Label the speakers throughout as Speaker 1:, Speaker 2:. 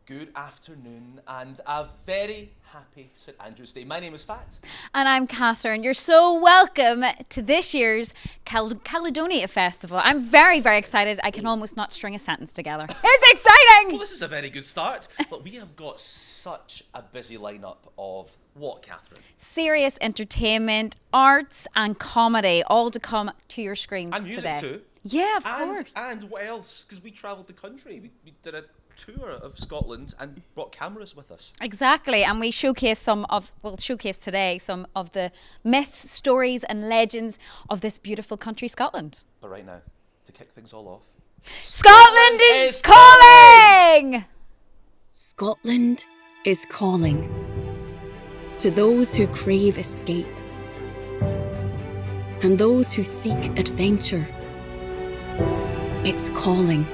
Speaker 1: good afternoon and a very happy St Andrew's Day. My name is Fat.
Speaker 2: And I'm Kathryn. You're so welcome to this year's Caledonia Festival. I'm very, very excited. I can almost not string a sentence together. It's exciting!
Speaker 1: Well, this is a very good start, but we have got such a busy lineup of what, Kathryn?
Speaker 2: Serious entertainment, arts and comedy, all to come to your screens
Speaker 1: and music
Speaker 2: today.
Speaker 1: too.
Speaker 2: Yeah, of course.
Speaker 1: And what else? Because we travelled the country. We did a tour of Scotland and brought cameras with us.
Speaker 2: Exactly, and we showcase today some of the myths, stories and legends of this beautiful country, Scotland.
Speaker 1: But right now, to kick things all off,
Speaker 2: Scotland is calling!
Speaker 3: Scotland is calling to those who crave escape and those who seek adventure. It's calling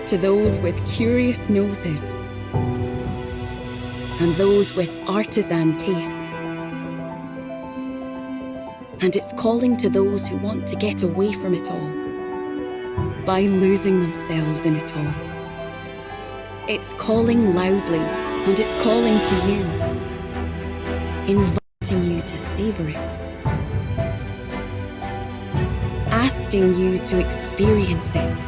Speaker 3: to those with curious noses and those with artisan tastes. And it's calling to those who want to get away from it all by losing themselves in it all. It's calling loudly, and it's calling to you, inviting you to savor it, asking you to experience it.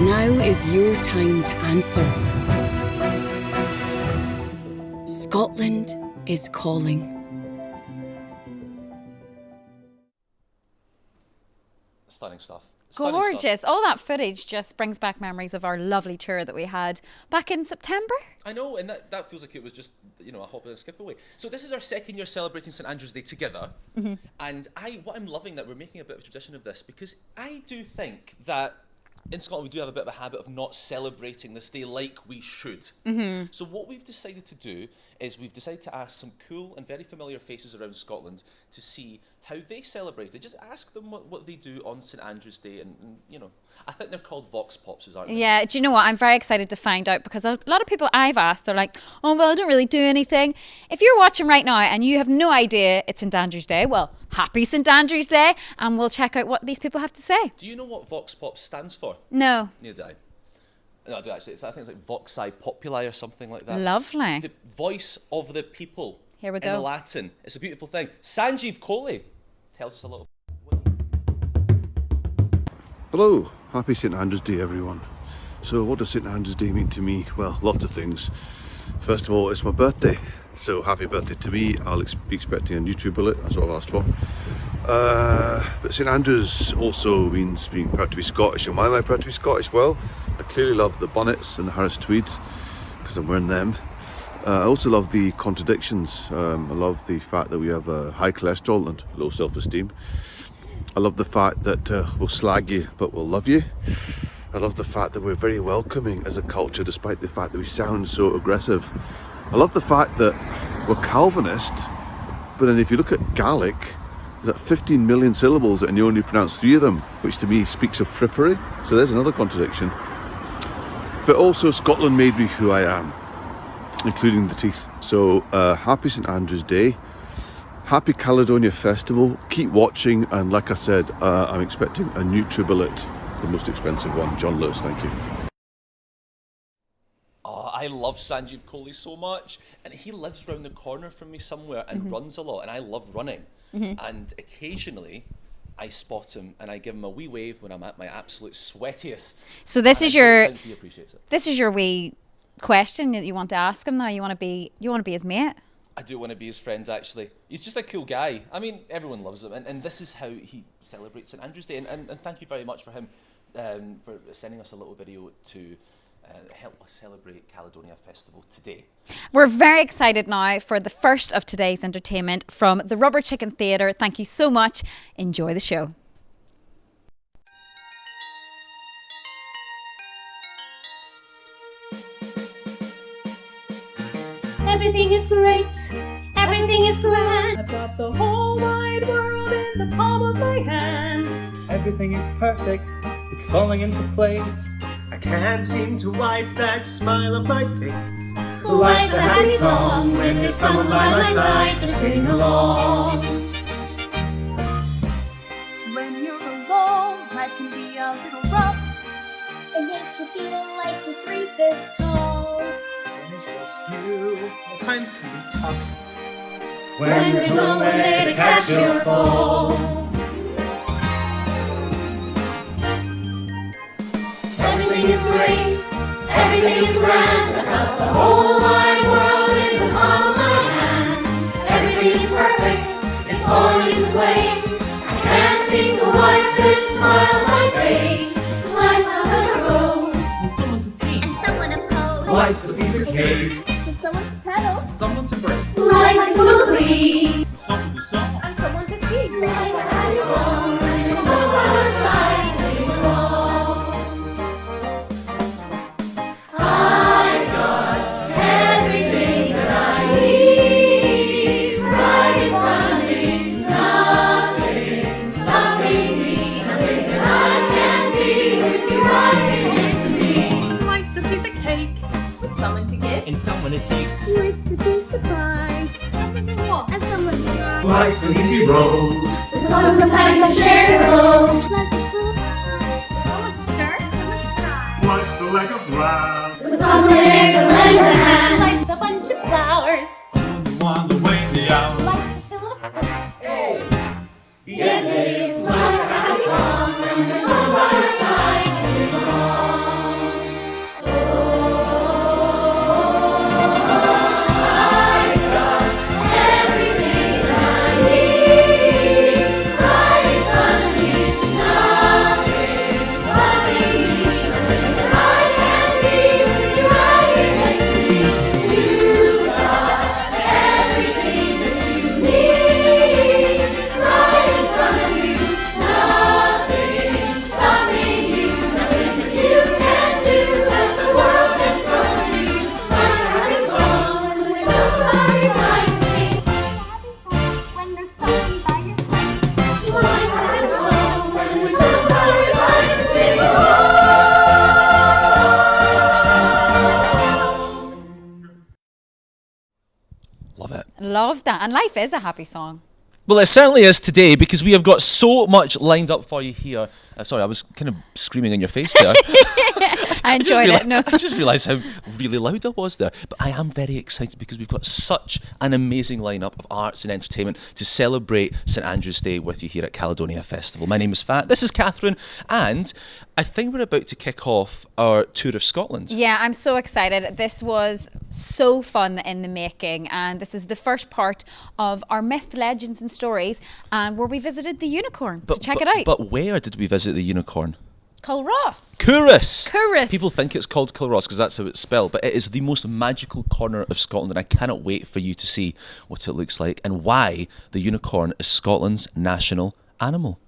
Speaker 3: Now is your time to answer. Scotland is calling.
Speaker 1: Stunning stuff.
Speaker 2: Gorgeous. All that footage just brings back memories of our lovely tour that we had back in September.
Speaker 1: I know, and that feels like it was just, a hop and a skip away. So this is our second year celebrating St Andrew's Day together. Mm-hmm. And what I'm loving that we're making a bit of a tradition of this, because I do think that in Scotland, we do have a bit of a habit of not celebrating this day like we should. Mm-hmm. So what we've decided to do is we've decided to ask some cool and very familiar faces around Scotland to see how they celebrate it. Just ask them what they do on St Andrew's Day. And I think they're called Vox Popses, aren't they?
Speaker 2: Yeah, do you know what? I'm very excited to find out, because a lot of people I've asked, they're like, oh, well, I don't really do anything. If you're watching right now and you have no idea it's St Andrew's Day, well, happy St Andrew's Day, and we'll check out what these people have to say.
Speaker 1: Do you know what Vox Pop stands for?
Speaker 2: No.
Speaker 1: Neither do I. No, I do actually. I think it's like Voxi Populi or something like that.
Speaker 2: Lovely.
Speaker 1: The voice of the people.
Speaker 2: Here we go.
Speaker 1: In the Latin. It's a beautiful thing. Sanjeev Kohli tells us a little.
Speaker 4: Hello, happy St Andrew's Day everyone. So what does St Andrew's Day mean to me? Well, lots of things. First of all, it's my birthday, so happy birthday to me. I'll be expecting a YouTube bullet, that's what I've asked for. But St Andrews also means being proud to be Scottish, and why am I proud to be Scottish? Well, I clearly love the bonnets and the Harris tweeds because I'm wearing them. I also love the contradictions. I love the fact that we have high cholesterol and low self-esteem. I love the fact that we'll slag you but we'll love you. I love the fact that we're very welcoming as a culture despite the fact that we sound so aggressive. I love the fact that we're Calvinist, but then if you look at Gaelic, there's 15 million syllables and you only pronounce 3 of them, which to me speaks of frippery. So there's another contradiction. But also Scotland made me who I am, including the teeth. So happy St Andrew's Day. Happy Caledonia Festival. Keep watching, and like I said, I'm expecting a new Trubillet, the most expensive one. John Lewis, thank you.
Speaker 1: Oh, I love Sanjeev Kohli so much, and he lives round the corner from me somewhere and runs a lot, and I love running. Mm-hmm. And occasionally I spot him and I give him a wee wave when I'm at my absolute sweatiest.
Speaker 2: So I think he appreciates it. This is your wee question that you want to ask him now. You want to be his mate?
Speaker 1: I do want to be his friend, actually. He's just a cool guy. I mean, everyone loves him, and this is how he celebrates St Andrew's Day. And thank you very much for him for sending us a little video to help us celebrate Caledonia Festival today.
Speaker 2: We're very excited now for the first of today's entertainment from the Rubber Chicken Theatre. Thank you so much. Enjoy the show.
Speaker 5: Everything is great, everything is grand. I've got the whole wide world in the palm of my hand.
Speaker 6: Everything is perfect, it's falling into place. I can't seem to wipe that smile off my face.
Speaker 5: Life's a happy song when there's someone by my side to sing along.
Speaker 7: When you're alone, life can be a little rough. It makes you feel like you're 3 feet tall.
Speaker 6: Well, times can be tough.
Speaker 5: When there's nowhere to catch your fall. Everything is great, everything is grand. I've got the whole wide world in the palm of my hand. Everything is perfect, it's falling into place. I can't seem to wipe this smile on my face. Life's not like a rose,
Speaker 6: And someone to paint,
Speaker 7: And someone to pose.
Speaker 6: life's a piece of cake,
Speaker 7: And someone to pedal.
Speaker 6: someone to break,
Speaker 7: Life is full of glee.
Speaker 6: someone to song.
Speaker 5: And someone to see.
Speaker 7: Life has a song when you're so by our side, sing along. I've got everything that I need right in front of me. Nothing's stopping me. Nothing that I can't be with you right here next to me.
Speaker 5: Life's a piece of cake with someone to give.
Speaker 6: And someone to take.
Speaker 7: Life's a piece of pie. Someone to walk. And someone to ride.
Speaker 6: Life's an easy road.
Speaker 7: Sometimes I share the road. Life is full of
Speaker 5: Someone to start.
Speaker 7: someone to cry.
Speaker 6: Life's a leg of grass.
Speaker 7: Someone there to lend a hand.
Speaker 5: Life's a bunch of flowers.
Speaker 6: Someone to want to wait me out.
Speaker 5: Life's a fill of
Speaker 7: Yes, it is nice to have a song when we're so by our side, sing along. I've got everything that I need right in front of me. Nothing's stopping me. Nothing that I can't be with you right here next to me. You've got everything that you need right in front of you. Nothing's stopping you. Nothing that you can't do as the world can throw at you. Life's a happy song when we're so by your side, sing.
Speaker 5: when there's someone by your side.
Speaker 7: Life's a happy song when we're so by your side, sing along.
Speaker 1: Love it.
Speaker 2: Love that. And life is a happy song.
Speaker 1: Well, it certainly is today because we have got so much lined up for you here. Sorry, I was kind of screaming in your face there.
Speaker 2: I enjoyed it. No.
Speaker 1: I just realised how really loud I was there. But I am very excited because we've got such an amazing lineup of arts and entertainment to celebrate St Andrew's Day with you here at Caledonia Festival. My name is Fat, this is Kathryn, and I think we're about to kick off our tour of Scotland.
Speaker 2: Yeah, I'm so excited. This was so fun in the making, and this is the first part of our myth, legends and stories, and where we visited the unicorn. So check it out.
Speaker 1: But where did we visit the unicorn?
Speaker 2: Culross.
Speaker 1: Curus.
Speaker 2: Curus.
Speaker 1: People think it's called Culross because that's how it's spelled, but it is the most magical corner of Scotland, and I cannot wait for you to see what it looks like and why the unicorn is Scotland's national animal.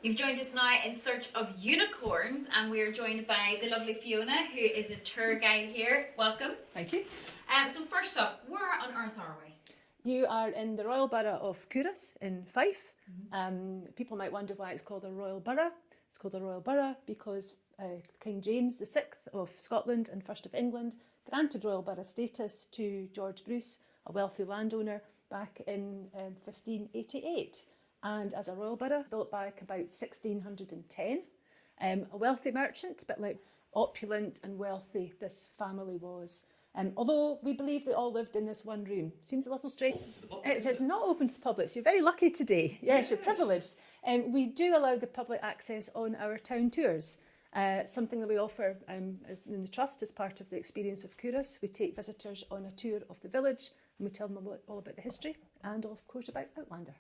Speaker 2: You've joined us now in search of unicorns, and we are joined by the lovely Fiona, who is a tour guide here. Welcome.
Speaker 8: Thank you.
Speaker 2: So first up, where on earth are we?
Speaker 8: You are in the Royal Borough of Curus in Fife. People might wonder why it's called a Royal Borough. It's called a Royal Borough because King James VI of Scotland and First of England granted Royal Borough status to George Bruce, a wealthy landowner, back in 1588. And as a royal borough, built back about 1610. A wealthy merchant, but like opulent and wealthy this family was. Although we believe they all lived in this one room. Seems a little strange. It is not open to the public, so you're very lucky today. Yes, you're privileged. We do allow the public access on our town tours. Something that we offer as in the trust as part of the experience of Curus. We take visitors on a tour of the village and we tell them all about the history and of course about Outlander.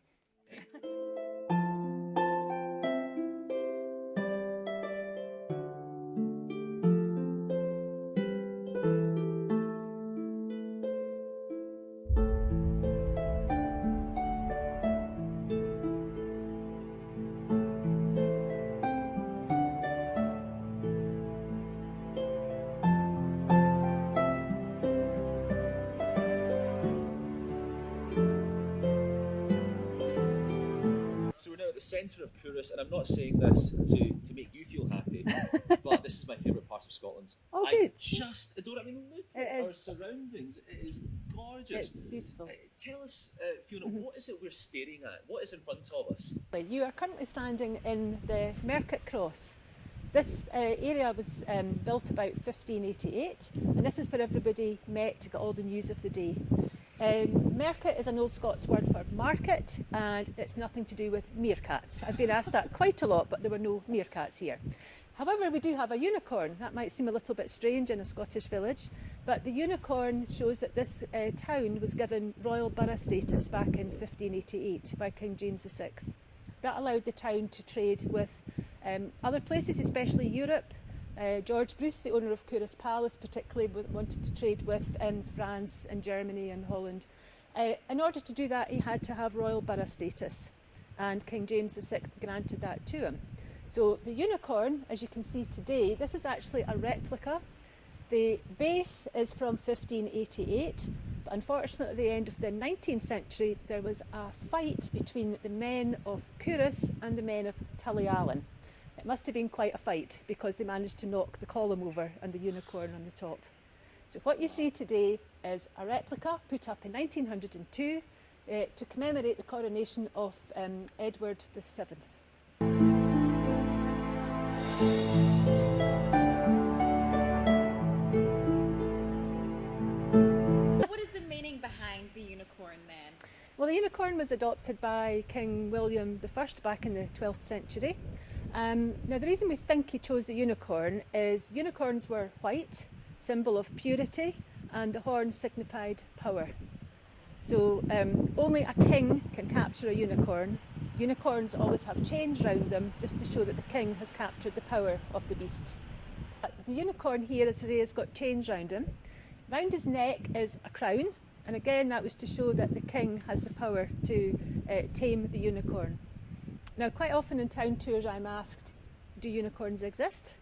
Speaker 1: centre of Coorus, and I'm not saying this to make you feel happy, but this is my favourite part of Scotland.
Speaker 8: Oh,
Speaker 1: I
Speaker 8: good.
Speaker 1: just adore it. I mean, look
Speaker 8: It
Speaker 1: at our
Speaker 8: is.
Speaker 1: surroundings. It is gorgeous.
Speaker 8: It's beautiful.
Speaker 1: Tell us, Fiona, what is it we're staring at? What is in front of us?
Speaker 8: You are currently standing in the Mercat Cross. This area was built about 1588, and this is where everybody met to get all the news of the day. Mercat is an old Scots word for market, and it's nothing to do with meerkats. I've been asked that quite a lot, but there were no meerkats here. However, we do have a unicorn. That might seem a little bit strange in a Scottish village, but the unicorn shows that this town was given royal borough status back in 1588 by King James VI. That allowed the town to trade with other places, especially Europe. George Bruce, the owner of Coorus Palace, particularly wanted to trade with France and Germany and Holland. In order to do that, he had to have royal borough status, and King James VI granted that to him. So the unicorn, as you can see today, this is actually a replica. The base is from 1588, but unfortunately at the end of the 19th century there was a fight between the men of Coorus and the men of Tullyallen. It must have been quite a fight because they managed to knock the column over and the unicorn on the top. So what you see today is a replica put up in 1902 to commemorate the coronation of Edward VII.
Speaker 2: What is the meaning behind the unicorn then?
Speaker 8: Well, the unicorn was adopted by King William I back in the 12th century. Now, the reason we think he chose the unicorn is unicorns were white, symbol of purity, and the horn signified power. So only a king can capture a unicorn. Unicorns always have chains round them just to show that the king has captured the power of the beast. The unicorn here, as I say, has got chains round him. Round his neck is a crown, and again that was to show that the king has the power to tame the unicorn. Now, quite often in town tours I'm asked, do unicorns exist?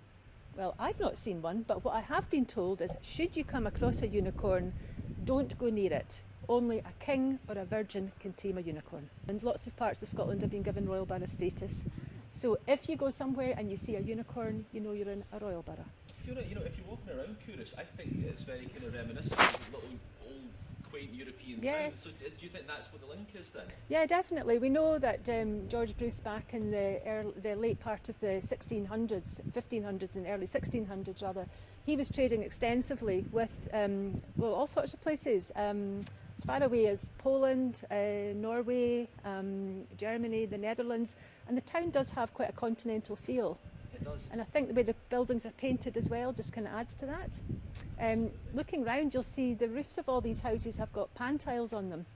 Speaker 8: Well, I've not seen one, but what I have been told is, should you come across a unicorn, don't go near it. Only a king or a virgin can tame a unicorn. And lots of parts of Scotland have been given royal borough status. So if you go somewhere and you see a unicorn, you know you're in a royal borough.
Speaker 1: Fiona, you know, if you're walking around Coorus, I think it's very kind of reminiscent of little old quaint European
Speaker 8: Yes.
Speaker 1: towns. So do you think that's what the link is then?
Speaker 8: Yeah, definitely. We know that George Bruce back in the late part of the 1600s, 1500s and early 1600s rather, he was trading extensively with well, all sorts of places. As far away as Poland, Norway, Germany, the Netherlands, and the town does have quite a continental feel.
Speaker 1: It does.
Speaker 8: And I think the way the buildings are painted as well just kind of adds to that. Looking round, you'll see the roofs of all these houses have got pan tiles on them.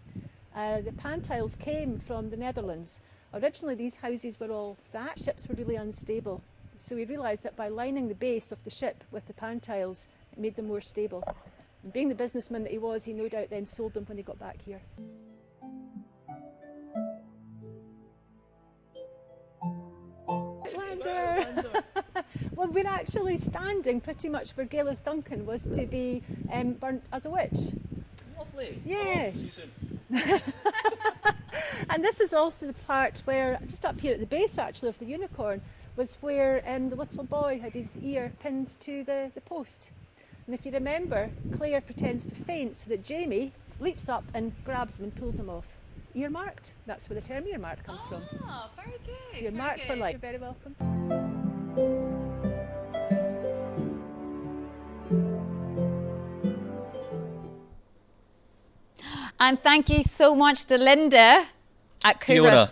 Speaker 8: The pan tiles came from the Netherlands. Originally these houses were all thatched. Ships were really unstable. So we realised that by lining the base of the ship with the pan tiles, it made them more stable. And being the businessman that he was, he no doubt then sold them when he got back here. Lander. Well, we're actually standing pretty much where Gaelis Duncan was to be burnt as a witch.
Speaker 1: Lovely.
Speaker 8: Yes.
Speaker 1: Oh, see you soon.
Speaker 8: And this is also the part where, just up here at the base actually of the unicorn, was where the little boy had his ear pinned to the post. And if you remember, Claire pretends to faint so that Jamie leaps up and grabs him and pulls him off. Earmarked, that's where the term earmarked comes from.
Speaker 2: Oh, very good.
Speaker 8: So you're marked for life. You're very welcome.
Speaker 2: And thank you so much to Linda at Coorus.
Speaker 1: Fiona.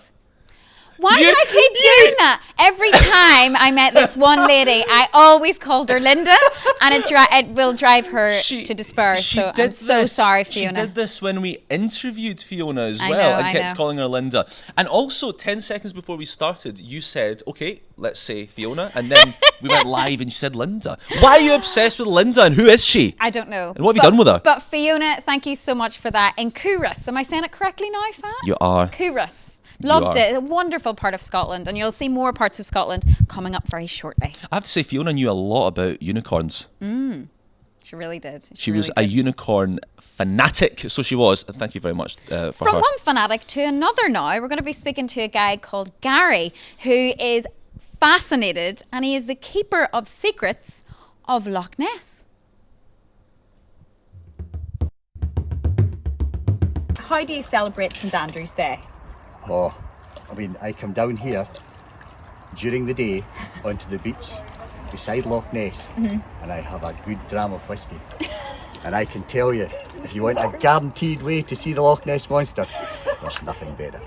Speaker 2: Why do I keep doing that? Every time I met this one lady, I always called her Linda, and it will drive her to despair. So I'm so sorry, Fiona.
Speaker 1: She did this when we interviewed Fiona as well,
Speaker 2: know,
Speaker 1: and
Speaker 2: I
Speaker 1: kept
Speaker 2: know.
Speaker 1: calling her Linda. And also, 10 seconds before we started, you said, okay, let's say Fiona, and then we went live and you said Linda. Why are you obsessed with Linda, and who is she?
Speaker 2: I don't know.
Speaker 1: And what have you done with her?
Speaker 2: But Fiona, thank you so much for that. In Coorus, am I saying it correctly now, Fat?
Speaker 1: You are.
Speaker 2: Coorus. Loved
Speaker 1: You are.
Speaker 2: it. A wonderful part of Scotland, and you'll see more parts of Scotland coming up very shortly.
Speaker 1: I have to say, Fiona knew a lot about unicorns.
Speaker 2: She She really did.
Speaker 1: She was
Speaker 2: really
Speaker 1: a
Speaker 2: did.
Speaker 1: unicorn fanatic, so she was. And thank you very much for
Speaker 2: From
Speaker 1: her.
Speaker 2: one fanatic to another now, we're going to be speaking to a guy called Gary, who is fascinated, and he is the keeper of secrets of Loch Ness. How do you celebrate St Andrew's Day?
Speaker 9: Oh, I mean, I come down here during the day onto the beach beside Loch Ness and I have a good dram of whiskey. And I can tell you, if you want a guaranteed way to see the Loch Ness Monster, there's nothing better.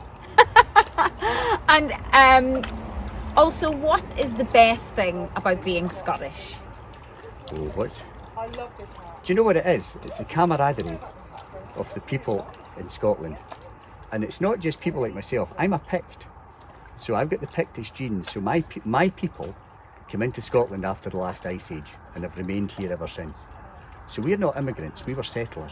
Speaker 2: And also, what is the best thing about being Scottish?
Speaker 9: Oh, what's... Do you know what it is? It's the camaraderie of the people in Scotland. And it's not just people like myself. I'm a Pict. So I've got the Pictish genes. So my people came into Scotland after the last ice age and have remained here ever since. So we're not immigrants, we were settlers.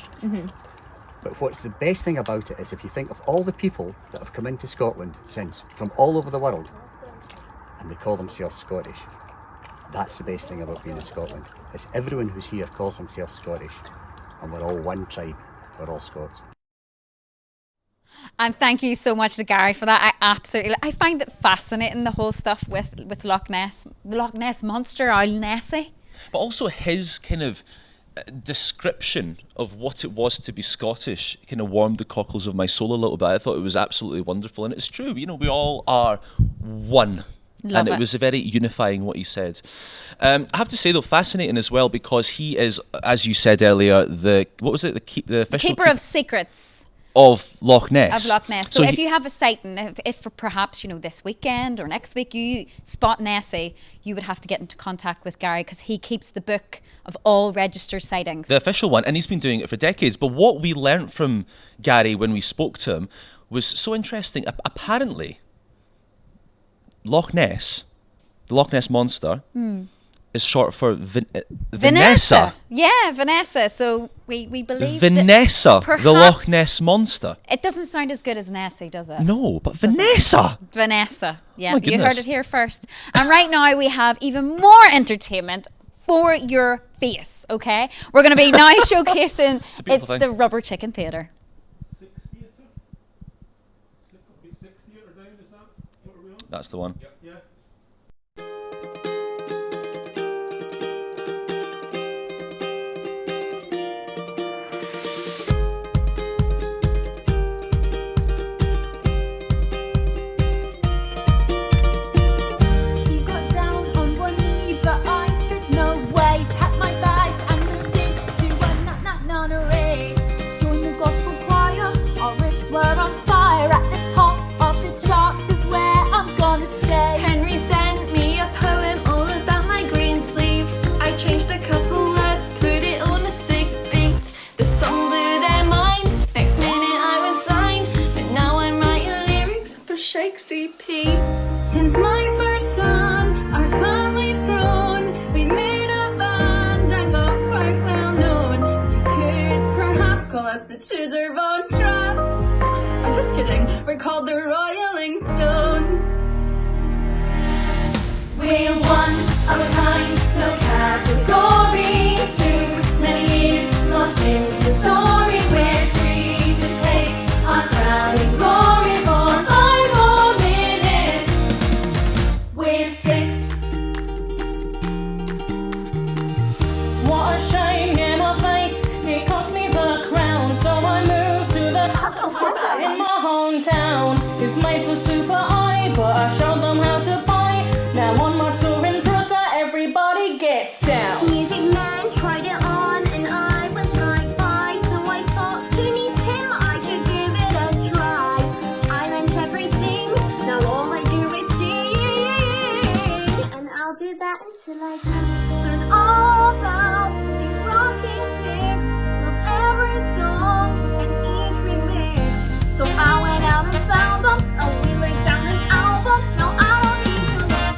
Speaker 9: But what's the best thing about it is if you think of all the people that have come into Scotland since, from all over the world, and they call themselves Scottish. That's the best thing about being in Scotland. Is everyone who's here calls themselves Scottish, and we're all one tribe, we're all Scots.
Speaker 2: And thank you so much to Gary for that. I find it fascinating, the whole stuff with Loch Ness, the Loch Ness Monster, Owl Nessie.
Speaker 1: But also his kind of description of what it was to be Scottish kind of warmed the cockles of my soul a little bit. I thought it was absolutely wonderful, and it's true. You know, we all are one.
Speaker 2: Love
Speaker 1: and it was very unifying what he said. I have to say though, fascinating as well, because he is, as you said earlier, the official
Speaker 2: Keeper of secrets
Speaker 1: of Loch Ness.
Speaker 2: of Loch Ness. So if you have a sighting, if for perhaps this weekend or next week you spot Nessie, you would have to get into contact with Gary, because he keeps the book of all registered sightings.
Speaker 1: The official one, and he's been doing it for decades. But what we learnt from Gary when we spoke to him was so interesting. Apparently, Loch Ness, the Loch Ness Monster, is short for Vanessa.
Speaker 2: Yeah, Vanessa. So we believe
Speaker 1: Vanessa,
Speaker 2: that
Speaker 1: the Loch
Speaker 2: perhaps
Speaker 1: Ness Monster.
Speaker 2: It doesn't sound as good as Nessie, does it?
Speaker 1: No, but Vanessa.
Speaker 2: Vanessa. Yeah,
Speaker 1: My
Speaker 2: you heard
Speaker 1: goodness.
Speaker 2: it here first. And right now we have even more entertainment for your face, okay? We're going to be now showcasing
Speaker 1: It's a beautiful thing.
Speaker 2: the Rubber Chicken Theatre.
Speaker 1: That's the one.
Speaker 7: He got down on one knee, but I said no way. Packed my bags and moved into a nunnery. Joined the gospel choir, our riffs were on fire. At the top of the charts is where I'm gonna stay.
Speaker 10: Henry sent me a poem all about my green sleeves. I changed a couple words, put it on a sick beat. The song blew their minds, next minute I was signed. But now I'm writing lyrics for Shakespeare P.
Speaker 7: Since my first son, our family's grown. We made a band and got quite well known. You could perhaps call us the Tudor Von Traps. I'm just kidding, we're called the Royaling Stones. We're one of a kind, no categories. Too many years lost in history. We're free to take our crown and glory for 5 more minutes. We're 6. What a shame in my face, it cost me the crown. So I moved to the in my hometown. His mates were super high, but I showed them how to buy. Now on my tour in Prussia, everybody gets down.
Speaker 10: Music Man tried it on and I was right by. So I thought, who needs him? I could give it a try. I learned everything, now all I do is sing. And I'll do that until I can.
Speaker 7: Learn all about these rocking chicks. Loved every song and each remix. So I went out and found them, and we laid down an album. Now I don't need to look,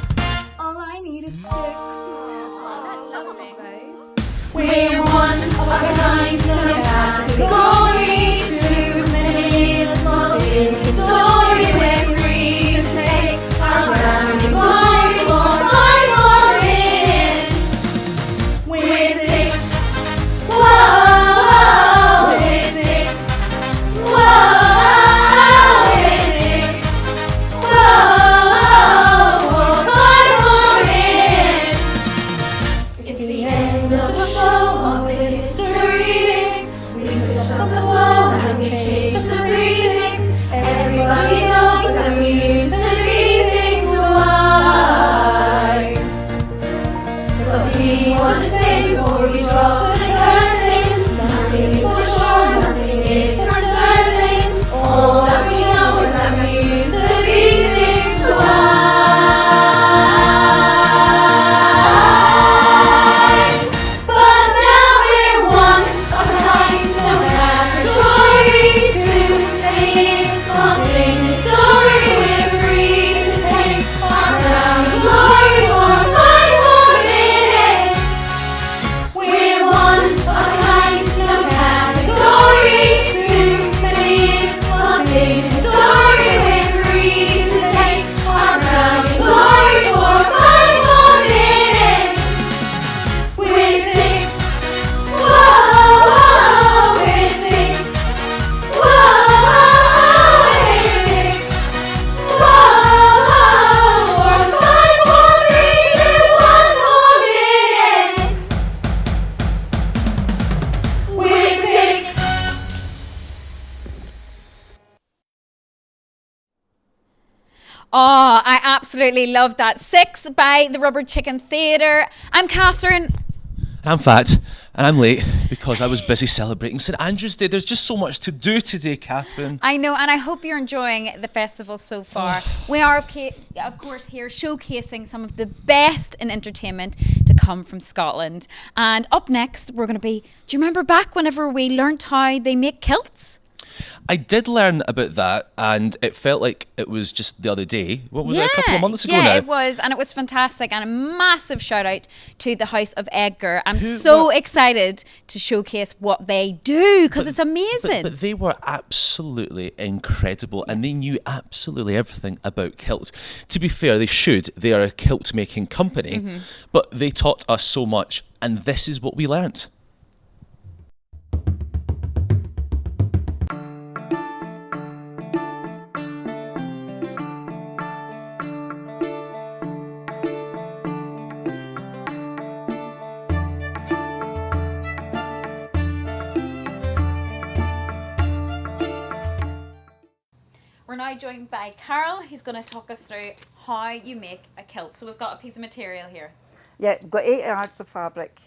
Speaker 7: all I need is 6. We're one of a kind, no category. Too many years lost in history. We're free to take our ground and glory for 5 more minutes. We're 6.
Speaker 2: Oh, I absolutely love that. 6 by the Rubber Chicken Theatre. I'm Kathryn.
Speaker 1: I'm Fat, and I'm late because I was busy celebrating St Andrew's Day. There's just so much to do today, Kathryn.
Speaker 2: I know, and I hope you're enjoying the festival so far. We are, of course, here showcasing some of the best in entertainment to come from Scotland. And up next, we're going to be, do you remember back whenever we learnt how they make kilts?
Speaker 1: I did learn about that, and it felt like it was just the other day. What was it, a couple of months ago now?
Speaker 2: Yeah, it was, and it was fantastic. And a massive shout out to the House of Edgar. I'm so excited to showcase what they do because it's amazing.
Speaker 1: But they were absolutely incredible, and they knew absolutely everything about kilts. To be fair, they should. They are a kilt making company, but they taught us so much, and this is what we learnt.
Speaker 2: We're now joined by Carol. He's going to talk us through how you make a kilt. So we've got a piece of material here.
Speaker 11: Yeah, we've got 8 yards of fabric.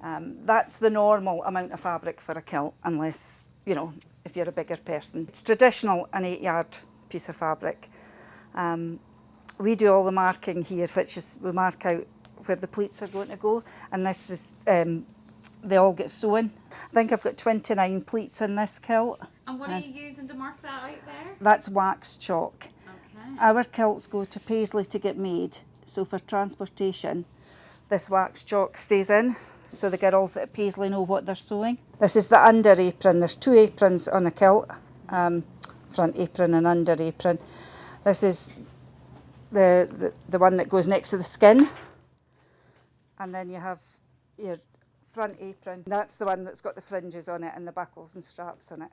Speaker 11: That's the normal amount of fabric for a kilt, unless, you know, if you're a bigger person. It's traditional, an 8-yard piece of fabric. We do all the marking here, which is we mark out where the pleats are going to go, and this is, they all get sewn. I think I've got 29 pleats in this kilt.
Speaker 2: And what are you using to mark that out there?
Speaker 11: That's wax chalk.
Speaker 2: Okay.
Speaker 11: Our kilts go to Paisley to get made, so for transportation, this wax chalk stays in, so the girls at Paisley know what they're sewing. This is the under apron. There's 2 aprons on a kilt, front apron and under apron. This is the one that goes next to the skin, and then you have your front apron. That's the one that's got the fringes on it and the buckles and straps on it.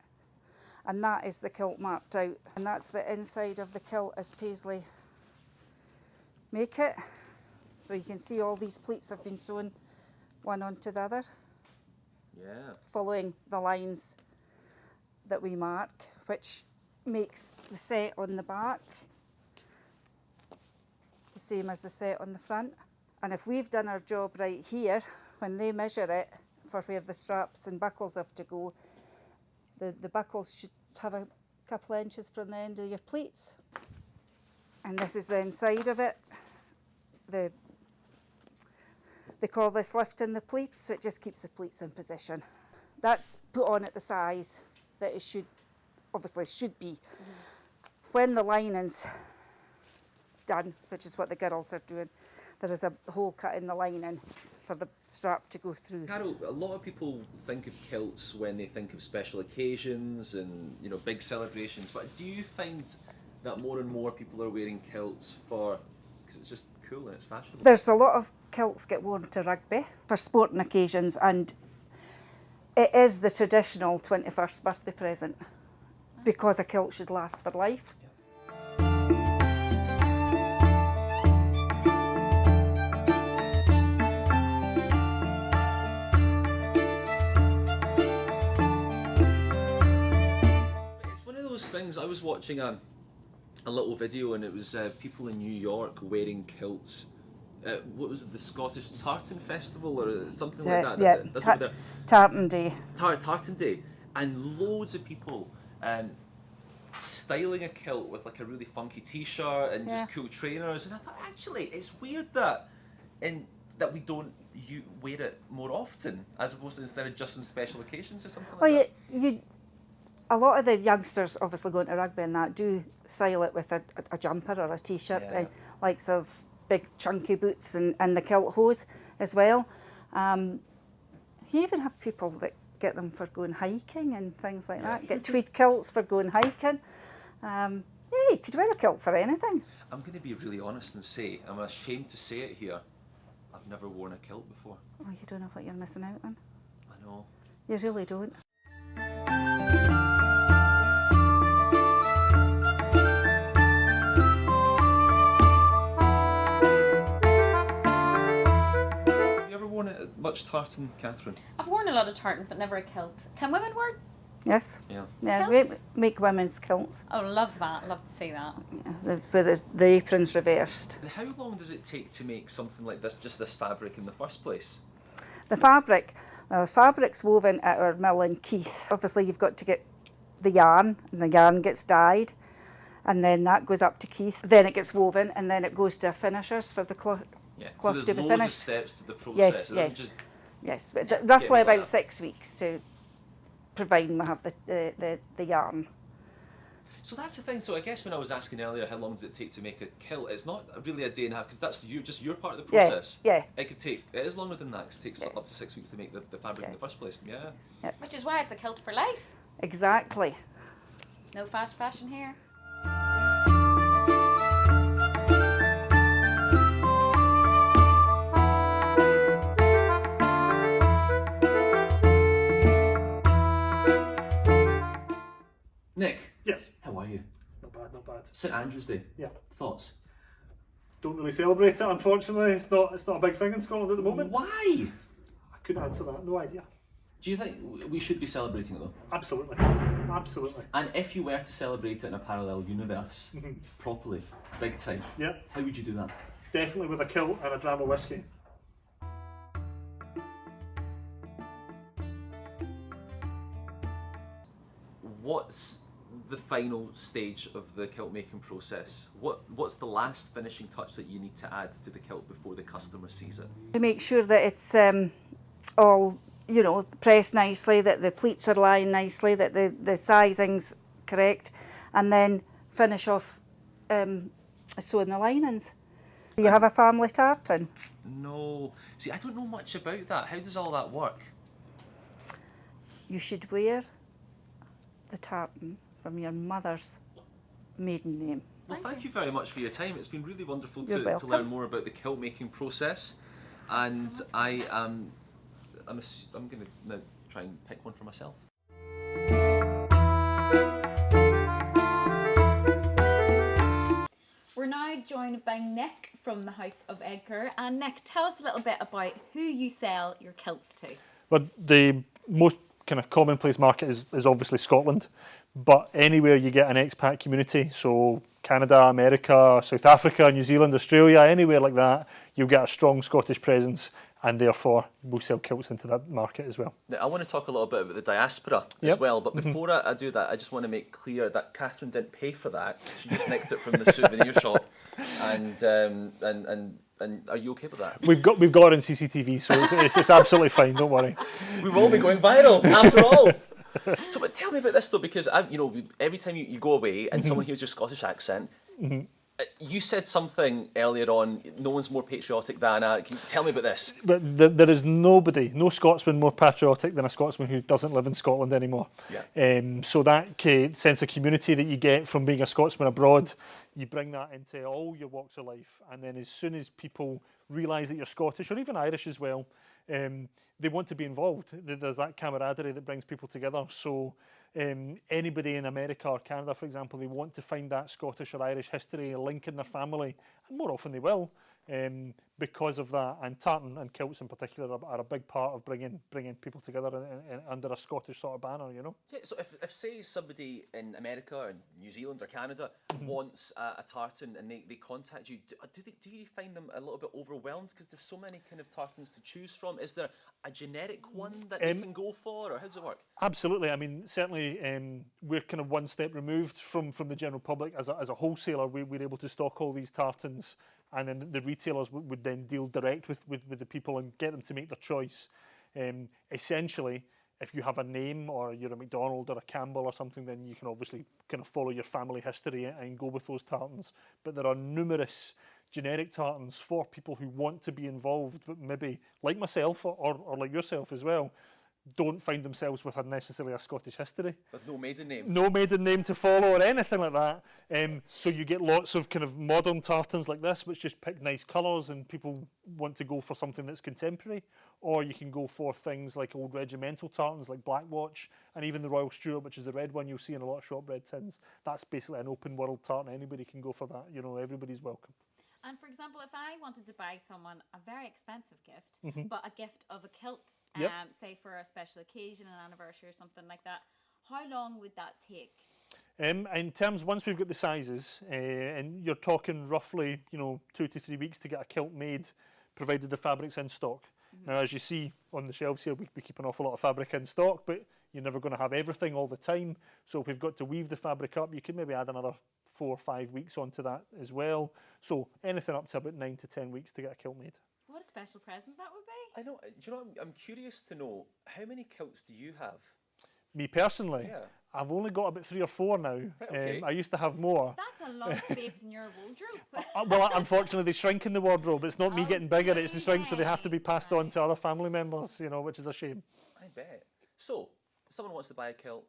Speaker 11: And that is the kilt marked out. And that's the inside of the kilt as Paisley make it. So you can see all these pleats have been sewn one onto the other.
Speaker 1: Yeah.
Speaker 11: Following the lines that we mark, which makes the set on the back the same as the set on the front. And if we've done our job right here, when they measure it for where the straps and buckles have to go, the buckles should have a couple of inches from the end of your pleats. And this is the inside of it. They call this lifting the pleats, so it just keeps the pleats in position. That's put on at the size that it should be. When the lining's done, which is what the girls are doing, there is a hole cut in the lining for the strap to go through.
Speaker 1: Carol, a lot of people think of kilts when they think of special occasions and, you know, big celebrations, but do you find that more and more people are wearing kilts because it's just cool and it's fashionable?
Speaker 11: There's a lot of kilts get worn to rugby for sporting occasions, and it is the traditional 21st birthday present because a kilt should last for life.
Speaker 1: Things I was watching a little video, and it was people in New York wearing kilts. What was it, the Scottish Tartan Festival or something like that?
Speaker 11: Yeah, Tartan Day.
Speaker 1: Tartan Day, and loads of people styling a kilt with like a really funky t-shirt and just cool trainers. And I thought, actually, it's weird that we don't wear it more often, as opposed to instead of just in special occasions or something like that.
Speaker 11: A lot of the youngsters, obviously going to rugby and that, do style it with a jumper or a t-shirt, likes of big chunky boots and the kilt hose as well. You even have people that get them for going hiking and things like that, get tweed kilts for going hiking. You could wear a kilt for anything.
Speaker 1: I'm going to be really honest and say, I'm ashamed to say it here, I've never worn a kilt before.
Speaker 11: Oh, you don't know what you're missing out on.
Speaker 1: I know.
Speaker 11: You really don't.
Speaker 1: Much tartan, Kathryn?
Speaker 2: I've worn a lot of tartan, but never a kilt. Can women wear
Speaker 11: Yes.
Speaker 1: Yeah.
Speaker 11: Yeah, we
Speaker 2: Kilts?
Speaker 11: make women's kilts.
Speaker 2: Oh, love that. Love to see that.
Speaker 11: Yeah, that's where the apron's reversed.
Speaker 1: And how long does it take to make something like this, just this fabric in the first place?
Speaker 11: The fabric's woven at our mill in Keith. Obviously, you've got to get the yarn, and the yarn gets dyed, and then that goes up to Keith. Then it gets woven, and then it goes to our finishers for the cloth.
Speaker 1: Yeah. So
Speaker 11: Cloth
Speaker 1: there's
Speaker 11: to be
Speaker 1: loads of
Speaker 11: finished.
Speaker 1: steps to the process.
Speaker 11: Yes,
Speaker 1: It doesn't
Speaker 11: yes.
Speaker 1: just-
Speaker 11: Yes, but it's
Speaker 1: Yeah,
Speaker 11: roughly
Speaker 1: get me
Speaker 11: about
Speaker 1: that.
Speaker 11: 6 weeks to providing we have the yarn.
Speaker 1: So that's the thing. So I guess when I was asking earlier, how long does it take to make a kilt? It's not really a day and a half because that's just your part of the
Speaker 11: Yeah,
Speaker 1: process.
Speaker 11: yeah.
Speaker 1: It is longer than that 'cause it takes
Speaker 11: Yes.
Speaker 1: up to 6 weeks to make the fabric in
Speaker 11: Yeah.
Speaker 1: the first place. Yeah.
Speaker 2: Which is why it's a kilt for life.
Speaker 11: Exactly.
Speaker 2: No fast fashion here.
Speaker 1: Nick,
Speaker 6: Yes.
Speaker 1: how are you?
Speaker 6: Not bad, not bad.
Speaker 1: St Andrew's Day.
Speaker 6: Yeah.
Speaker 1: Thoughts?
Speaker 6: Don't really celebrate it, unfortunately. It's not a big thing in Scotland at the moment.
Speaker 1: Why?
Speaker 6: I couldn't answer that, no idea.
Speaker 1: Do you think we should be celebrating it though?
Speaker 6: Absolutely. Absolutely.
Speaker 1: And if you were to celebrate it in a parallel universe, properly, big time,
Speaker 6: Yeah.
Speaker 1: how would you do that?
Speaker 6: Definitely with a kilt and a dram of whiskey.
Speaker 1: What's the final stage of the kilt making process? What's the last finishing touch that you need to add to the kilt before the customer sees it?
Speaker 11: To make sure that it's all, pressed nicely, that the pleats are lying nicely, that the sizing's correct, and then finish off sewing the linings. Do you have a family tartan?
Speaker 1: No. See, I don't know much about that. How does all that work?
Speaker 11: You should wear the tartan from your mother's maiden name.
Speaker 1: Well, thank you very much for your time. It's been really wonderful
Speaker 11: You're
Speaker 1: to
Speaker 11: welcome.
Speaker 1: learn more about the kilt making process. And I'm going to now try and pick one for myself.
Speaker 2: We're now joined by Nick from the House of Edgar. And Nick, tell us a little bit about who you sell your kilts to.
Speaker 6: But the most kind of commonplace market is obviously Scotland, but anywhere you get an expat community, so Canada, America, South Africa, New Zealand, Australia, anywhere like that, you'll get a strong Scottish presence, and therefore we'll sell kilts into that market as well.
Speaker 1: Now, I want to talk a little bit about the diaspora as
Speaker 6: Yep.
Speaker 1: well, but before I do that, I just want to make clear that Kathryn didn't pay for that. She just nicked it from the souvenir shop. And are you okay with that?
Speaker 6: We've got it in CCTV, so it's absolutely fine. Don't worry.
Speaker 1: We've all been going viral after all. So, but tell me about this though, because every time you go away and someone hears your Scottish accent, you said something earlier on. No one's more patriotic than. Can you tell me about this?
Speaker 6: But there is no Scotsman more patriotic than a Scotsman who doesn't live in Scotland anymore.
Speaker 1: Yeah.
Speaker 6: So that sense of community that you get from being a Scotsman abroad, you bring that into all your walks of life. And then as soon as people realise that you're Scottish, or even Irish as well, they want to be involved. There's that camaraderie that brings people together. So anybody in America or Canada, for example, they want to find that Scottish or Irish history, a link in their family, and more often they will, because of that. And tartan and kilts in particular are a big part of bringing people together under a Scottish sort of banner,
Speaker 1: Yeah, so if say somebody in America or New Zealand or Canada wants a tartan and they contact you, do you find them a little bit overwhelmed because there's so many kind of tartans to choose from? Is there a generic one that they can go for, or how does it work?
Speaker 6: Absolutely. I mean, certainly we're kind of one step removed from the general public. As a wholesaler, we're able to stock all these tartans, and then the retailers would then deal direct with the people and get them to make their choice. Essentially, if you have a name or you're a McDonald or a Campbell or something, then you can obviously kind of follow your family history and go with those tartans. But there are numerous generic tartans for people who want to be involved, but maybe, like myself or like yourself as well, don't find themselves with necessarily a Scottish history.
Speaker 1: With no maiden name.
Speaker 6: No maiden name to follow or anything like that. So you get lots of kind of modern tartans like this, which just pick nice colours and people want to go for something that's contemporary. Or you can go for things like old regimental tartans like Black Watch, and even the Royal Stuart, which is the red one you'll see in a lot of shortbread tins. That's basically an open world tartan. Anybody can go for that. Everybody's welcome.
Speaker 2: And for example, if I wanted to buy someone a very expensive gift, but a gift of a kilt,
Speaker 6: Yep.
Speaker 2: say for a special occasion, an anniversary or something like that, How long would that take?
Speaker 6: In terms, once we've got the sizes, and you're talking roughly, 2 to 3 weeks to get a kilt made, provided the fabric's in stock. Now, as you see on the shelves here, we keep an awful lot of fabric in stock, but you're never going to have everything all the time. So if we've got to weave the fabric up, you can maybe add another 4 or 5 weeks onto that as well. So anything up to about 9 to 10 weeks to get a kilt made.
Speaker 2: What a special present that would be.
Speaker 1: I know. Do you know? I'm curious to know, how many kilts do you have?
Speaker 6: Me personally,
Speaker 1: Yeah.
Speaker 6: I've only got about 3 or 4 now.
Speaker 1: Right, okay.
Speaker 6: I used to have more.
Speaker 2: That's a lot of space in your wardrobe.
Speaker 6: Well, unfortunately, they shrink in the wardrobe. It's not me
Speaker 2: Oh,
Speaker 6: getting bigger; it's the shrink, so they have to be
Speaker 2: really?
Speaker 6: passed on to other family members. Which is a shame.
Speaker 1: I bet. So, someone wants to buy a kilt.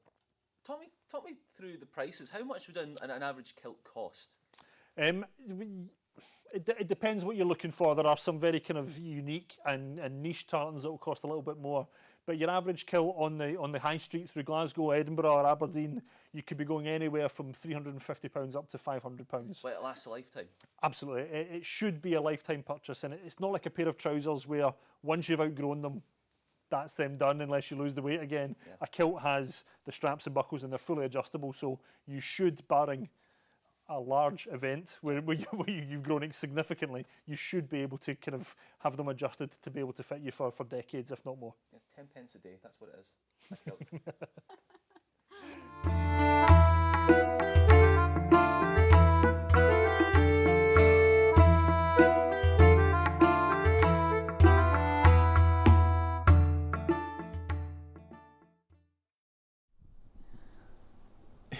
Speaker 1: Talk me through the prices. How much would an average kilt cost?
Speaker 6: It depends what you're looking for. There are some very kind of unique and niche tartans that will cost a little bit more. But your average kilt on the high street through Glasgow, Edinburgh or Aberdeen, you could be going anywhere from £350 up to £500.
Speaker 1: Well, it lasts a lifetime.
Speaker 6: Absolutely. It should be a lifetime purchase, and it's not like a pair of trousers where once you've outgrown them, that's them done unless you lose the weight again.
Speaker 1: Yeah.
Speaker 6: A kilt has the straps and buckles and they're fully adjustable, so you should, barring a large event where you've grown it significantly, you should be able to kind of have them adjusted to be able to fit you for decades, if not more.
Speaker 1: It's 10 pence a day. That's what it is. A kilt.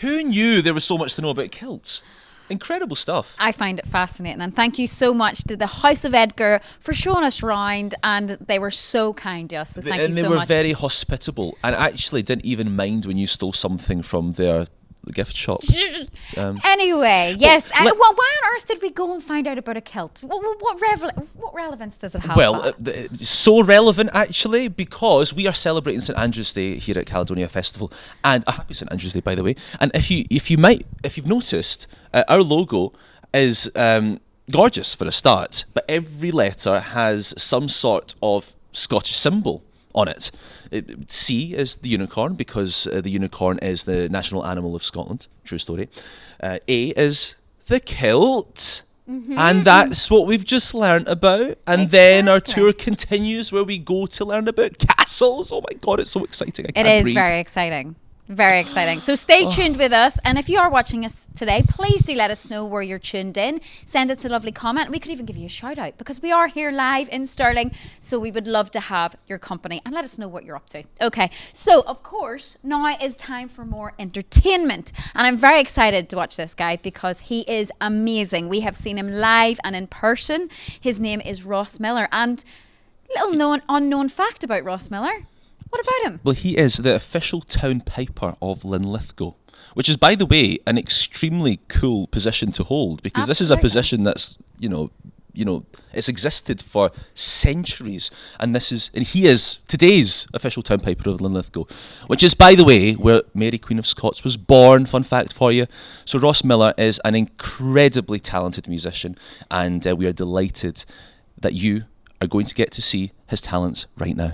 Speaker 1: Who knew there was so much to know about kilts? Incredible stuff.
Speaker 2: I find it fascinating, and thank you so much to the House of Edgar for showing us round, and they were so kind to us, so thank you
Speaker 1: And
Speaker 2: so
Speaker 1: they were
Speaker 2: much.
Speaker 1: very hospitable, and actually didn't even mind when you stole something from their gift shop.
Speaker 2: Anyway, yes.
Speaker 1: let-
Speaker 2: Why on earth did we go and find out about a kilt? What relevance does it have?
Speaker 1: Well, so relevant actually, because we are celebrating St Andrew's Day here at Caledonia Festival, and a happy St Andrew's Day, by the way. And if you've noticed, our logo is gorgeous for a start, but every letter has some sort of Scottish symbol on it. C is the unicorn, because the unicorn is the national animal of Scotland. True story. A is the kilt. And that's what we've just learnt about. And then our tour continues where we go to learn about castles. Oh my God, it's so exciting. I can't
Speaker 2: It is
Speaker 1: breathe.
Speaker 2: very exciting. Very exciting. So stay tuned with us. And if you are watching us today, please do let us know where you're tuned in. Send us a lovely comment. We could even give you a shout out because we are here live in Stirling. So we would love to have your company and let us know what you're up to. Okay. So, of course, now is time for more entertainment. And I'm very excited to watch this guy because he is amazing. We have seen him live and in person. His name is Ross Miller. And little unknown fact about Ross Miller. What about him?
Speaker 1: Well, he is the official town piper of Linlithgow, which is, by the way, an extremely cool position to hold, because this is a
Speaker 2: Absolutely.
Speaker 1: position that's, it's existed for centuries, and he is today's official town piper of Linlithgow, which is, by the way, where Mary Queen of Scots was born. Fun fact for you. So Ross Miller is an incredibly talented musician, and we are delighted that you are going to get to see his talents right now.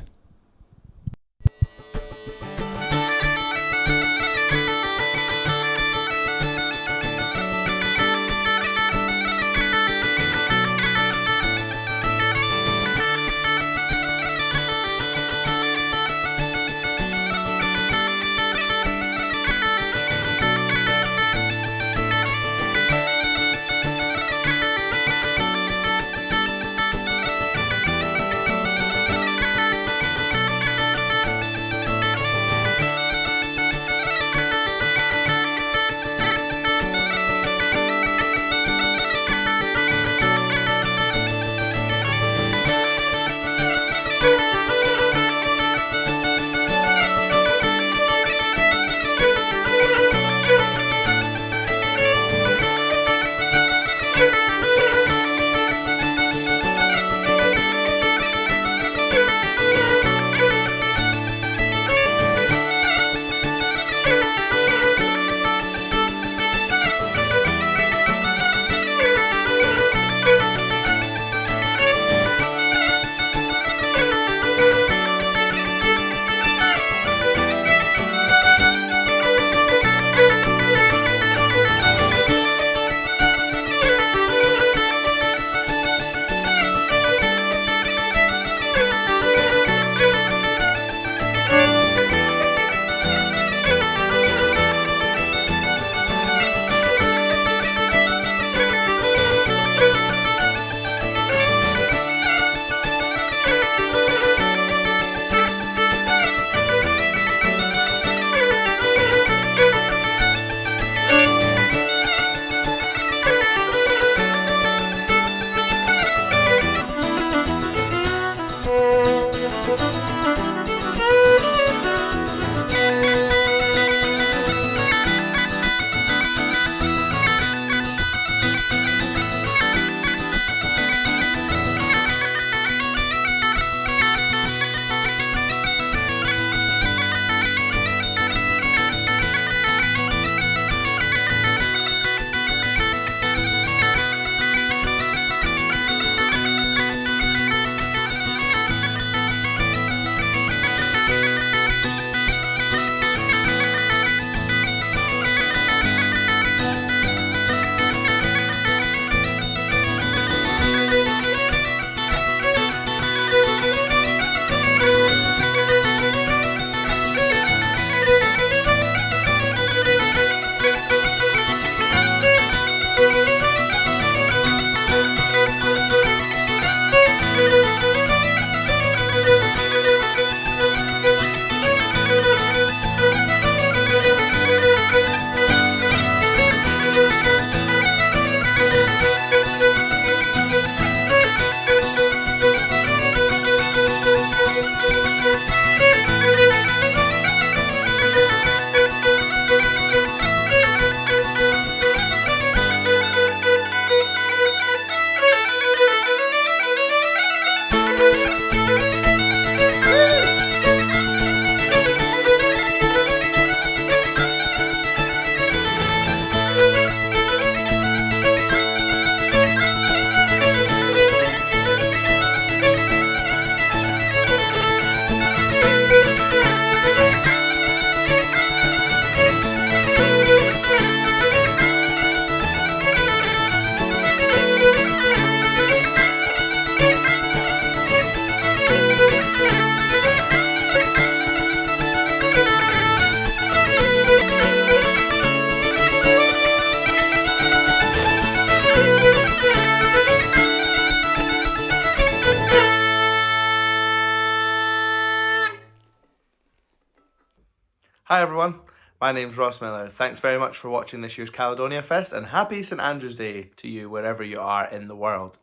Speaker 12: Hi everyone, my name's Ross Miller. Thanks very much for watching this year's Caledonia Fest, and happy St Andrew's Day to you wherever you are in the world.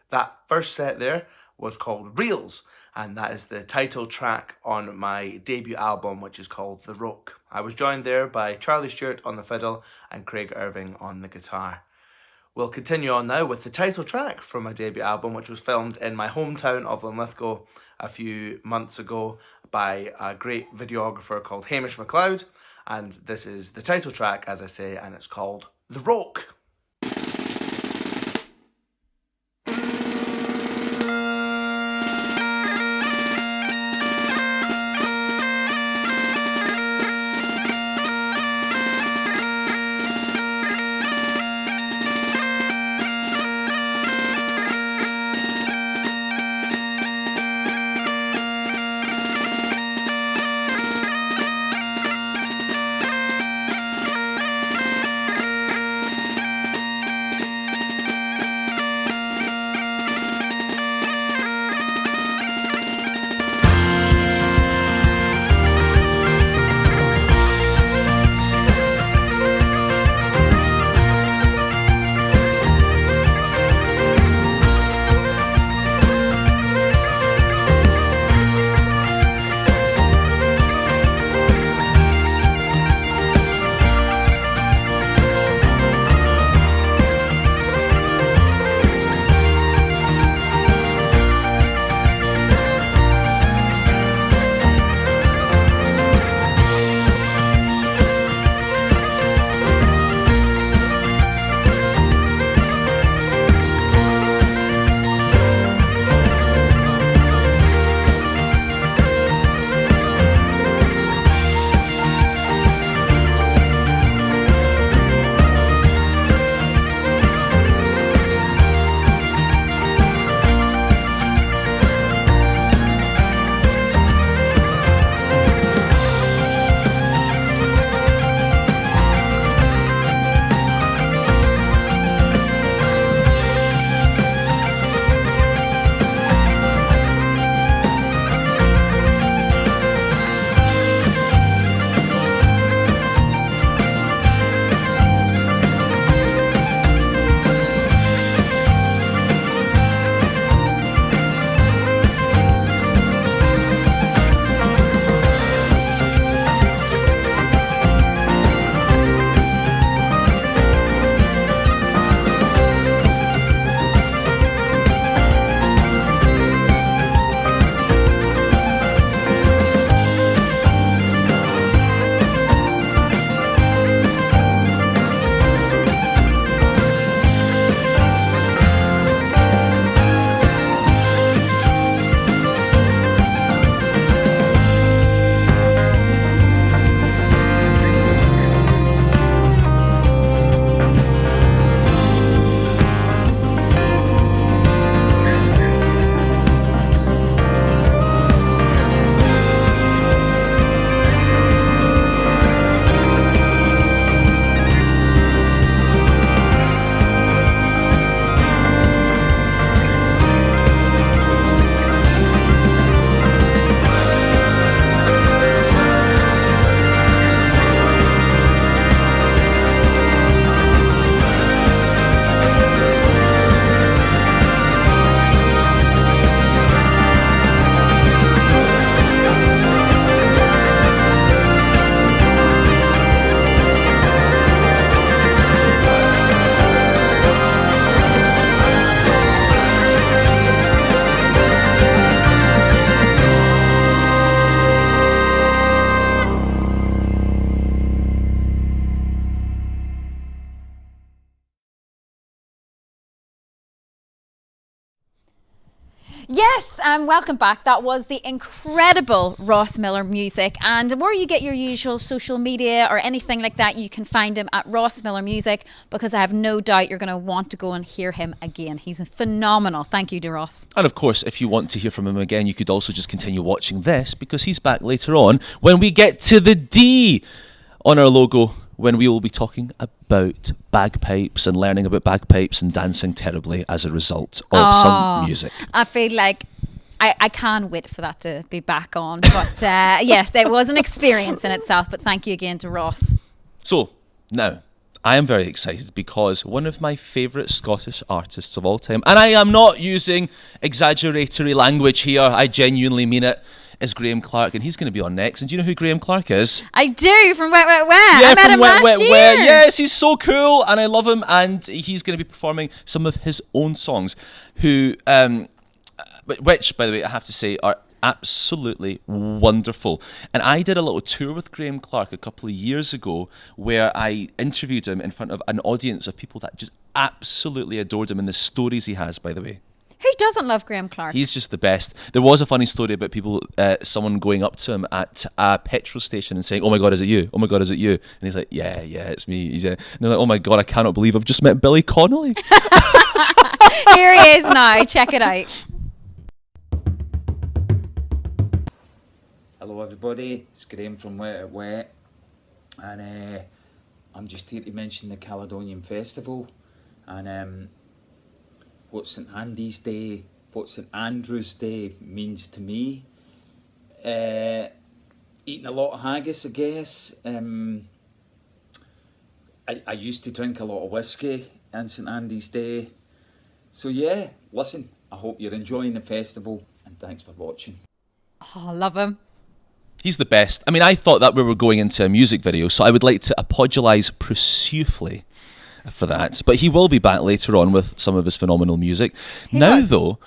Speaker 12: That first set there was called Reels, and that is the title track on my debut album, which is called The Roke. I was joined there by Charlie Stewart on the fiddle and Craig Irving on the guitar. We'll continue on now with the title track from my debut album, which was filmed in my hometown of Linlithgow a few months ago by a great videographer called Hamish MacLeod. And this is the title track, as I say, and it's called The Roke.
Speaker 2: Yes, welcome back. That was the incredible Ross Miller music. And where you get your usual social media or anything like that, you can find him at Ross Miller Music, because I have no doubt you're going to want to go and hear him again. He's phenomenal. Thank you to Ross.
Speaker 1: And of course, if you want to hear from him again, you could also just continue watching this, because he's back later on when we get to the D on our logo, when we will be talking about bagpipes and learning about bagpipes and dancing terribly as a result of some music.
Speaker 2: I feel like I can't wait for that to be back on. But yes, it was an experience in itself. But thank you again to Ross.
Speaker 1: So, now, I am very excited because one of my favourite Scottish artists of all time, and I am not using exaggeratory language here, I genuinely mean it, is Graham Clark, and he's going to be on next. And do you know who Graham Clark is?
Speaker 2: I do, from Wet Wet Wet.
Speaker 1: Yeah,
Speaker 2: I met
Speaker 1: from
Speaker 2: him
Speaker 1: Wet
Speaker 2: last
Speaker 1: Wet
Speaker 2: year.
Speaker 1: Wet. Yes, he's so cool, and I love him. And he's going to be performing some of his own songs, which, by the way, I have to say, are absolutely wonderful. And I did a little tour with Graham Clark a couple of years ago where I interviewed him in front of an audience of people that just absolutely adored him, and the stories he has, by the way.
Speaker 2: Who doesn't love Graham Clark?
Speaker 1: He's just the best. There was a funny story about someone going up to him at a petrol station and saying, "Oh my God, is it you? Oh my God, is it you?" And he's like, "Yeah, it's me." And they're like, "Oh my God, I cannot believe I've just met Billy Connolly."
Speaker 2: Here he is now. Check it out.
Speaker 13: Hello everybody, it's Graham from Wet at Wet, and I'm just here to mention the Caledonia Festival and what St Andrew's Day means to me. Eating a lot of haggis, I guess. I used to drink a lot of whiskey on St Andrew's Day. So yeah, listen, I hope you're enjoying the festival and thanks for watching.
Speaker 2: Oh, I love him.
Speaker 1: He's the best. I mean, I thought that we were going into a music video, so I would like to apologise profusely for that. But he will be back later on with some of his phenomenal music. Now, though,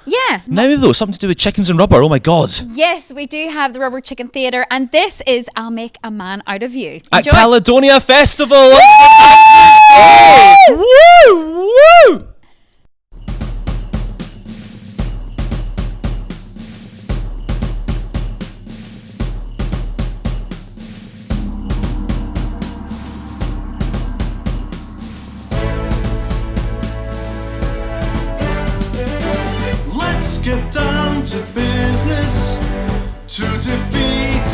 Speaker 1: something to do with chickens and rubber. Oh my God.
Speaker 2: Yes, we do have the Rubber Chicken Theatre, and this is I'll Make a Man Out of You.
Speaker 1: At
Speaker 2: Enjoy.
Speaker 1: Caledonia Festival.
Speaker 2: Woo!
Speaker 1: Woo! Woo!
Speaker 14: Get down to business to defeat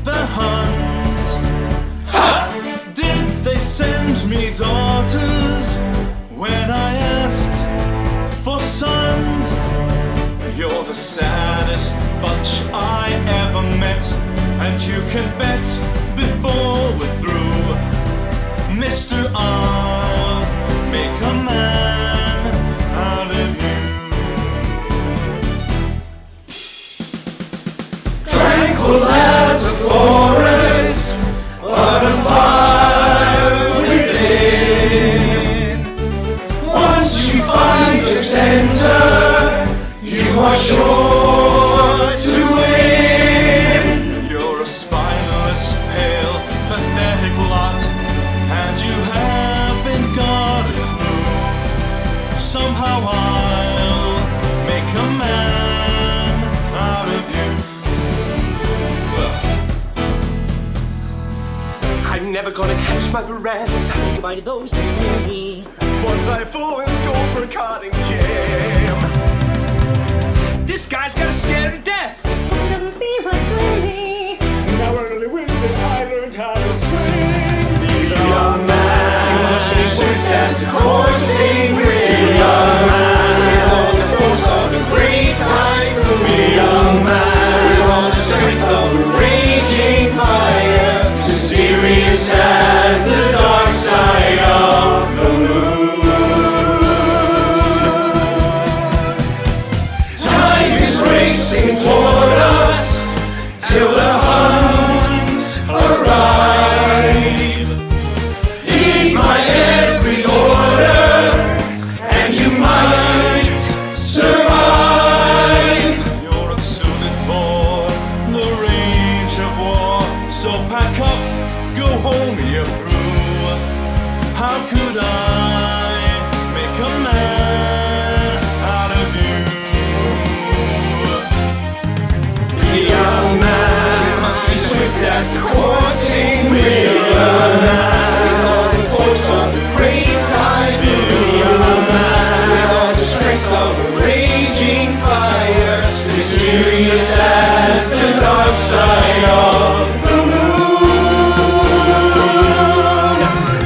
Speaker 14: the Huns. Did they send me daughters when I asked for sons? You're the saddest bunch I ever met, and you can bet before we're through, Mr. I'll make a man out of you. Tranquil as a forest, but a fire within. Once you find your center, you are sure to win. You're a spineless, pale, pathetic lot, and you haven't got a clue. Somehow I'll make a man out of you.
Speaker 15: I'm never gonna catch my breath. Say goodbye to those who knew me.
Speaker 14: Once I fall in school for cotton jam.
Speaker 15: This guy's got a scare to death.
Speaker 10: He doesn't seem like doing me.
Speaker 14: Now I really wish that I learned how to swim. Be a man.
Speaker 15: You must be swift as the coursing wind.
Speaker 14: Be a man.
Speaker 15: With all the force of a great typhoon.
Speaker 14: Be a man.
Speaker 15: With all the strength of a raging fire. Mysterious as the dark side of the moon. Time is racing toward us till the Huns arrive. Heed my every order, and you might survive.
Speaker 14: You're unsuited for the rage of war, so pack up, go home, you're through. How could I make a man out of you?
Speaker 15: Be a man, you must be swift as the coursing wind. Be a man, with all the force of the great typhoon. Be a man, with all the strength of a raging fire. Mysterious as the dark side of the moon.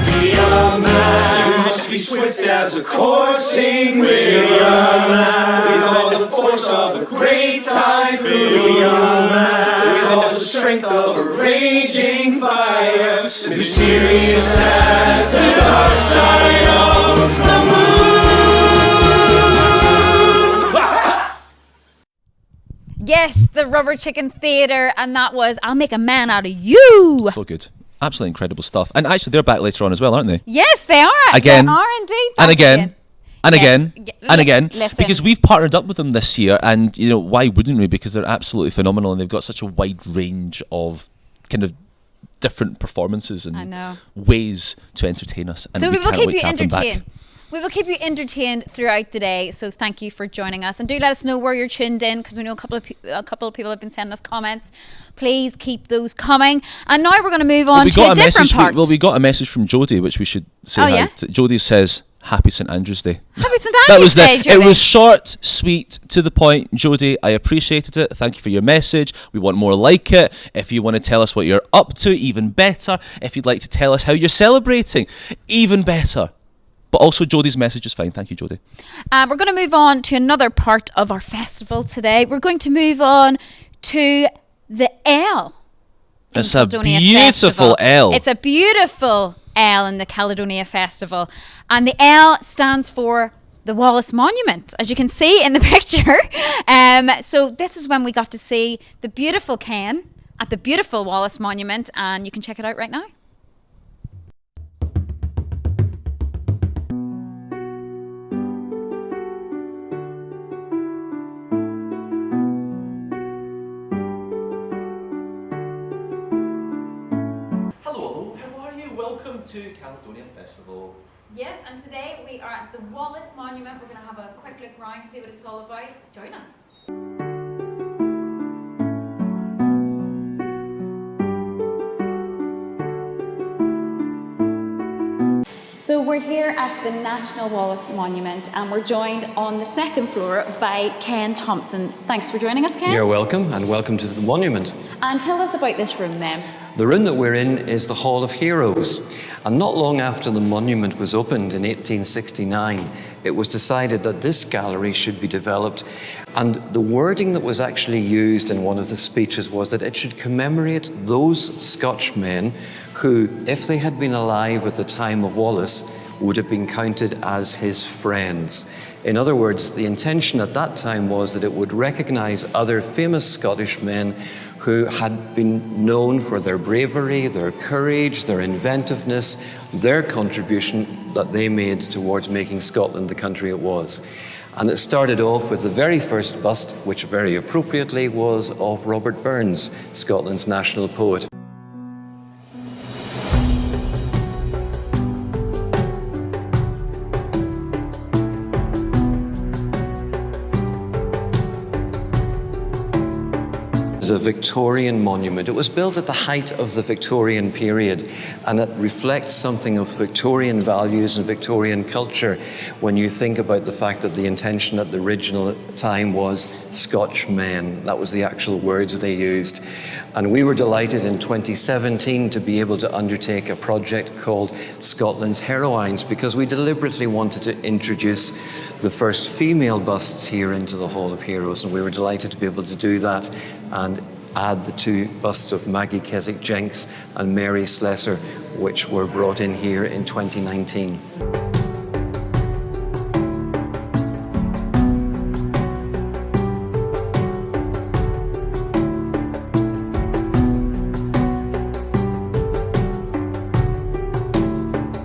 Speaker 15: Be a man, you must be swift as a coursing wind. Be a man, with all the force of a great strength of a raging fire, mysterious as the dark side of the moon.
Speaker 2: Yes, the Rubber Chicken Theatre, and that was I'll Make a Man Out of You.
Speaker 1: So good. Absolutely incredible stuff. And actually, they're back later on as well, aren't they?
Speaker 2: Yes, they are.
Speaker 1: Again.
Speaker 2: They are indeed.
Speaker 1: And
Speaker 2: back
Speaker 1: again. And
Speaker 2: Yes.
Speaker 1: again, and again,
Speaker 2: Listen.
Speaker 1: because we've partnered up with them this year, and you know why wouldn't we? Because they're absolutely phenomenal, and they've got such a wide range of kind of different performances
Speaker 2: I
Speaker 1: and
Speaker 2: know.
Speaker 1: ways to entertain us. And
Speaker 2: So we will
Speaker 1: can't
Speaker 2: keep
Speaker 1: wait
Speaker 2: you
Speaker 1: to have them back.
Speaker 2: entertained. We will keep you entertained throughout the day. So thank you for joining us, and do let us know where you're tuned in, because we know a couple of people have been sending us comments. Please keep those coming. And now we're going to move on to a different part.
Speaker 1: We got a message from Jodie, which we should say hi
Speaker 2: yeah?
Speaker 1: to. Jodie says, "Happy St Andrew's Day."
Speaker 2: Happy St Andrew's Day,
Speaker 1: It
Speaker 2: Jodie.
Speaker 1: was short, sweet, to the point, Jodie. I appreciated it. Thank you for your message. We want more like it. If you want to tell us what you're up to, even better. If you'd like to tell us how you're celebrating, even better. But also, Jodie's message is fine. Thank you, Jodie.
Speaker 2: We're going to move on to another part of our festival today. We're going to move on to the L. in
Speaker 1: It's a
Speaker 2: Caledonia
Speaker 1: beautiful
Speaker 2: Festival.
Speaker 1: L.
Speaker 2: It's a beautiful L in the Caledonia Festival. And the L stands for the Wallace Monument, as you can see in the picture. So this is when we got to see the beautiful Ken at the beautiful Wallace Monument, and you can check it out right now.
Speaker 1: Hello, how are you? Welcome to Caledonia Festival.
Speaker 2: Yes, and today we are at the Wallace Monument. We're going to have a quick look round, see what it's all about. Join us. So we're here at the National Wallace Monument, and we're joined on the second floor by Ken Thompson. Thanks for joining us, Ken.
Speaker 16: You're welcome, and welcome to the monument.
Speaker 2: And tell us about this room then.
Speaker 16: The room that we're in is the Hall of Heroes, and not long after the monument was opened in 1869, it was decided that this gallery should be developed, and the wording that was actually used in one of the speeches was that it should commemorate those Scotch men who, if they had been alive at the time of Wallace, would have been counted as his friends. In other words, the intention at that time was that it would recognise other famous Scottish men who had been known for their bravery, their courage, their inventiveness, their contribution that they made towards making Scotland the country it was. And it started off with the very first bust, which very appropriately was of Robert Burns, Scotland's national poet. A Victorian monument. It was built at the height of the Victorian period, and it reflects something of Victorian values and Victorian culture when you think about the fact that the intention at the original time was Scotch men. That was the actual words they used. And we were delighted in 2017 to be able to undertake a project called Scotland's Heroines, because we deliberately wanted to introduce the first female busts here into the Hall of Heroes, and we were delighted to be able to do that and add the two busts of Maggie Keswick-Jenks and Mary Slessor, which were brought in here in 2019.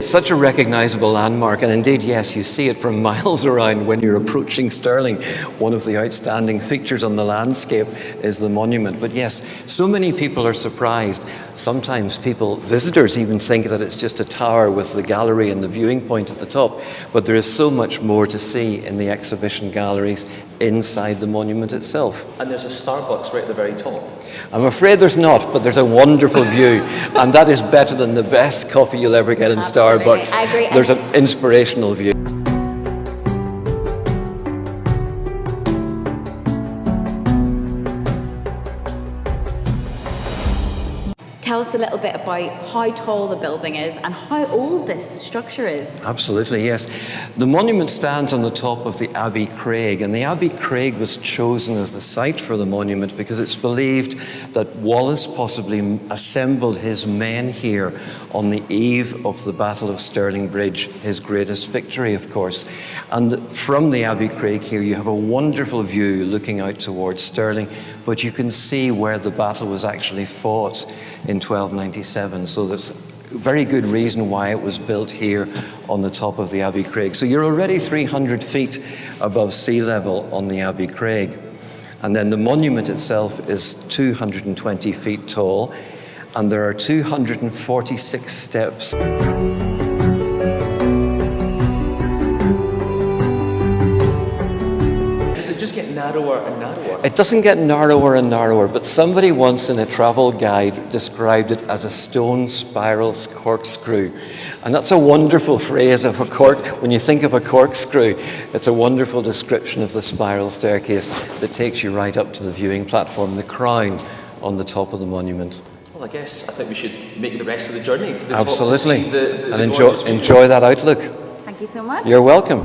Speaker 16: Such a recognisable landmark, and indeed, yes, you see it from miles around when you're approaching Stirling. One of the outstanding features on the landscape is the monument. But yes, so many people are surprised. Sometimes visitors even think that it's just a tower with the gallery and the viewing point at the top. But there is so much more to see in the exhibition galleries inside the monument itself.
Speaker 1: And there's a Starbucks right at the very top.
Speaker 16: I'm afraid there's not, but there's a wonderful view, and that is better than the best coffee you'll ever get in Starbucks.
Speaker 2: I agree.
Speaker 16: There's an inspirational view.
Speaker 2: tell us a little bit about how tall the building is and how old this structure is.
Speaker 16: Absolutely, yes. The monument stands on the top of the Abbey Craig, and the Abbey Craig was chosen as the site for the monument because it's believed that Wallace possibly assembled his men here on the eve of the Battle of Stirling Bridge, his greatest victory, of course. And from the Abbey Craig here, you have a wonderful view looking out towards Stirling, but you can see where the battle was actually fought in 1297. So there's a very good reason why it was built here on the top of the Abbey Craig. So you're already 300 feet above sea level on the Abbey Craig. And then the monument itself is 220 feet tall, and there are 246 steps.
Speaker 1: Does it just get narrower and narrower?
Speaker 16: It doesn't get narrower and narrower, but somebody once in a travel guide described it as a stone spiral's corkscrew. And that's a wonderful phrase of a cork. When you think of a corkscrew, it's a wonderful description of the spiral staircase that takes you right up to the viewing platform, the crown on the top of the monument.
Speaker 1: Well, I guess I think we should make the rest of the journey to the
Speaker 16: Absolutely.
Speaker 1: top to see the
Speaker 16: And
Speaker 1: gorgeous view.
Speaker 16: enjoy that outlook.
Speaker 2: Thank you so much.
Speaker 16: You're welcome.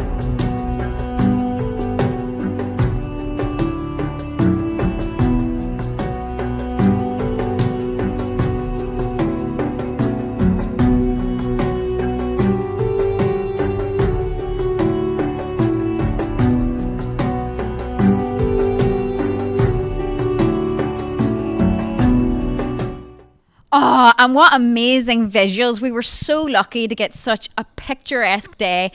Speaker 2: Oh, and what amazing visuals. We were so lucky to get such a picturesque day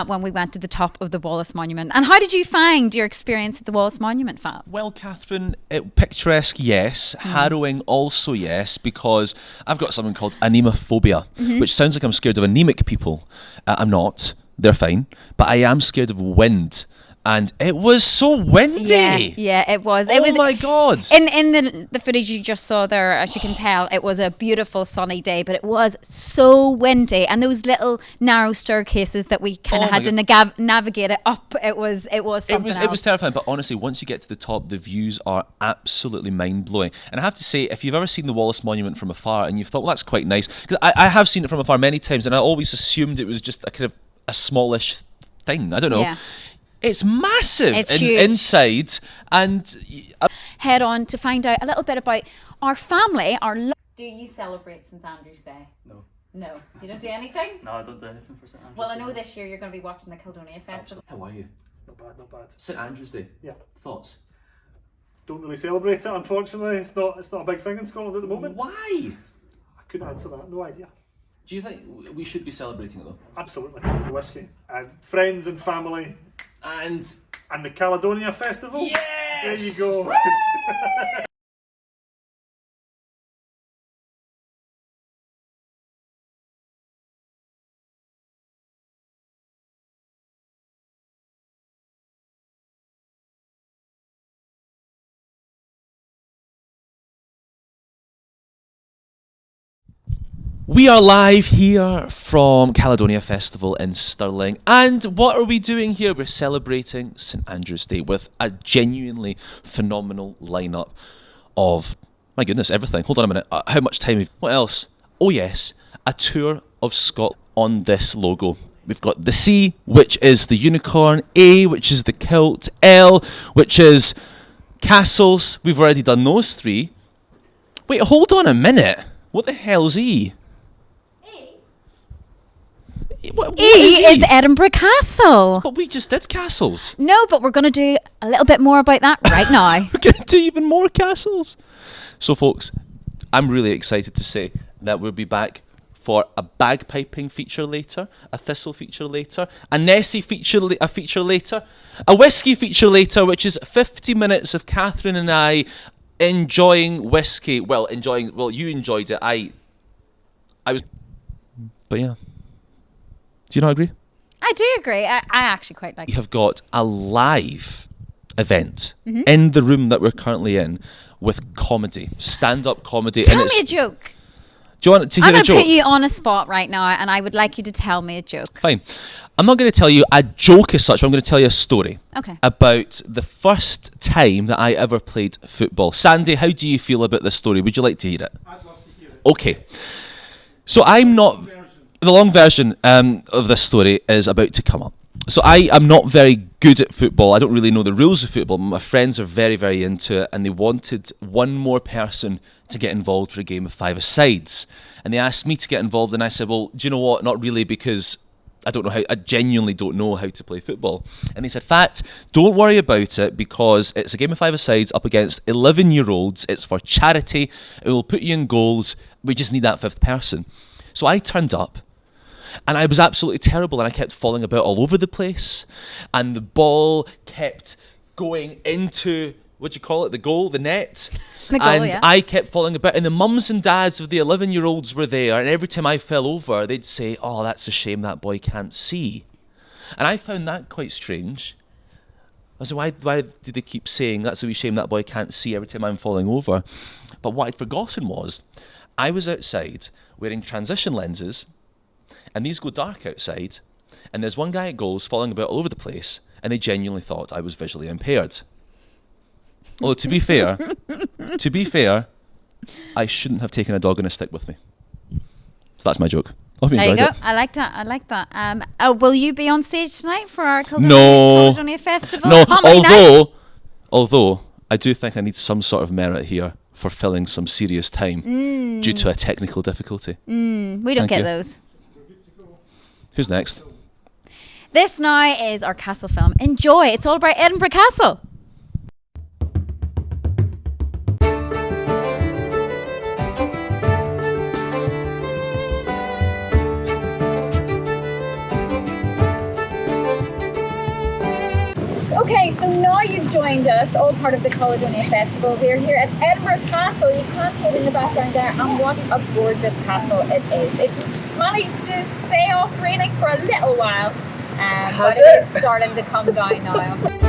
Speaker 2: when we went to the top of the Wallace Monument. And how did you find your experience at the Wallace Monument, Fat?
Speaker 1: Well, Kathryn, picturesque, yes. Harrowing, also yes, because I've got something called anemophobia, which sounds like I'm scared of anemic people. I'm not. They're fine. But I am scared of wind. And it was so windy.
Speaker 2: Yeah, it was.
Speaker 1: Oh,
Speaker 2: It was,
Speaker 1: my God.
Speaker 2: In the footage you just saw there, as you can tell, it was a beautiful sunny day, but it was so windy. And those little narrow staircases that we kind of had to navigate it up, it was something else.
Speaker 1: It was terrifying, but honestly, once you get to the top, the views are absolutely mind-blowing. And I have to say, if you've ever seen the Wallace Monument from afar and you've thought, well, that's quite nice, because I have seen it from afar many times, and I always assumed it was just a kind of a smallish thing. I don't know.
Speaker 2: Yeah.
Speaker 1: It's massive
Speaker 2: Huge.
Speaker 1: inside, and
Speaker 2: Head on to find out a little bit about our family. Do you celebrate St Andrew's Day?
Speaker 17: No.
Speaker 2: No, you don't do anything?
Speaker 17: No, I don't do anything for St Andrew's
Speaker 2: Well, I
Speaker 17: Day.
Speaker 2: know this year you're going to be watching the Caledonia Festival.
Speaker 1: How are you?
Speaker 6: Not bad, not bad.
Speaker 1: St Andrew's Day.
Speaker 6: Yeah.
Speaker 1: Thoughts?
Speaker 6: Don't really celebrate it, unfortunately. It's not a big thing in Scotland at the moment.
Speaker 1: Why?
Speaker 6: I couldn't answer that, no idea.
Speaker 1: Do you think we should be celebrating it though?
Speaker 6: Absolutely. Whiskey. And friends and family.
Speaker 1: And
Speaker 6: the Caledonia Festival.
Speaker 1: Yes!
Speaker 6: There you go.
Speaker 1: We are live here from Caledonia Festival in Stirling, and what are we doing here? We're celebrating St Andrew's Day with a genuinely phenomenal lineup of, my goodness, everything. Hold on a minute, how much time what else? Oh yes, a tour of Scotland on this logo. We've got the C, which is the unicorn, A, which is the kilt, L, which is castles. We've already done those three. Wait, hold on a minute. What the hell's E? What
Speaker 2: is Edinburgh Castle.
Speaker 1: But we just did castles.
Speaker 2: No, but we're going to do a little bit more about that right now.
Speaker 1: We're going to do even more castles. So, folks, I'm really excited to say that we'll be back for a bagpiping feature later, a thistle feature later, a Nessie feature later, a whiskey feature later, which is 50 minutes of Kathryn and I enjoying whiskey. Well, you enjoyed it. I was, but yeah. Do you not agree?
Speaker 2: I do agree. I actually quite like it.
Speaker 1: We have got a live event in the room that we're currently in with comedy, stand-up comedy.
Speaker 2: Tell me a joke.
Speaker 1: Do you want to hear
Speaker 2: I'm
Speaker 1: a
Speaker 2: going to
Speaker 1: joke?
Speaker 2: put you on a spot right now, and I would like you to tell me a joke.
Speaker 1: Fine. I'm not going to tell you a joke as such, but I'm going to tell you a story.
Speaker 2: Okay.
Speaker 1: About the first time that I ever played football. Sandy, how do you feel about this story? Would you like to hear it?
Speaker 6: I'd love to hear it.
Speaker 1: Okay. So I'm not... The long version of this story is about to come up. So I am not very good at football. I don't really know the rules of football. My friends are very, very into it, and they wanted one more person to get involved for a game of 5-a-sides. And they asked me to get involved, and I said, well, do you know what? Not really, because I don't know how. I genuinely don't know how to play football. And they said, Fat, don't worry about it, because it's a game of 5-a-sides up against 11-year-olds. It's for charity. It will put you in goals. We just need that 5th person. So I turned up, and I was absolutely terrible, and I kept falling about all over the place, and the ball kept going into, what do you call it, the goal, the net, and
Speaker 2: yeah.
Speaker 1: I kept falling about, and the mums and dads of the 11-year-olds were there, and every time I fell over, they'd say, oh, that's a shame that boy can't see. And I found that quite strange. I said, why did they keep saying, that's a wee shame that boy can't see every time I'm falling over? But what I'd forgotten was, I was outside wearing transition lenses, and these go dark outside, and there's one guy at goals falling about all over the place, and they genuinely thought I was visually impaired. Although, to be fair, I shouldn't have taken a dog on a stick with me. So that's my joke. Hope you
Speaker 2: There you
Speaker 1: enjoyed
Speaker 2: go.
Speaker 1: it.
Speaker 2: I like that. Will you be on stage tonight for our Caledonia Festival?
Speaker 1: No,
Speaker 2: Comedy night?
Speaker 1: although I do think I need some sort of merit here for filling some serious time due to a technical difficulty.
Speaker 2: We don't
Speaker 1: Thank
Speaker 2: get
Speaker 1: you.
Speaker 2: those.
Speaker 1: Who's next?
Speaker 2: This now is our castle film. Enjoy. It's all about Edinburgh Castle. Okay, so now you've joined us, all part of the Caledonia Festival. We're here at Edinburgh Castle. You can't see it in the background there, and what a gorgeous castle it is. It's managed to stay off raining for a little while, but it's starting to come down now.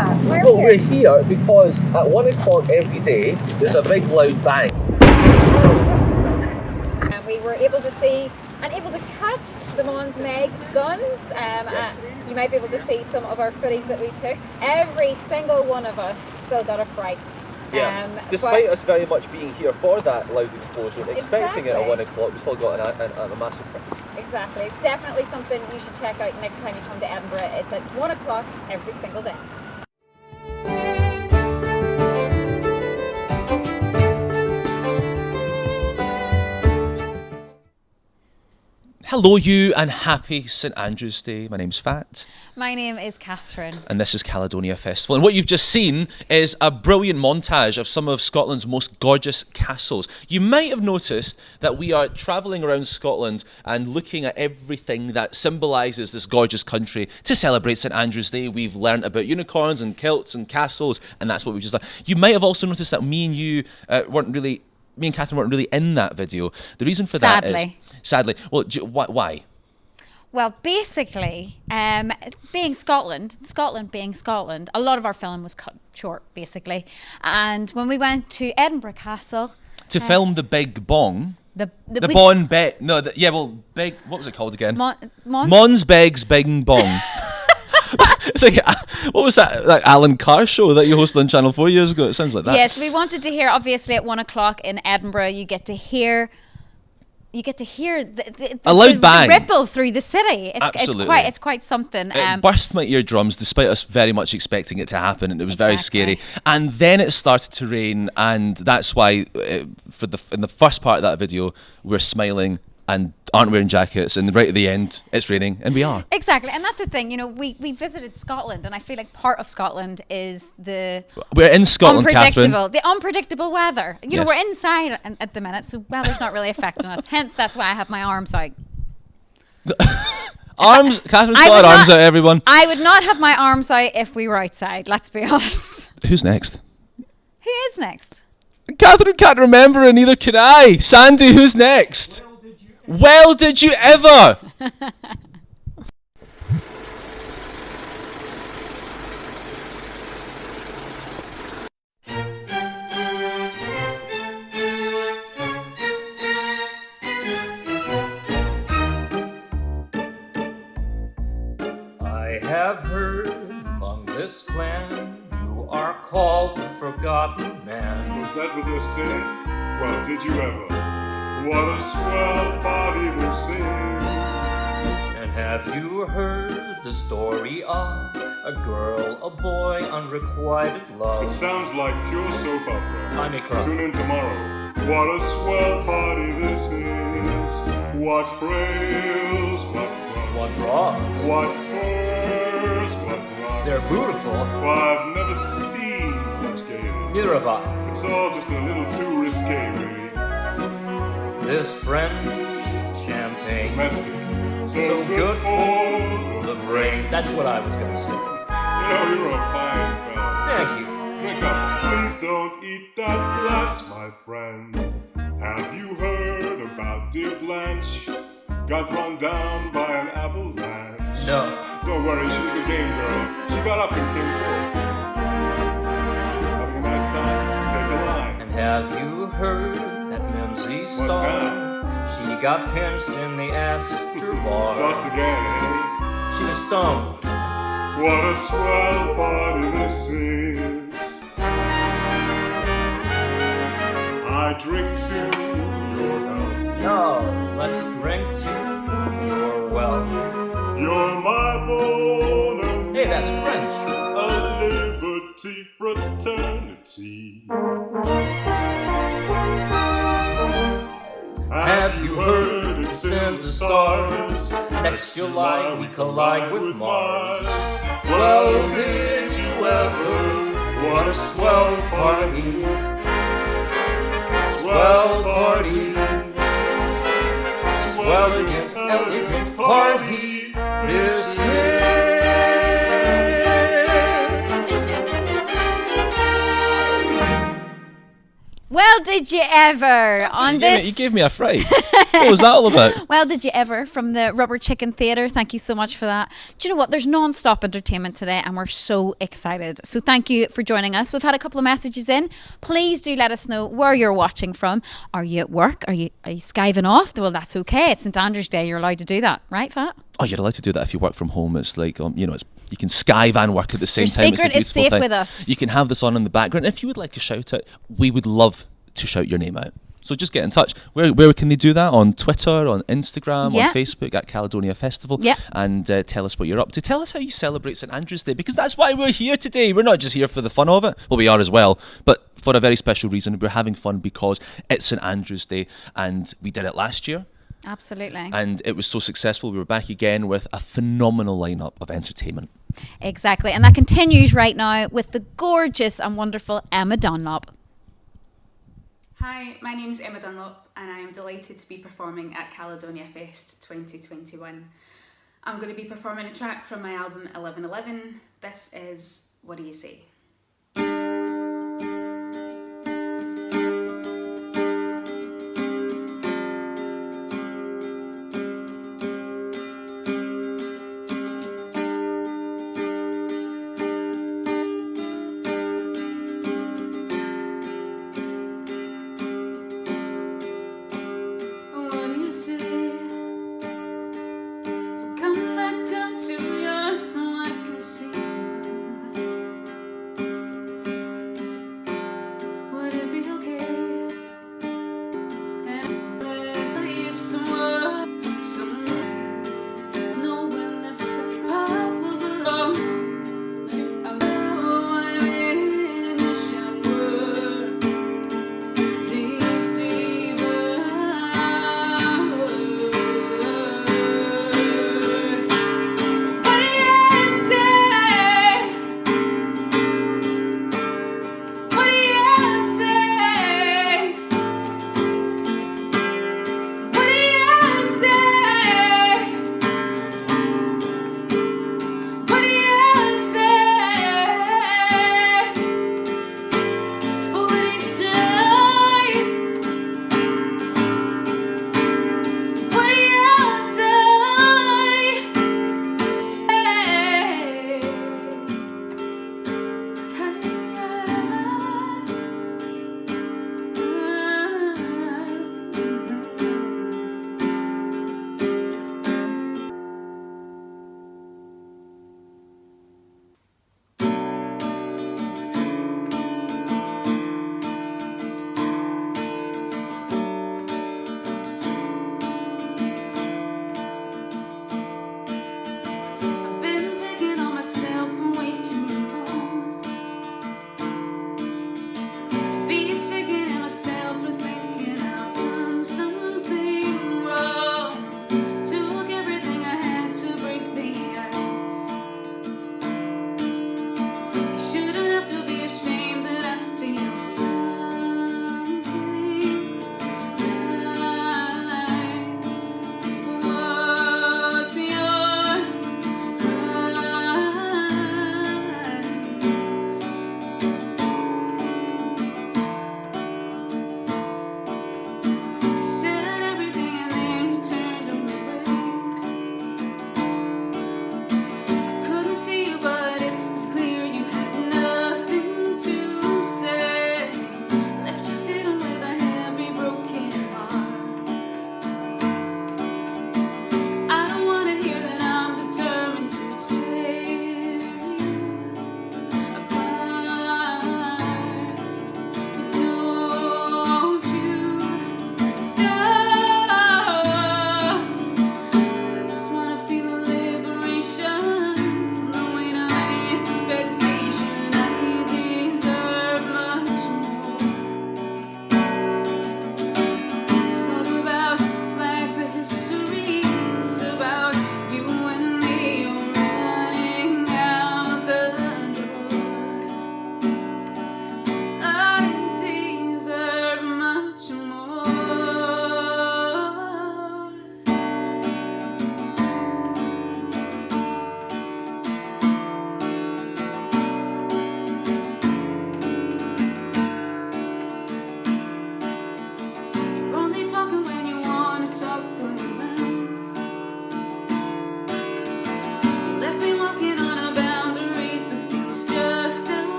Speaker 2: that? We're
Speaker 1: Well,
Speaker 2: here.
Speaker 1: we're here because at 1 o'clock every day there's a big loud bang.
Speaker 2: And we were able to see and able to catch the Mons Meg guns. You might be able to see some of our footage that we took. Every single one of us still got a fright.
Speaker 1: Despite us very much being here for that loud explosion, expecting it at
Speaker 2: Exactly.
Speaker 1: 1 o'clock, we still got a massive fright.
Speaker 2: Exactly. It's definitely something you should check out next time you come to Edinburgh. It's at 1 o'clock every single day.
Speaker 1: Hello you and happy St Andrew's Day. My name's Fat.
Speaker 2: My name is Kathryn.
Speaker 1: And this is Caledonia Festival. And what you've just seen is a brilliant montage of some of Scotland's most gorgeous castles. You might have noticed that we are travelling around Scotland and looking at everything that symbolises this gorgeous country to celebrate St Andrew's Day. We've learnt about unicorns and kilts and castles, and that's what we've just done. You might have also noticed that me and Kathryn weren't really in that video. The reason for that is... Sadly. Well, why?
Speaker 2: Well, basically, being Scotland, a lot of our film was cut short, basically. And when we went to Edinburgh Castle...
Speaker 1: To film the big bong... Big... What was it called again? Mons Beg's Big Bong. It's like, what was that, like Alan Carr show that you hosted on Channel 4 years ago? It sounds like that.
Speaker 2: Yes, we wanted to hear, obviously, at 1 o'clock in Edinburgh, you get to hear the
Speaker 1: loud bang.
Speaker 2: The ripple through the city.
Speaker 1: Absolutely.
Speaker 2: It's quite something.
Speaker 1: It burst my eardrums despite us very much expecting it to happen, and it was very scary. And then it started to rain, and that's why in the first part of that video we're smiling and aren't wearing jackets, and right at the end it's raining, and we are.
Speaker 2: Exactly, and that's the thing. You know, we visited Scotland, and I feel like part of Scotland is we're
Speaker 1: in Scotland, Kathryn.
Speaker 2: The unpredictable weather. You know,
Speaker 1: Yes.
Speaker 2: we're inside at the minute, so weather's not really affecting us. Hence, that's why I have my arms out.
Speaker 1: Kathryn's got her arms out, everyone.
Speaker 2: I would not have my arms out if we were outside. Let's be honest.
Speaker 1: Who's next?
Speaker 2: Who is next?
Speaker 1: Kathryn can't remember, and neither can I. Sandy, who's next? Well, did you ever?
Speaker 17: I have heard among this clan you are called the Forgotten Man.
Speaker 18: Was that what they said? Well, did you ever? What a swell party this is.
Speaker 17: And have you heard the story of a girl, a boy, unrequited love?
Speaker 18: It sounds like pure soap opera.
Speaker 17: I may cry.
Speaker 18: Tune in tomorrow. What a swell party this is. What frails, what fronts,
Speaker 17: what broads,
Speaker 18: what furs, what runs.
Speaker 17: They're beautiful.
Speaker 18: Well, I've never seen such gaiety.
Speaker 17: Neither have I.
Speaker 18: It's all just a little too risque, really.
Speaker 17: This French champagne,
Speaker 18: domestic,
Speaker 17: so good for the brain. That's what I was gonna say.
Speaker 18: You know, you're a fine fellow.
Speaker 17: Thank you.
Speaker 18: Drink up. Please don't eat that glass, my friend. Have you heard about dear Blanche? Got run down by an avalanche.
Speaker 17: No.
Speaker 18: Don't worry, she was a game girl. She got up and came forth. Having a nice time. Take a line.
Speaker 17: And have you heard that Mimsy Star? She got pinched in the Astor bar.
Speaker 18: Sauced again, eh?
Speaker 17: She was stoned.
Speaker 18: What a swell party this is. I drink to your health.
Speaker 17: No, let's drink to your wealth.
Speaker 18: You're my bone.
Speaker 17: Hey, that's French.
Speaker 18: A liberty fraternity.
Speaker 17: Have you heard it's in the stars? Next July we collide with Mars. Well, did you ever? What a swell party. Swell party. Swelligant, elegant party. This is.
Speaker 2: Well, Well, did you ever on this?
Speaker 1: You gave me a fright. What was that all about?
Speaker 2: Well, did you ever from the Rubber Chicken Theatre? Thank you so much for that. Do you know what? There's non-stop entertainment today and we're so excited. So thank you for joining us. We've had a couple of messages in. Please do let us know where you're watching from. Are you at work? Are you skiving off? Well, that's okay. It's St Andrew's Day. You're allowed to do that, right, Fat?
Speaker 1: Oh, you're allowed to do that if you work from home. It's like, you can skive and work at the same
Speaker 2: Your
Speaker 1: time.
Speaker 2: secret is safe with us.
Speaker 1: You can have this on in the background. If you would like a shout out, we would love to shout your name out. So just get in touch. Where can they do that? On Twitter, on Instagram, on Facebook at Caledonia Festival.
Speaker 2: Yeah.
Speaker 1: And tell us what you're up to. Tell us how you celebrate St Andrew's Day, because that's why we're here today. We're not just here for the fun of it. Well, we are as well, but for a very special reason. We're having fun because it's St Andrew's Day and we did it last year.
Speaker 2: Absolutely.
Speaker 1: And it was so successful. We were back again with a phenomenal lineup of entertainment.
Speaker 2: Exactly. And that continues right now with the gorgeous and wonderful Emma Dunlop.
Speaker 19: Hi, my name is Emma Dunlop and I am delighted to be performing at Caledonia Fest 2021. I'm going to be performing a track from my album 1111. This is What Do You Say?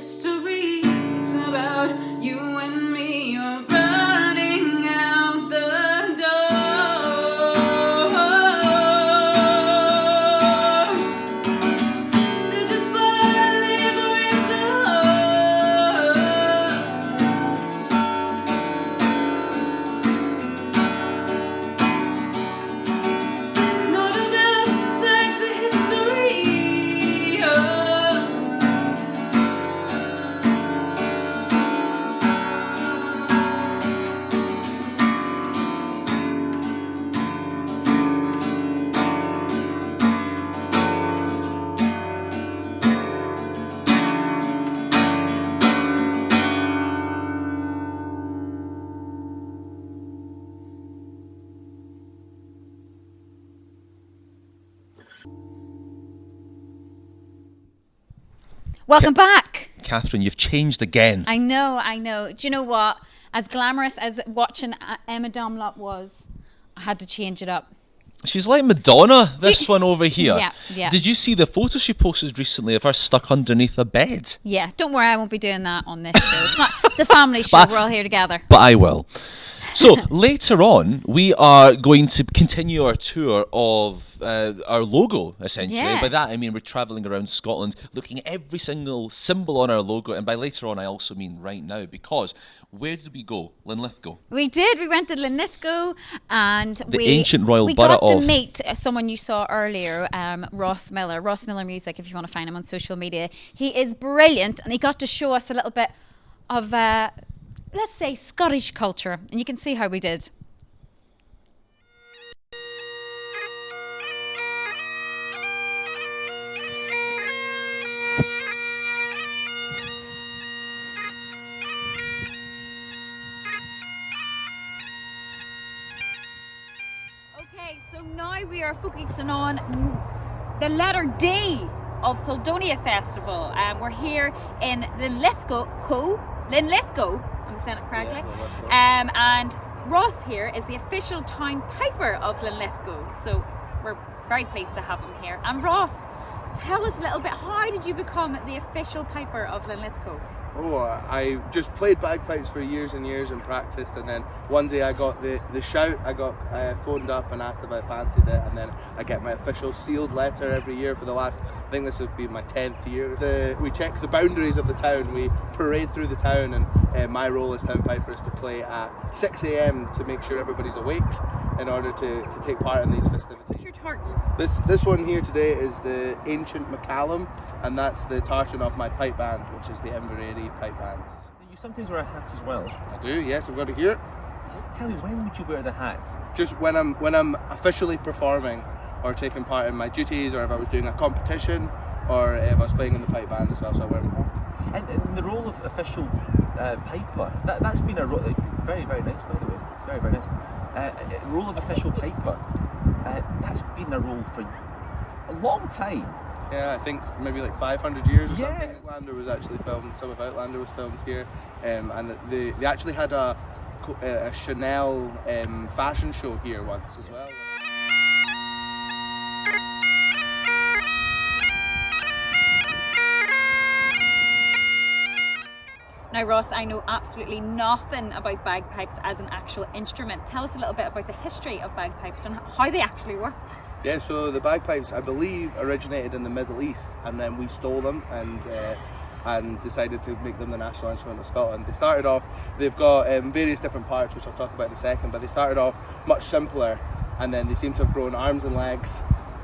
Speaker 19: history. It's about you and me. You're running out the door. So just for liberation. It's not about flags of history.
Speaker 2: Welcome back.
Speaker 1: Kathryn, you've changed again.
Speaker 2: I know. Do you know what? As glamorous as watching Emma Dunlop was, I had to change it up.
Speaker 1: She's like Madonna, this one over here.
Speaker 2: Yeah.
Speaker 1: Did you see the photo she posted recently of her stuck underneath a bed?
Speaker 2: Yeah, don't worry, I won't be doing that on this show. It's a family show. We're all here together.
Speaker 1: But I will. So later on, we are going to continue our tour of our logo, essentially.
Speaker 2: Yeah.
Speaker 1: By that, I mean we're travelling around Scotland, looking at every single symbol on our logo. And by later on, I also mean right now, because where did we go? Linlithgow.
Speaker 2: We did. We went to Linlithgow, and
Speaker 1: The ancient royal
Speaker 2: we
Speaker 1: borough
Speaker 2: got to
Speaker 1: of-
Speaker 2: meet someone you saw earlier, Ross Miller. Ross Miller Music, if you want to find him on social media. He is brilliant, and he got to show us a little bit of, let's say, Scottish culture, and you can see how we did. Okay, so now we are focusing on the letter D of Caledonia Festival. We're here in Linlithgow, I'm saying it correctly. And Ross here is the official town piper of Linlithgow, so we're very pleased to have him here. And Ross, tell us a little bit, how did you become the official piper of Linlithgow?
Speaker 12: Oh, I just played bagpipes for years and years and practiced, and then one day I got the shout. I got phoned up and asked if I fancied it, and then I get my official sealed letter every year for the last, I think this would be my 10th year. We check the boundaries of the town, we parade through the town, and my role as town piper is to play at 6 a.m. to make sure everybody's awake in order to take part in these festivities.
Speaker 2: What's your tartan?
Speaker 12: This one here today is the ancient McCallum, and that's the tartan of my pipe band, which is the Inverary pipe band.
Speaker 1: You sometimes wear a hat as well.
Speaker 12: I do, yes, I've got it here.
Speaker 1: Tell me, when would you wear the hat?
Speaker 12: Just when I'm officially performing or taking part in my duties, or if I was doing a competition, or if I was playing in the pipe band as well, so I wear my hat.
Speaker 1: And the role of official piper, that's been a role, very, very nice, by the way, very, very nice. Role of official piper, that's been a role for a long time.
Speaker 12: Yeah, I think maybe like 500 years or
Speaker 1: Yeah.
Speaker 12: something. Outlander was actually filmed, some of Outlander was filmed here, and they actually had a Chanel fashion show here once as well.
Speaker 2: Now, Ross, I know absolutely nothing about bagpipes as an actual instrument. Tell us a little bit about the history of bagpipes and how they actually work.
Speaker 12: Yeah, so the bagpipes, I believe, originated in the Middle East, and then we stole them and decided to make them the national instrument of Scotland. They started off, they've got various different parts, which I'll talk about in a second, but they started off much simpler, and then they seem to have grown arms and legs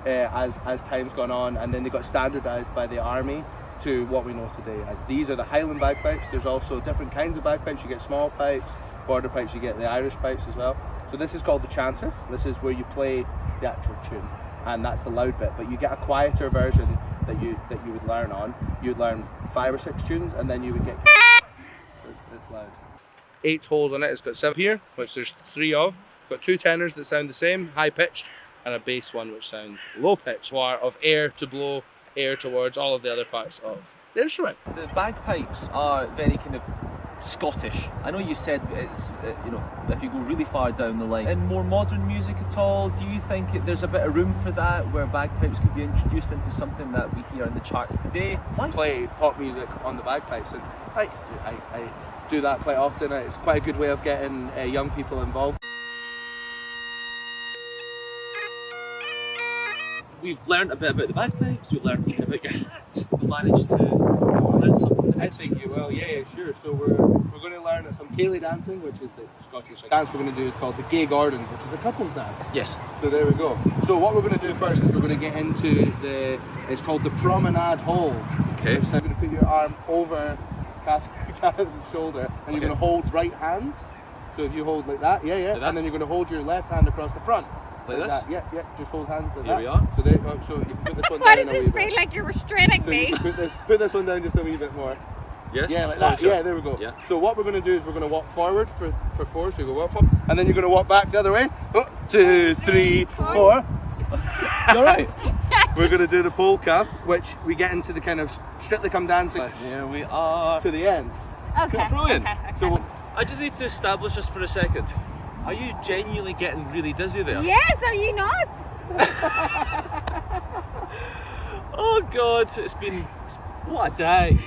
Speaker 12: as time's gone on, and then they got standardised by the army to what we know today as these are the Highland bagpipes. There's also different kinds of bagpipes. You get small pipes, border pipes, you get the Irish pipes as well. So this is called the chanter. This is where you play the actual tune, and that's the loud bit, but you get a quieter version that you would learn on. You'd learn 5 or 6 tunes, and then you would get this loud. 8 holes on it. It's got 7 here, which there's 3 of. It's got 2 tenors that sound the same, high pitched, and a bass one which sounds low pitched, of air to blow air towards all of the other parts of the instrument.
Speaker 1: The bagpipes are very kind of Scottish. I know you said it's, if you go really far down the line. In more modern music at all, do you think there's a bit of room for that, where bagpipes could be introduced into something that we hear in the charts today?
Speaker 12: I play pop music on the bagpipes, and I do that quite often. It's quite a good way of getting young people involved.
Speaker 1: We've learned a bit about the bagpipes, we've learned a bit about your hat, we managed to learn something.
Speaker 12: I think you will, yeah, sure. So we're going to learn some Ceangail dancing, which is the Scottish dance we're going to do is called the Gay Gordon, which is a couples dance.
Speaker 1: Yes.
Speaker 12: So there we go. So what we're going to do first is we're going to get into it's called the promenade hold.
Speaker 1: Okay.
Speaker 12: So I'm going to put your arm over Kathryn's shoulder, and you're going to hold right hand. So if you hold like that, yeah,
Speaker 1: Like that?
Speaker 12: and then you're going to hold your left hand across the front.
Speaker 1: Like this?
Speaker 12: That. Yeah, just hold hands like
Speaker 1: Here
Speaker 12: that.
Speaker 1: we are.
Speaker 12: So there you go. So you can put this one
Speaker 2: Why
Speaker 12: down
Speaker 2: does
Speaker 12: a wee
Speaker 2: this
Speaker 12: bit.
Speaker 2: feel like you're restraining
Speaker 12: So
Speaker 2: me?
Speaker 12: you can put this one down just a wee bit more.
Speaker 1: Yes?
Speaker 12: Yeah, like
Speaker 1: Oh,
Speaker 12: that.
Speaker 1: sure.
Speaker 12: Yeah, there we go.
Speaker 1: Yeah.
Speaker 12: So what we're going to do is we're going to walk forward for 4. So you go walk forward, and then you're going to walk back the other way. 2, 3, 4.
Speaker 1: All right.
Speaker 12: We're going to do the polka, which we get into the kind of Strictly Come Dancing.
Speaker 1: Here we are.
Speaker 12: To the end.
Speaker 2: Okay.
Speaker 1: Brilliant.
Speaker 2: Okay.
Speaker 12: So
Speaker 1: I just need to establish this for a second. Are you genuinely getting really dizzy there?
Speaker 2: Yes, are you not?
Speaker 1: Oh God, what a day.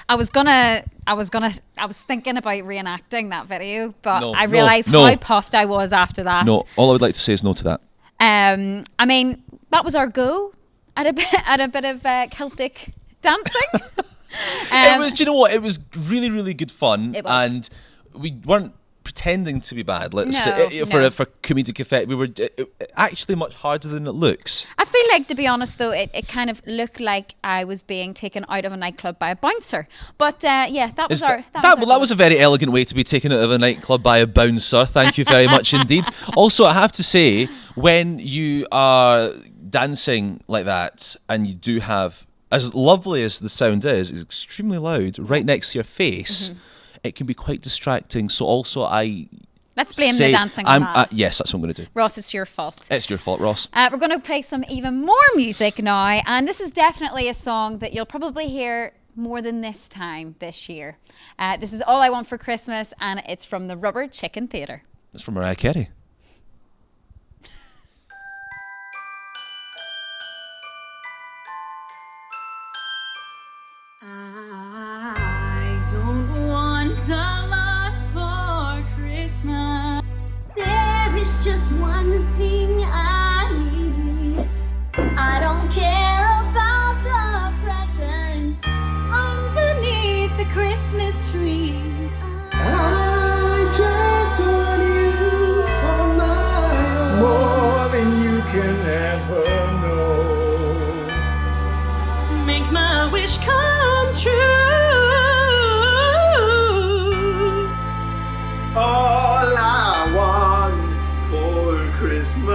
Speaker 2: I was thinking about reenacting that video, but
Speaker 1: No,
Speaker 2: I realised
Speaker 1: no.
Speaker 2: how puffed I was after that.
Speaker 1: No, all I would like to say is no to that.
Speaker 2: I mean, that was our go at a bit of Celtic dancing.
Speaker 1: It was, do you know what? It was really, really good fun,
Speaker 2: It was.
Speaker 1: and we weren't pretending to be bad. Let's
Speaker 2: No,
Speaker 1: say,
Speaker 2: no.
Speaker 1: for comedic effect, we were actually much harder than it looks.
Speaker 2: I feel like, to be honest, though, it kind of looked like I was being taken out of a nightclub by a bouncer. But yeah, that was
Speaker 1: That was a very elegant way to be taken out of a nightclub by a bouncer. Thank you very much indeed. Also, I have to say, when you are dancing like that, and you do have, as lovely as the sound is, it's extremely loud, right next to your face. It can be quite distracting. So also,
Speaker 2: Let's blame the dancing on that.
Speaker 1: Yes, that's what I'm going to do.
Speaker 2: Ross, it's your fault.
Speaker 1: It's your fault, Ross.
Speaker 2: We're going to play some even more music now, and this is definitely a song that you'll probably hear more than this time this year. This is All I Want for Christmas, and it's from the Rubber Chicken Theatre.
Speaker 1: It's from Mariah Carey.
Speaker 10: I don't want a lot for Christmas. There is just one thing I need. I don't care about the presents underneath the Christmas tree.
Speaker 15: I just want you for my own.
Speaker 17: More than you can ever know.
Speaker 10: Make my wish come true.
Speaker 17: All I want for Christmas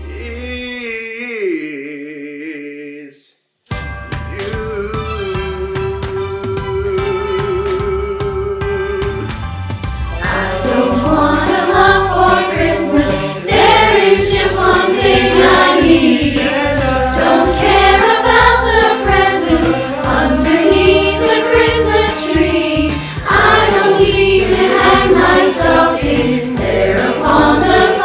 Speaker 17: is you.
Speaker 5: Don't want a lot for Christmas. There is just one thing I need. Don't care about the presents underneath the Christmas tree. I don't need to hang my stocking there upon the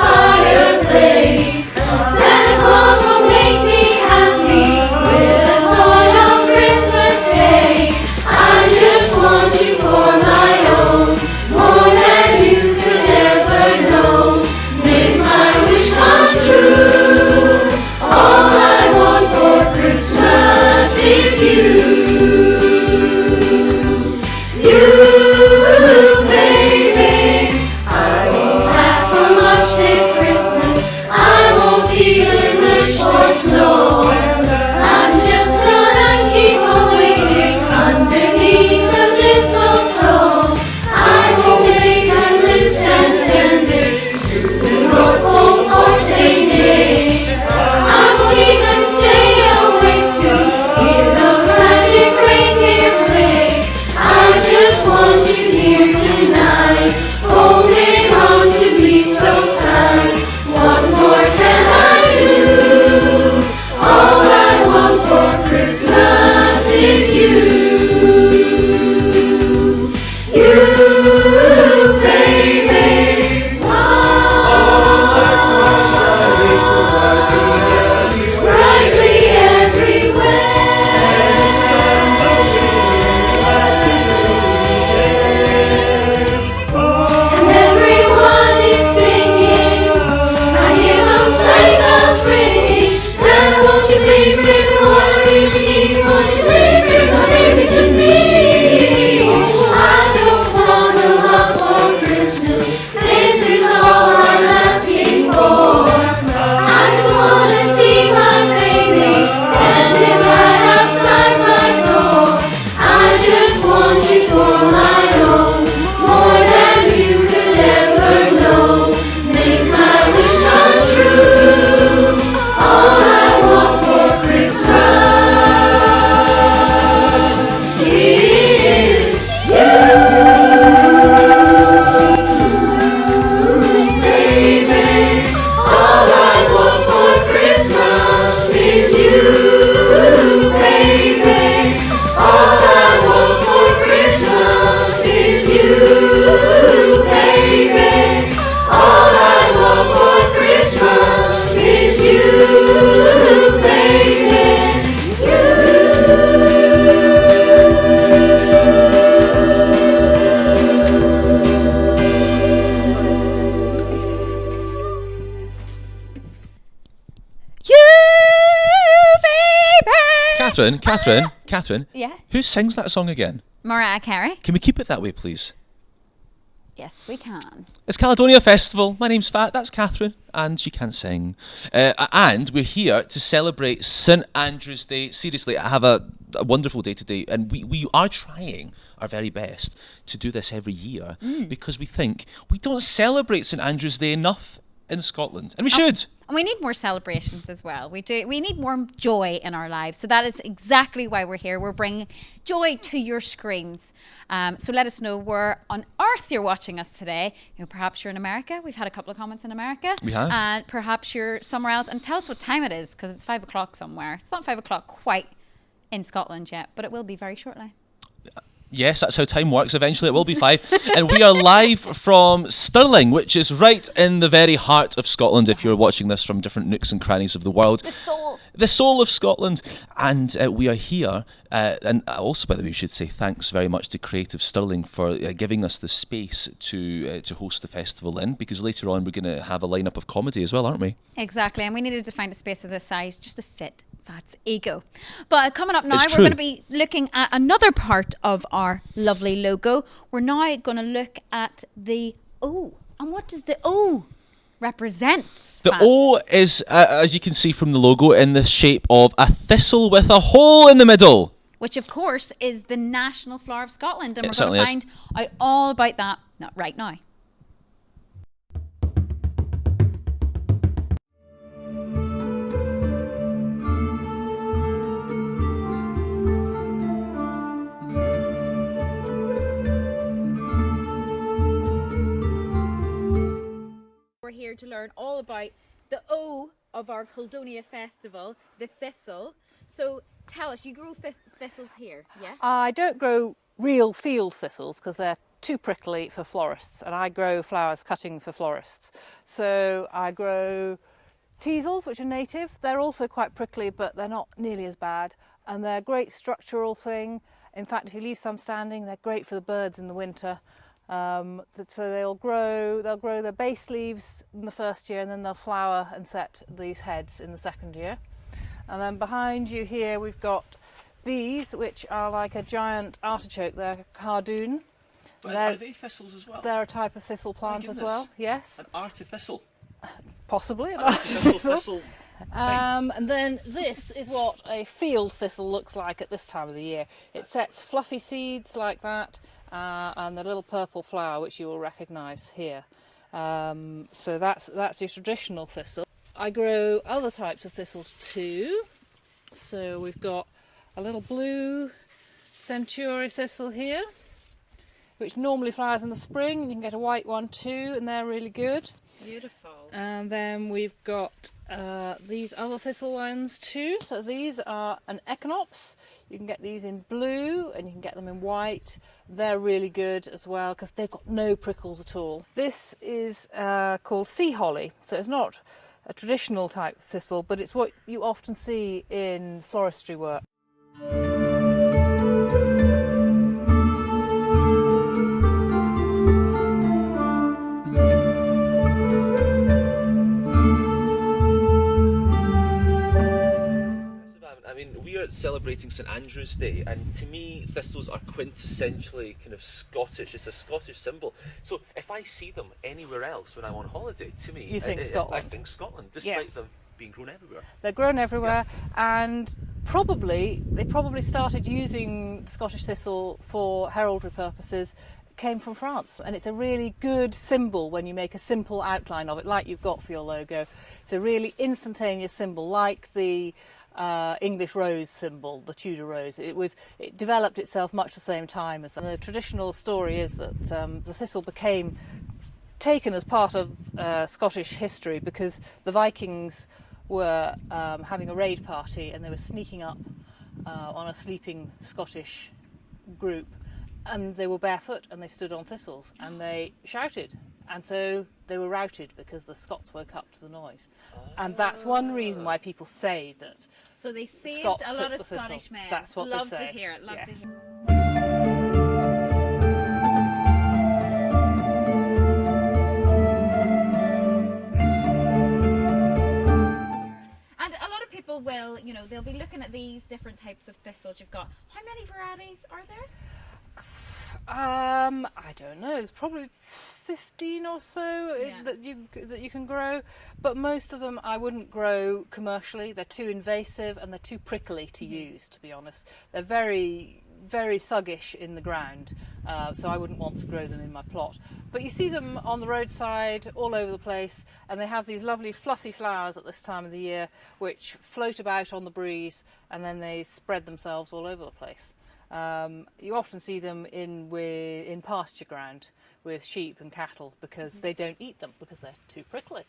Speaker 1: Kathryn.
Speaker 2: Yeah.
Speaker 1: Who sings that song again?
Speaker 2: Mariah Carey.
Speaker 1: Can we keep it that way, please?
Speaker 2: Yes, we can.
Speaker 1: It's Caledonia Festival. My name's Fat, that's Kathryn, and she can sing. And we're here to celebrate St Andrew's Day. Seriously, I have a wonderful day today, and we are trying our very best to do this every year because we think we don't celebrate St Andrew's Day enough in Scotland, and we should.
Speaker 2: And we need more celebrations as well. We do. We need more joy in our lives. So that is exactly why we're here. We're bringing joy to your screens. So let us know where on earth you're watching us today. Perhaps you're in America. We've had a couple of comments in America.
Speaker 1: We have.
Speaker 2: And perhaps you're somewhere else. And tell us what time it is, because it's 5 o'clock somewhere. It's not 5 o'clock quite in Scotland yet, but it will be very shortly.
Speaker 1: Yes, that's how time works. Eventually it will be 5. And we are live from Stirling, which is right in the very heart of Scotland if you're watching this from different nooks and crannies of the world. The soul of Scotland. And we are here. And also, by the way, we should say thanks very much to Creative Stirling for giving us the space to host the festival in, because later on we're going to have a lineup of comedy as well, aren't we?
Speaker 2: Exactly. And we needed to find a space of this size just to fit Fat's ego. But coming up now,
Speaker 1: It's
Speaker 2: we're
Speaker 1: true.
Speaker 2: going to be looking at another part of our lovely logo. We're now going to look at the O. And what does the O represent?
Speaker 1: The
Speaker 2: Fat?
Speaker 1: O is, as you can see from the logo, in the shape of a thistle with a hole in the middle.
Speaker 2: Which, of course, is the national flower of Scotland. And
Speaker 1: It
Speaker 2: we're going to
Speaker 1: certainly is.
Speaker 2: find out all about that right now. We're here to learn all about the O of our Caledonia Festival, the thistle. So tell us, you grow thistles here, yeah?
Speaker 20: I don't grow real field thistles because they're too prickly for florists, and I grow flowers cutting for florists. So I grow teasels, which are native. They're also quite prickly, but they're not nearly as bad, and they're a great structural thing. In fact, if you leave some standing, they're great for the birds in the winter. So they'll grow their base leaves in the first year, and then they'll flower and set these heads in the second year. And then behind you here we've got these, which are like a giant artichoke. They're cardoon.
Speaker 1: Are they thistles as well?
Speaker 20: They're a type of thistle plant as well, yes.
Speaker 1: An artificial.
Speaker 20: Possibly an
Speaker 1: Artificial
Speaker 20: artificial.
Speaker 1: thistle.
Speaker 20: And then this is what a field thistle looks like at this time of the year. It sets fluffy seeds like that, and the little purple flower, which you will recognise here. So that's your traditional thistle. I grow other types of thistles too. So we've got a little blue century thistle here, which normally flowers in the spring. You can get a white one too, and they're really good.
Speaker 2: Beautiful.
Speaker 20: And then we've got these other thistle ones too. So these are an echinops. You can get these in blue and you can get them in white. They're really good as well because they've got no prickles at all. This is called sea holly. So it's not a traditional type thistle, but it's what you often see in floristry work.
Speaker 1: I mean, we are celebrating St Andrew's Day, and to me, thistles are quintessentially kind of Scottish. It's a Scottish symbol. So if I see them anywhere else when I'm on holiday, to me,
Speaker 20: You think Scotland.
Speaker 1: I think Scotland, despite
Speaker 20: Yes.
Speaker 1: them being grown everywhere.
Speaker 20: They're grown everywhere, and they probably started using the Scottish thistle for heraldry purposes, came from France, and it's a really good symbol when you make a simple outline of it, like you've got for your logo. It's a really instantaneous symbol, like the English rose symbol, the Tudor rose. It developed itself much the same time as the traditional story is that the thistle became taken as part of Scottish history because the Vikings were having a raid party and they were sneaking up on a sleeping Scottish group, and they were barefoot and they stood on thistles and they shouted, and so they were routed because the Scots woke up to the noise. And that's one reason why people say that.
Speaker 2: So they saved
Speaker 20: Scots
Speaker 2: a lot
Speaker 20: took
Speaker 2: of
Speaker 20: the thistle.
Speaker 2: Scottish men.
Speaker 20: That's what
Speaker 2: Love
Speaker 20: they say.
Speaker 2: to hear it. Love to
Speaker 20: Yes.
Speaker 2: hear it. And a lot of people will, they'll be looking at these different types of thistles you've got. How many varieties are there?
Speaker 20: I don't know. There's probably 15 or so that you can grow, but most of them I wouldn't grow commercially. They're too invasive and they're too prickly to use, to be honest. They're very, very thuggish in the ground, so I wouldn't want to grow them in my plot. But you see them on the roadside all over the place, and they have these lovely fluffy flowers at this time of the year which float about on the breeze, and then they spread themselves all over the place. You often see them in pasture ground with sheep and cattle because they don't eat them because they're too prickly.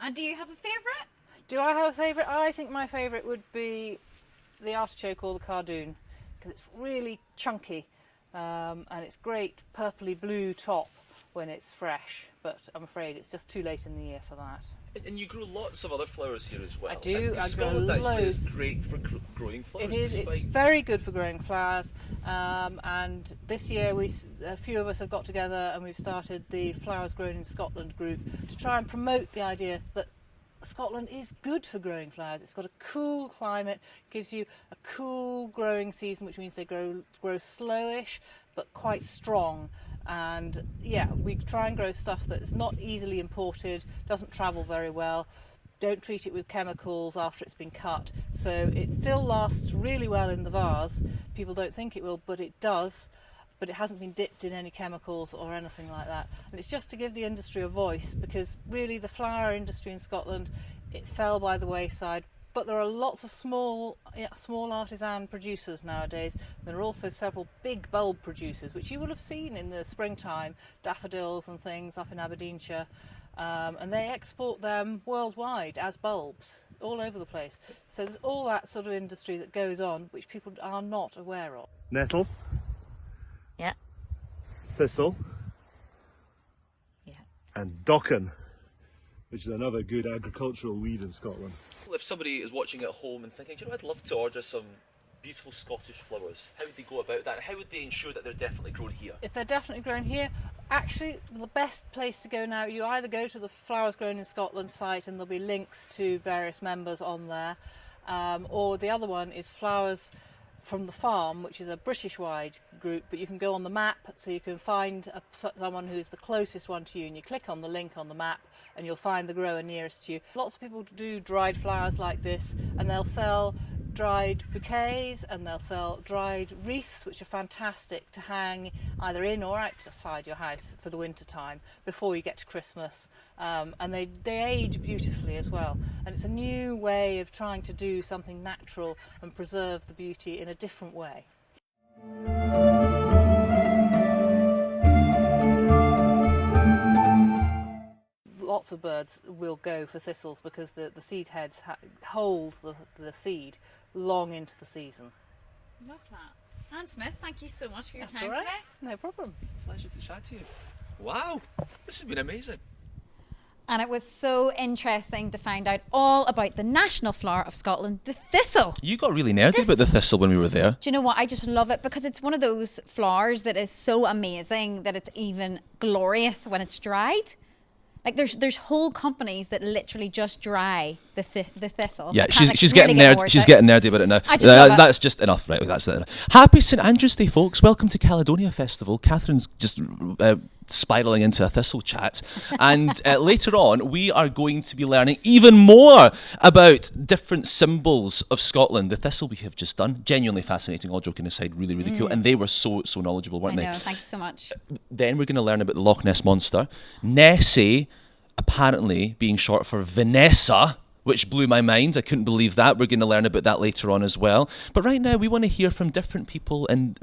Speaker 2: And do you have a favourite?
Speaker 20: Do I have a favourite? I think my favourite would be the artichoke or the cardoon because it's really chunky and it's great purpley blue top when it's fresh, but I'm afraid it's just too late in the year for that.
Speaker 1: And you grow lots of other flowers here as well.
Speaker 20: I do. I grow
Speaker 1: Scotland actually
Speaker 20: loads.
Speaker 1: is great for growing flowers.
Speaker 20: It is. It's very good for growing flowers. And this year, a few of us have got together and we've started the Flowers Grown in Scotland group to try and promote the idea that Scotland is good for growing flowers. It's got a cool climate, gives you a cool growing season, which means they grow slowish but quite strong. And yeah, we try and grow stuff that's not easily imported, doesn't travel very well, don't treat it with chemicals after it's been cut, so it still lasts really well in the vase. People don't think it will, but it does, but it hasn't been dipped in any chemicals or anything like that. And it's just to give the industry a voice, because really the flower industry in Scotland, it fell by the wayside. But there are lots of small artisan producers nowadays. There are also several big bulb producers, which you will have seen in the springtime, daffodils and things up in Aberdeenshire, and they export them worldwide as bulbs all over the place. So there's all that sort of industry that goes on, which people are not aware of.
Speaker 21: Nettle.
Speaker 2: Yeah.
Speaker 21: Thistle.
Speaker 2: Yeah.
Speaker 21: And docken, which is another good agricultural weed in Scotland.
Speaker 1: If somebody is watching at home and thinking, you know, I'd love to order some beautiful Scottish flowers, how would they go about that? How would they ensure that they're definitely grown here?
Speaker 20: If they're definitely grown here, actually the best place to go now, you either go to the Flowers Grown in Scotland site and there'll be links to various members on there, or the other one is Flowers from the Farm, which is a British-wide group, but you can go on the map, so you can find someone who's the closest one to you, and you click on the link on the map and you'll find the grower nearest to you. Lots of people do dried flowers like this, and they'll sell dried bouquets and they'll sell dried wreaths, which are fantastic to hang either in or outside your house for the winter time before you get to Christmas, and they age beautifully as well. And it's a new way of trying to do something natural and preserve the beauty in a different way. Lots of birds will go for thistles because the seed heads hold the seed long into the season.
Speaker 2: Love that. Anne Smith, thank you so much for your
Speaker 20: That's
Speaker 2: time
Speaker 20: all right.
Speaker 2: today.
Speaker 20: No problem.
Speaker 1: Pleasure to chat to you. Wow, this has been amazing.
Speaker 2: And it was so interesting to find out all about the national flower of Scotland, the thistle.
Speaker 1: You got really nerdy about the thistle when we were there.
Speaker 2: Do you know what? I just love it because it's one of those flowers that is so amazing that it's even glorious when it's dried. Like there's whole companies that literally just dry the thistle.
Speaker 1: Yeah, she's getting nerdy about it now. That's just enough, right? That's it. Happy St Andrew's Day, folks! Welcome to Caledonia Festival. Kathryn's just spiraling into a thistle chat, and later on we are going to be learning even more about different symbols of Scotland. The thistle we have just done, genuinely fascinating. All joking aside, really, really cool, and they were so knowledgeable, weren't they?
Speaker 2: I know. Thank you so much.
Speaker 1: Then we're going to learn about the Loch Ness Monster. Nessie, apparently being short for Vanessa, which blew my mind. I couldn't believe that. We're going to learn about that later on as well. But right now we want to hear from different people and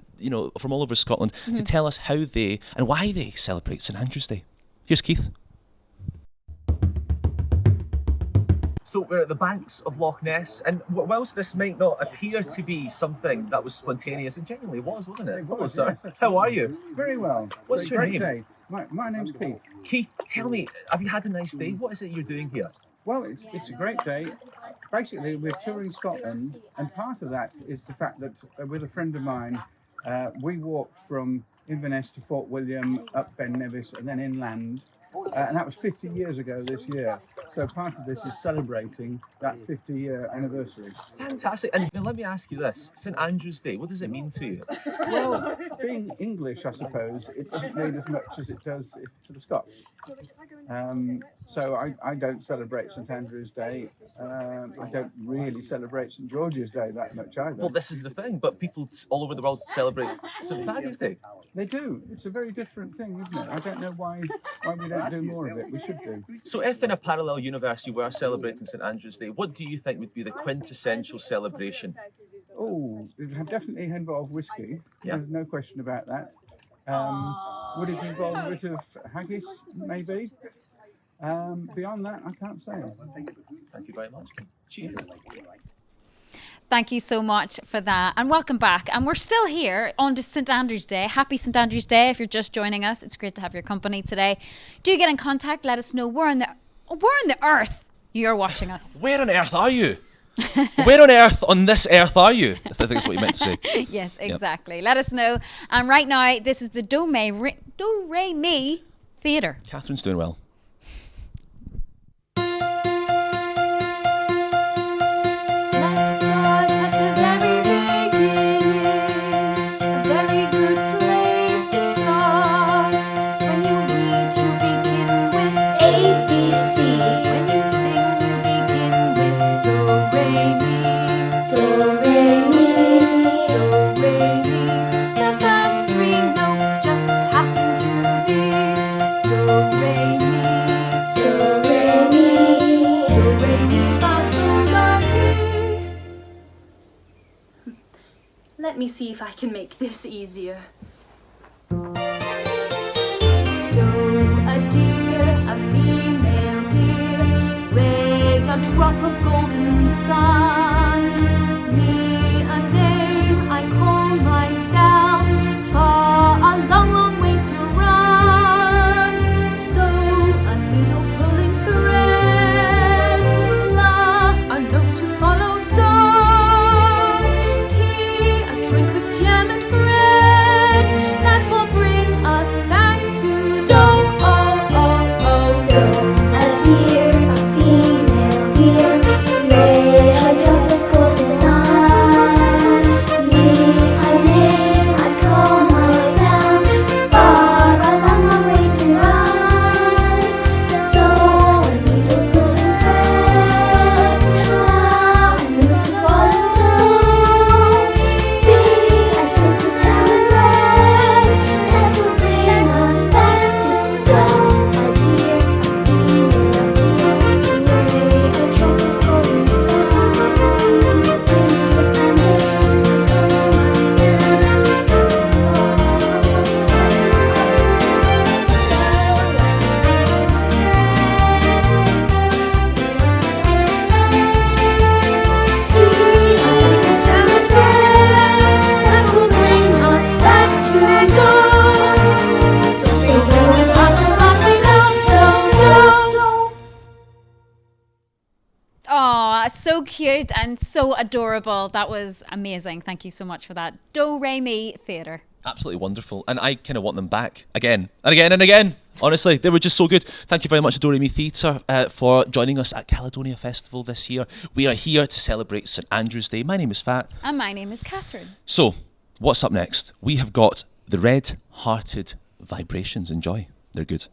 Speaker 1: from all over Scotland to tell us how they and why they celebrate St Andrew's Day. Here's Keith. So we're at the banks of Loch Ness, and whilst this might not appear to be something that was spontaneous, it genuinely was, wasn't it? Hello, sir. How are you?
Speaker 22: Very well.
Speaker 1: What's your name?
Speaker 22: Day. My name's Keith.
Speaker 1: Keith, tell me, have you had a nice day? What is it you're doing here?
Speaker 22: Well, it's a great day. Basically, we're touring Scotland, and part of that is the fact that with a friend of mine, We walked from Inverness to Fort William, up Ben Nevis, and then inland. And that was 50 years ago this year. So part of this is celebrating that 50-year anniversary.
Speaker 1: Fantastic. And now let me ask you this. St Andrew's Day, what does it mean to you?
Speaker 22: Well, being English, I suppose, it doesn't mean as much as it does to the Scots. So I don't celebrate St Andrew's Day. I don't really celebrate St George's Day that much either.
Speaker 1: Well, this is the thing, but people all over the world celebrate St Paddy's Day.
Speaker 22: They do. It's a very different thing, isn't it? I don't know why we don't do more of it. We should do.
Speaker 1: So if in a parallel universe you were celebrating St Andrew's Day, what do you think would be the quintessential celebration?
Speaker 22: Oh, it would definitely involve whiskey.
Speaker 1: Yeah.
Speaker 22: There's no question about that. Would it involve a bit of haggis, maybe? Beyond that, I can't say.
Speaker 1: Thank you very much. Cheers.
Speaker 2: Thank you so much for that. And welcome back. And we're still here on St Andrew's Day. Happy St Andrew's Day if you're just joining us. It's great to have your company today. Do get in contact. Let us know where on the earth you're watching us.
Speaker 1: Where on earth are you? Where on earth on this earth are you? I think that's what you meant to say.
Speaker 2: Yes, exactly. Yep. Let us know. And right now, this is the Do Re Mi Theatre.
Speaker 1: Kathryn's doing well.
Speaker 10: Let me see if I can make this easier. Do a deer, a female deer, with a drop of golden sun. Me a name I call myself, for a long, long way to run. So a needle pulling thread, la a note to follow. So drink with jam and bread, that will bring us back to do. Oh, oh, oh, do. A deer, a female deer, with a drop of golden sun. Me a name I call myself, for a long, long way to run. So a needle pulling thread, la a note to follow.
Speaker 2: So cute and so adorable. That was amazing. Thank you so much for that. Do Re Mi Theatre.
Speaker 1: Absolutely wonderful. And I kind of want them back again and again and again. Honestly, they were just so good. Thank you very much to Do Re Mi Theatre for joining us at Caledonia Festival this year. We are here to celebrate St Andrew's Day. My name is Fat.
Speaker 2: And my name is Kathryn.
Speaker 1: So, what's up next? We have got the Red Hearted Vibrations. Enjoy. They're good.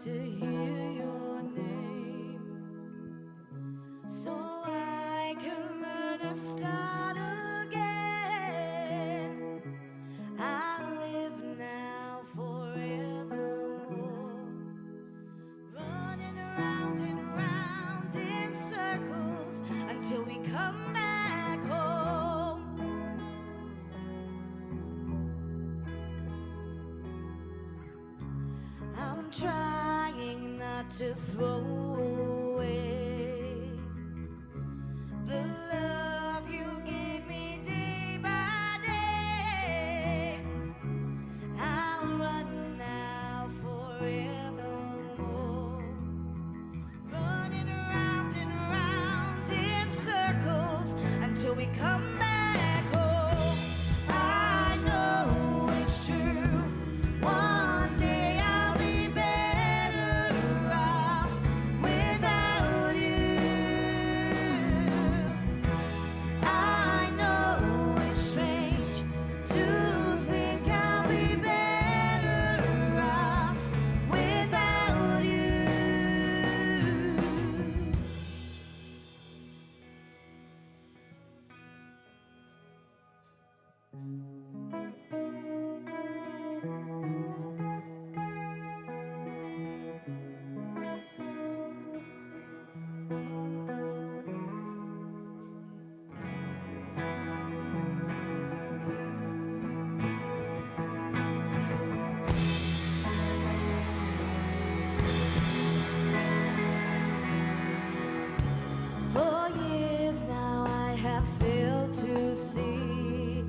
Speaker 5: To hear your name, so I can learn to start again. I live now forevermore, running around and round in circles until we come back home. I'm trying not to throw away until we come back home. I know it's true. One day I'll be better off without you. I know it's strange to think I'll be better off without you. For years now I have failed to see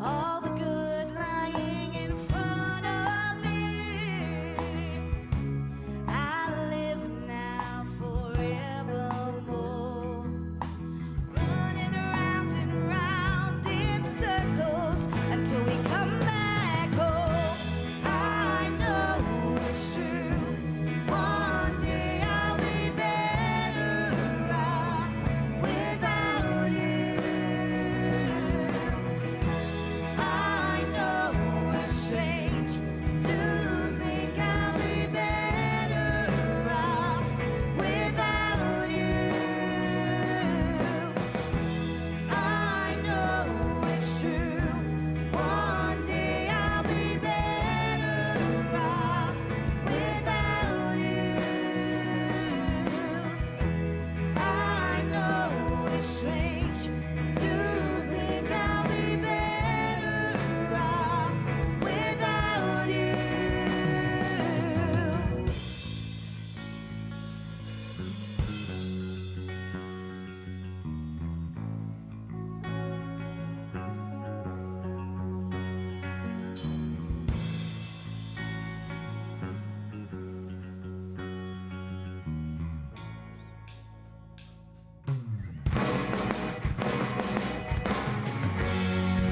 Speaker 5: all the good lying in front of me. I live now forevermore, running round and round in circles until we come back home. I know it's true. One day I'll be better off without you. I know it's strange to think I'll be better off without you. I know it's true. One day I'll be better off without you. I know it's strange to think I'll be better off without you.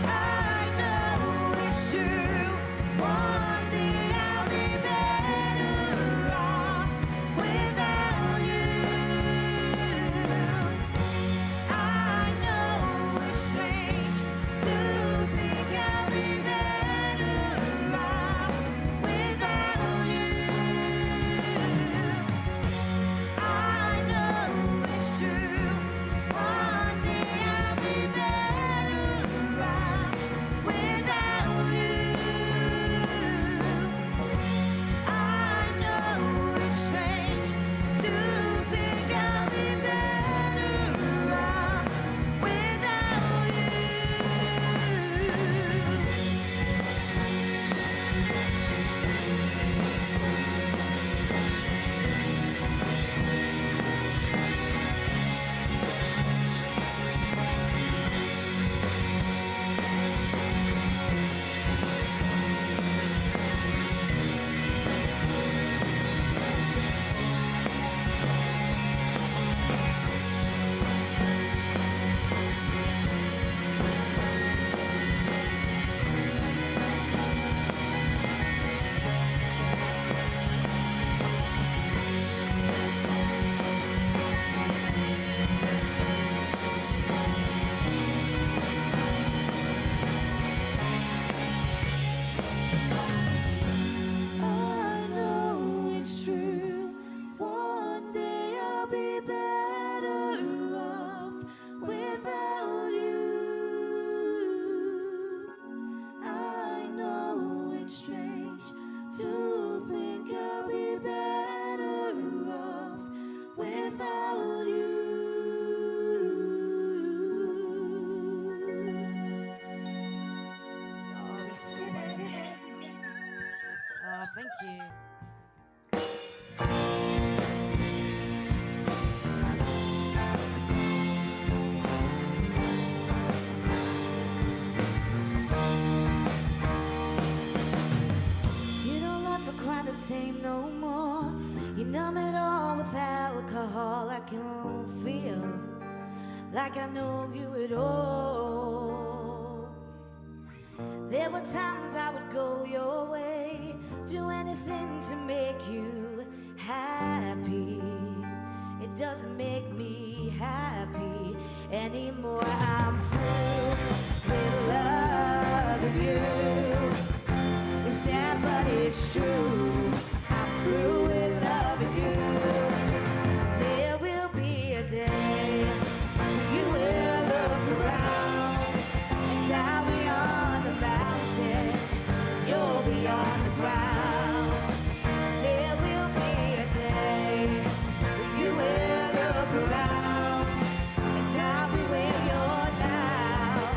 Speaker 5: I know it's true. One day I'll be better off without you. I know it's strange to think I'll be better off without you. I know it's true. One day I'll be better off without you. I know it's strange to think I'll be better off without I know it's true. One day I'll be better off without you. I know it's strange to think I'll be better off without you.
Speaker 3: Oh, we stole that. Thank you. like I know you at all. There were times I would go your way, do anything to make you happy. It doesn't make me happy anymore. I'm through with loving you. It's sad but it's true. I'm through with loving you. There will be a day when you will look around and I'll be on the mountain, you'll be on the ground. There will be a day when you will look around and I'll be where you're now,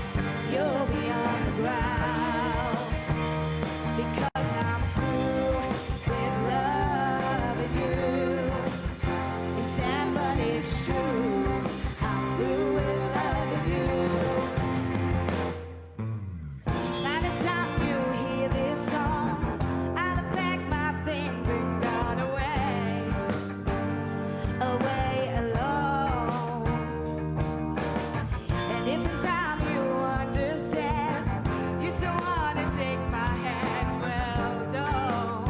Speaker 3: you'll be on the ground. Because I'm through with loving you. It's sad but it's true. I'm through with loving you. By the time you hear this song, I'll have packed my things and gone away, away alone. And if in time you understand, you still want to take my hand, well, don't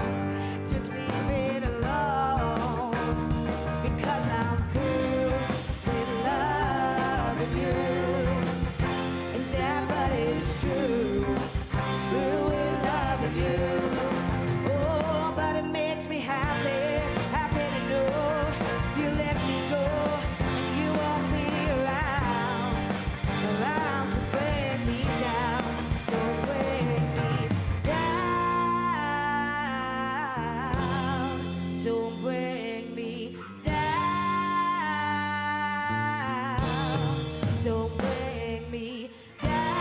Speaker 3: just leave it alone. Because I'm through with loving you. It's sad but it's true. I'm through with loving you. Oh, but it makes me happy, happy to know you let me go and you won't be around, around to bring me down. Don't bring me down. Don't bring me down. Don't bring me down.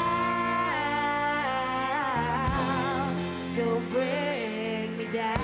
Speaker 3: Don't bring me down.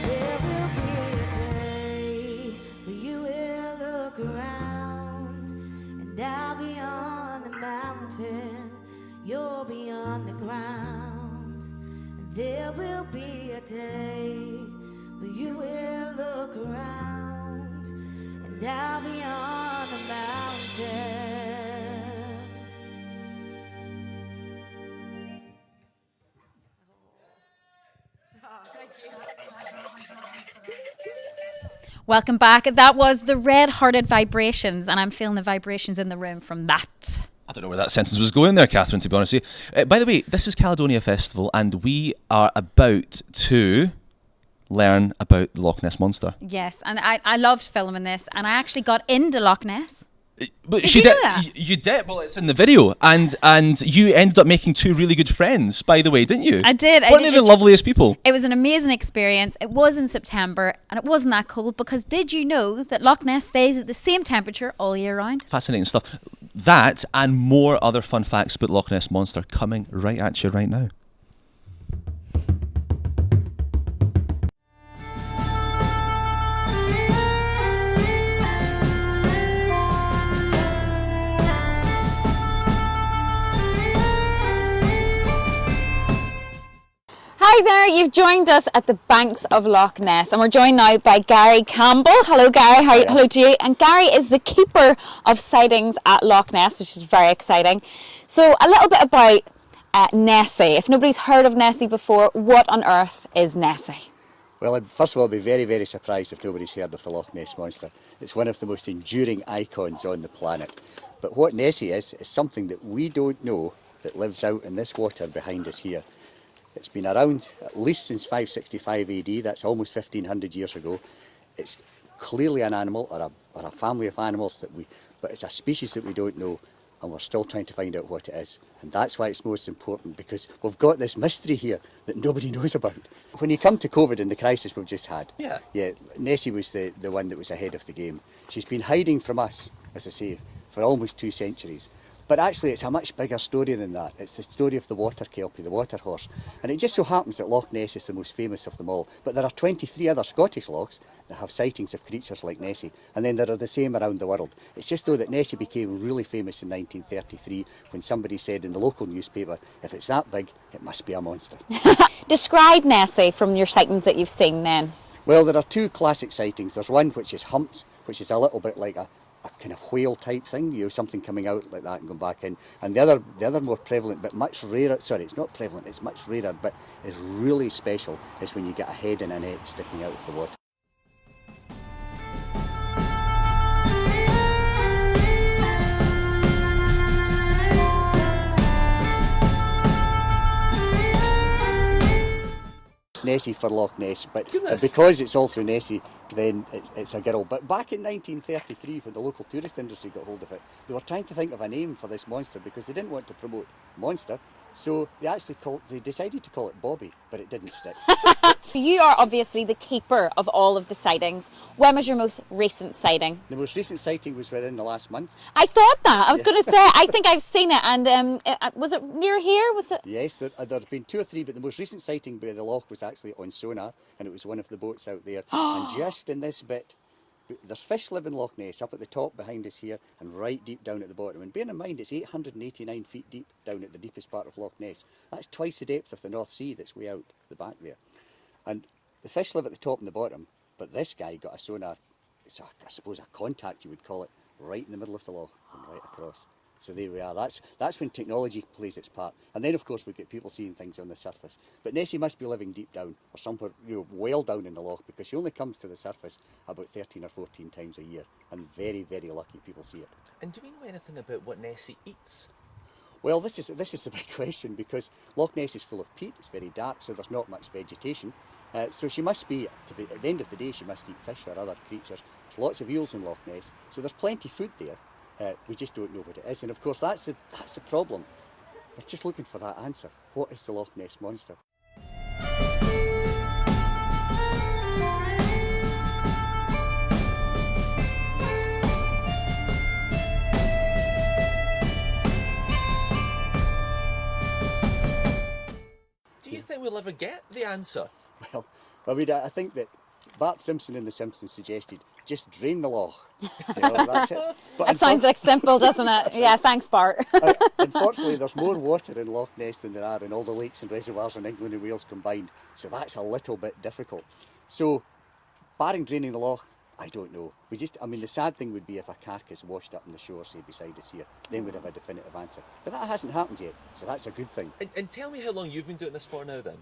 Speaker 3: There will be a day where you will look around and I'll be on the mountain, you'll be on the ground. And there will be a day where you will look around and I'll be on the mountain.
Speaker 2: Welcome back. That was the Red-Hearted Vibrations, and I'm feeling the vibrations in the room from that.
Speaker 1: I don't know where that sentence was going there, Kathryn, to be honest with you. By the way, this is Caledonia Festival, and we are about to learn about the Loch Ness Monster.
Speaker 2: Yes, and I loved filming this, and I actually got into Loch Ness.
Speaker 1: But
Speaker 2: Did you know that?
Speaker 1: You did. Well, it's in the video, and you ended up making two really good friends. By the way, didn't you?
Speaker 2: I did.
Speaker 1: Weren't they the loveliest people?
Speaker 2: It was an amazing experience. It was in September, and it wasn't that cold because did you know that Loch Ness stays at the same temperature all year round?
Speaker 1: Fascinating stuff. That and more other fun facts about Loch Ness Monster coming right at you right now.
Speaker 2: Hi there, you've joined us at the banks of Loch Ness, and we're joined now by Gary Campbell. Hello Gary, hello to you. And Gary is the keeper of sightings at Loch Ness, which is very exciting. So a little bit about Nessie. If nobody's heard of Nessie before, what on earth is Nessie?
Speaker 9: Well, first of all, I'd be very, very surprised if nobody's heard of the Loch Ness Monster. It's one of the most enduring icons on the planet. But what Nessie is something that we don't know that lives out in this water behind us here. It's been around at least since 565 AD, that's almost 1500 years ago. It's clearly an animal or a family of animals but it's a species that we don't know, and we're still trying to find out what it is. And that's why it's most important, because we've got this mystery here that nobody knows about. When you come to COVID and the crisis we've just had, Nessie was the one that was ahead of the game. She's been hiding from us, as I say, for almost 2 centuries. But actually it's a much bigger story than that. It's the story of the water kelpie, the water horse. And it just so happens that Loch Ness is the most famous of them all. But there are 23 other Scottish lochs that have sightings of creatures like Nessie. And then there are the same around the world. It's just though that Nessie became really famous in 1933 when somebody said in the local newspaper, if it's that big, it must be a monster.
Speaker 2: Describe Nessie from your sightings that you've seen then.
Speaker 9: Well, there are 2 classic sightings. There's one which is humped, which is a little bit like a kind of whale type thing, something coming out like that and going back in. And the other more prevalent but much rarer, sorry, it's not prevalent, it's much rarer, but is really special, is when you get a head and a neck sticking out of the water. Nessie for Loch Ness, but because it's also Nessie, then it's a girl. But back in 1933, when the local tourist industry got hold of it, they were trying to think of a name for this monster because they didn't want to promote monster, so they decided to call it Bobby, but it didn't stick.
Speaker 2: You are obviously the keeper of all of the sightings. When was your most recent sighting?
Speaker 9: The most recent sighting was within the last month.
Speaker 2: I thought that. I was going to say, I think I've seen it. And was it near here? Was it?
Speaker 9: Yes, there have been 2 or 3, but the most recent sighting by the loch was actually on sonar, and it was one of the boats out there. And just in this bit, there's fish live in Loch Ness up at the top behind us here and right deep down at the bottom. And bear in mind, it's 889 feet deep down at the deepest part of Loch Ness. That's twice the depth of the North Sea that's way out the back there. And the fish live at the top and the bottom, but this guy got a sonar, it's I suppose a contact you would call it, right in the middle of the loch and right across. So there we are. That's when technology plays its part. And then of course we get people seeing things on the surface. But Nessie must be living deep down or somewhere well down in the loch, because she only comes to the surface about 13 or 14 times a year. And very, very lucky people see it.
Speaker 1: And do we know anything about what Nessie eats?
Speaker 9: Well, this is a big question, because Loch Ness is full of peat, it's very dark, so there's not much vegetation. So she must be, at the end of the day, she must eat fish or other creatures. There's lots of eels in Loch Ness, so there's plenty of food there. We just don't know what it is, and of course that's the problem. We're just looking for that answer. What is the Loch Ness Monster?
Speaker 1: Do you think we'll ever get the answer?
Speaker 9: Well, I mean, I think that Bart Simpson in The Simpsons suggested, just drain the loch. That's it. But
Speaker 2: that sounds like simple, doesn't it? Yeah, thanks, Bart.
Speaker 9: Unfortunately, there's more water in Loch Ness than there are in all the lakes and reservoirs in England and Wales combined, so that's a little bit difficult. So, barring draining the loch, I don't know. The sad thing would be if a carcass washed up on the shore, say, beside us here, then we'd have a definitive answer. But that hasn't happened yet, so that's a good thing.
Speaker 1: And tell me how long you've been doing this for now, then?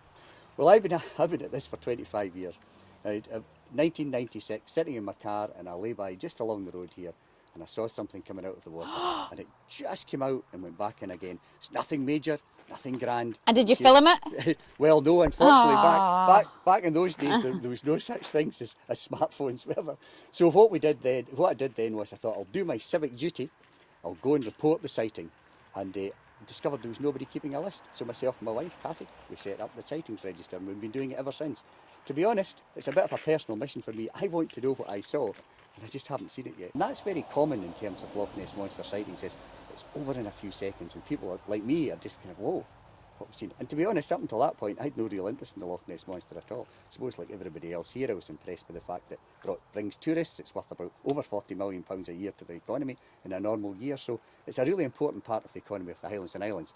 Speaker 9: Well, I've been at this for 25 years. 1996, sitting in my car and I lay by just along the road here, and I saw something coming out of the water and it just came out and went back in again. It's nothing major, nothing grand.
Speaker 2: And did you film it?
Speaker 9: Well, no, unfortunately. Back in those days there was no such things as smartphones, whatever. So what I did then was I thought, I'll do my civic duty, I'll go and report the sighting, and discovered there was nobody keeping a list. So myself and my wife, Kathy, we set up the sightings register, and we've been doing it ever since. To be honest, it's a bit of a personal mission for me. I want to know what I saw, and I just haven't seen it yet. And that's very common in terms of Loch Ness Monster sightings. It's over in a few seconds, and people like me are just kind of, whoa, what we've seen. And to be honest, up until that point, I had no real interest in the Loch Ness Monster at all. I suppose like everybody else here, I was impressed by the fact that it brings tourists. It's worth about over £40 million a year to the economy in a normal year. So it's a really important part of the economy of the Highlands and Islands.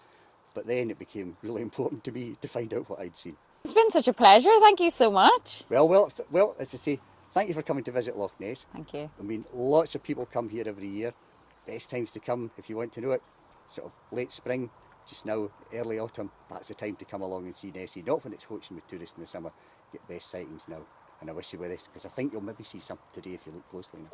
Speaker 9: But then it became really important to me to find out what I'd seen.
Speaker 2: It's been such a pleasure. Thank you so much.
Speaker 9: Well, as I say, thank you for coming to visit Loch Ness.
Speaker 2: Thank you.
Speaker 9: I mean, lots of people come here every year. Best times to come, if you want to know it, sort of late spring, just now, early autumn, that's the time to come along and see Nessie. Not when it's hoaching with tourists in the summer. You get best sightings now. And I wish you with us, because I think you'll maybe see something today if you look closely enough.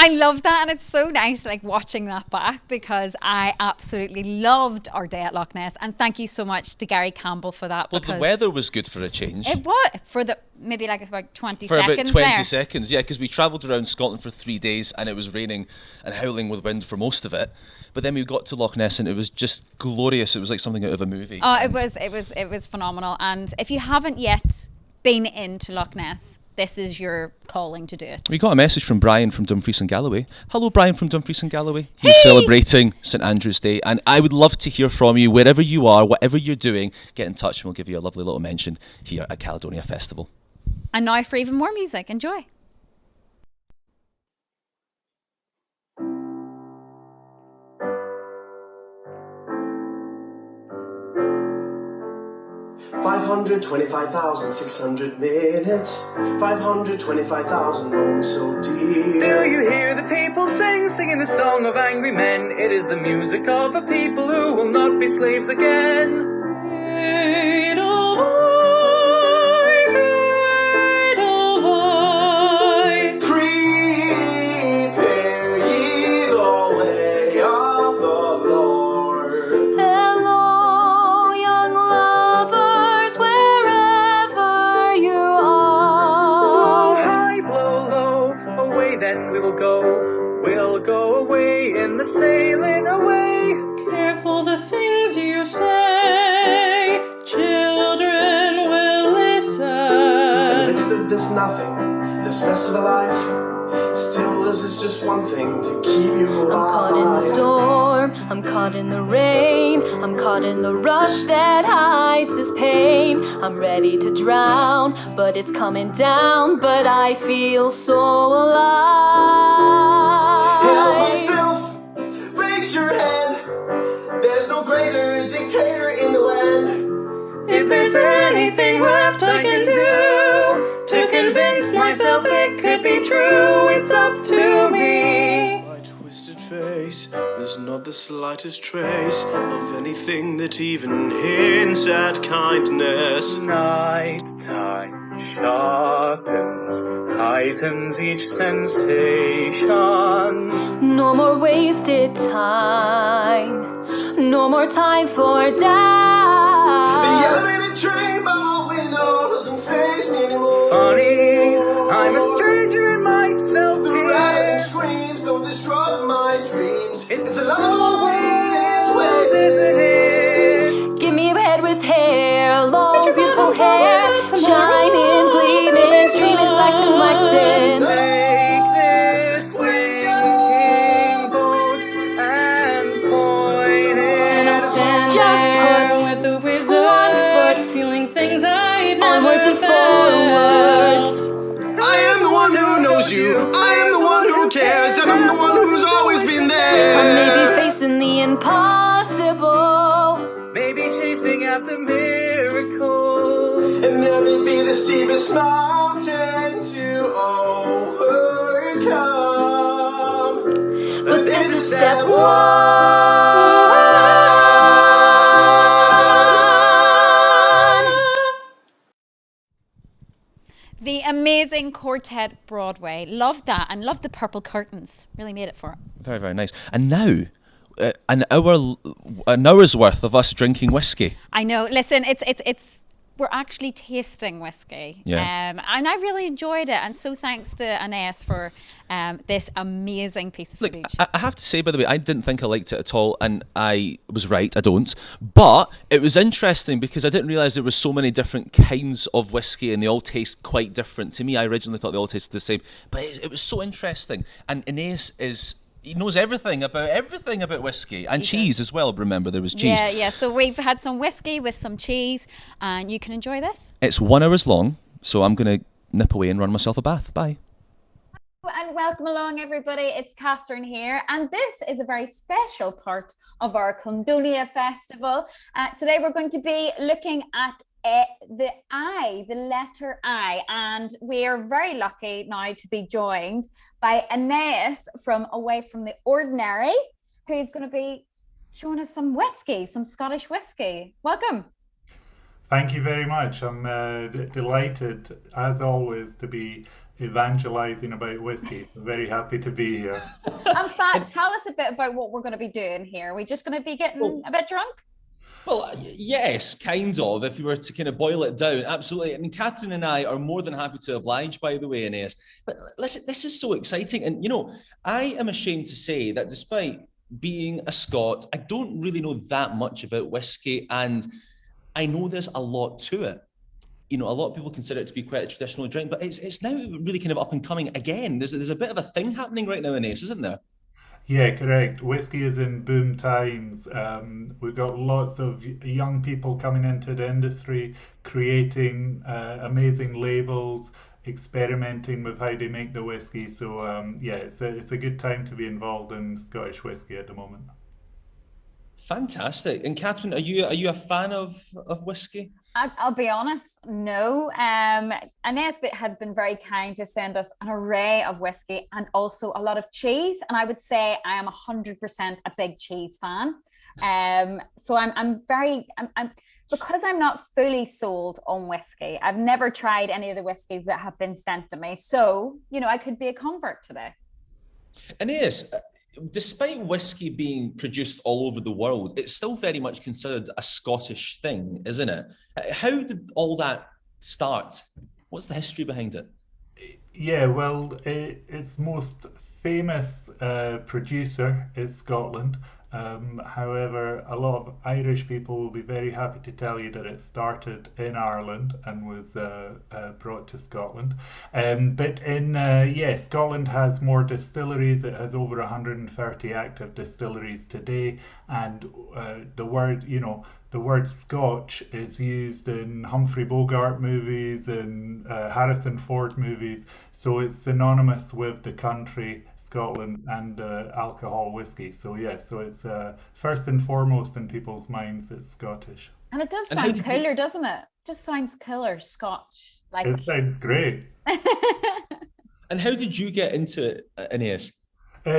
Speaker 2: I love that, and it's so nice like watching that back, because I absolutely loved our day at Loch Ness, and thank you so much to Gary Campbell for that.
Speaker 1: Well, the weather was good for a change.
Speaker 2: It was for the maybe like about 20
Speaker 1: for
Speaker 2: seconds.
Speaker 1: About 20
Speaker 2: there.
Speaker 1: seconds, yeah, because we travelled around Scotland for 3 days and it was raining and howling with wind for most of it. But then we got to Loch Ness and it was just glorious. It was like something out of a movie.
Speaker 2: Oh, it was phenomenal. And if you haven't yet been into Loch Ness, this is your calling to do it.
Speaker 1: We got a message from Brian from Dumfries and Galloway. Hello, Brian from Dumfries and Galloway. He's celebrating St Andrew's Day, and I would love to hear from you wherever you are, whatever you're doing. Get in touch and we'll give you a lovely little mention here at Caledonia Festival.
Speaker 2: And now for even more music. Enjoy.
Speaker 4: $525,600 minutes, 525,000 moments so dear.
Speaker 8: Do you hear the people singing the song of angry men? It is the music of a people who will not be slaves again.
Speaker 4: Prepare ye the way of the Lord.
Speaker 10: Hello, young lovers, wherever you are.
Speaker 8: Blow high, blow low, away then we will go. We'll go away in the sailing away. Careful the things you say, children will listen.
Speaker 4: In the midst of this nothing, this mess of a life, still this is just one thing to keep you alive.
Speaker 10: I'm caught in the storm, I'm caught in the rain, I'm caught in the rush that hides this pain. I'm ready to drown, but it's coming down, but I feel so alive.
Speaker 4: Help myself, raise your hand. There's no greater dictator in the land.
Speaker 8: If there's anything left I can do to convince myself it could be true, it's up to me.
Speaker 4: My twisted face, there's not the slightest trace of anything that even hints at kindness.
Speaker 8: Night time sharpens, heightens each sensation.
Speaker 10: No more wasted time, no more time for doubt.
Speaker 4: The elevated train by my window doesn't faze me anymore.
Speaker 8: Funny, I'm a stranger in myself
Speaker 4: The
Speaker 8: here.
Speaker 4: rattling screams don't disrupt my dreams.
Speaker 8: It's
Speaker 4: a
Speaker 8: a small
Speaker 4: world,
Speaker 8: world, isn't it?
Speaker 10: Give me a head with hair, long beautiful hair, shining, gleaming, streaming, flexing, flexing.
Speaker 8: Take this sinking boat and point it. And I'll stand
Speaker 10: Just
Speaker 8: there
Speaker 10: put
Speaker 8: with the wizard,
Speaker 10: one foot
Speaker 8: feeling things I've
Speaker 10: onwards
Speaker 8: never
Speaker 10: and
Speaker 8: felt.
Speaker 10: forwards.
Speaker 4: I am the one who knows you. I am the one who cares, and I'm the one who's always been there.
Speaker 10: I may be facing the impossible,
Speaker 8: Maybe chasing after miracles.
Speaker 4: And there may be the steepest mountain to overcome.
Speaker 10: but this is step one.
Speaker 2: The amazing Quartet Broadway. Loved that, and loved the purple curtains. Really made it for it.
Speaker 1: Very, very nice. And now, an hour's worth of us drinking whiskey.
Speaker 2: I know. Listen, it's we're actually tasting whiskey.
Speaker 1: Yeah.
Speaker 2: And I really enjoyed it. And so thanks to Anais for this amazing piece of
Speaker 1: Look,
Speaker 2: footage.
Speaker 1: I have to say, by the way, I didn't think I liked it at all, and I was right, I don't. But it was interesting because I didn't realise there were so many different kinds of whiskey and they all taste quite different. To me, I originally thought they all tasted the same. But it was so interesting. And Anais he knows everything about whiskey and cheese as well. Remember, there was cheese.
Speaker 2: Yeah. So we've had some whiskey with some cheese, and you can enjoy this.
Speaker 1: It's 1 hour long, so I'm going to nip away and run myself a bath. Bye.
Speaker 2: And welcome along, everybody. It's Kathryn here, and this is a very special part of our Caledonia Festival. Today we're going to be looking at the letter I, and we are very lucky now to be joined by Anais from Away from the Ordinary, who's going to be showing us some whiskey, some Scottish whiskey. Welcome.
Speaker 23: Thank you very much. I'm delighted, as always, to be
Speaker 7: evangelizing about whiskey. So very happy to be here.
Speaker 2: And Fat, tell us a bit about what we're going to be doing here. Are we just going to be getting a bit drunk?
Speaker 1: Well, yes, kind of. If you were to kind of boil it down, absolutely. I mean, Kathryn and I are more than happy to oblige, by the way, Inés. But listen, this is so exciting. And, you know, I am ashamed to say that despite being a Scot, I don't really know that much about whiskey. And I know there's a lot to it. You know, a lot of people consider it to be quite a traditional drink, but it's now really kind of up and coming again. There's a bit of a thing happening right now, Inés, isn't there?
Speaker 7: Yeah, correct. Whiskey is in boom times. We've got lots of young people coming into the industry, creating amazing labels, experimenting with how they make the whiskey. So yeah, it's a good time to be involved in Scottish whiskey at the moment.
Speaker 1: Fantastic. And Kathryn, are you a fan of whiskey?
Speaker 2: I'll be honest, no. Inés has been very kind to send us an array of whiskey and also a lot of cheese. And I would say I am 100% a big cheese fan. So I'm because I'm not fully sold on whiskey. I've never tried any of the whiskeys that have been sent to me. So, you know, I could be a convert today.
Speaker 1: Inés, despite whiskey being produced all over the world, it's still very much considered a Scottish thing, isn't it? How did all that start? What's the history behind it?
Speaker 7: Yeah, well, its most famous producer is Scotland. However, a lot of Irish people will be very happy to tell you that it started in Ireland and was brought to Scotland. But Scotland has more distilleries. It has over 130 active distilleries today, and the word Scotch is used in Humphrey Bogart movies and Harrison Ford movies, so it's synonymous with the country Scotland and alcohol whiskey. So yeah, so it's first and foremost in people's minds, it's Scottish.
Speaker 2: And it does sound cooler, doesn't it? Just sounds cooler, Scotch. Like
Speaker 7: it sounds great.
Speaker 1: And how did you get into it, Inés?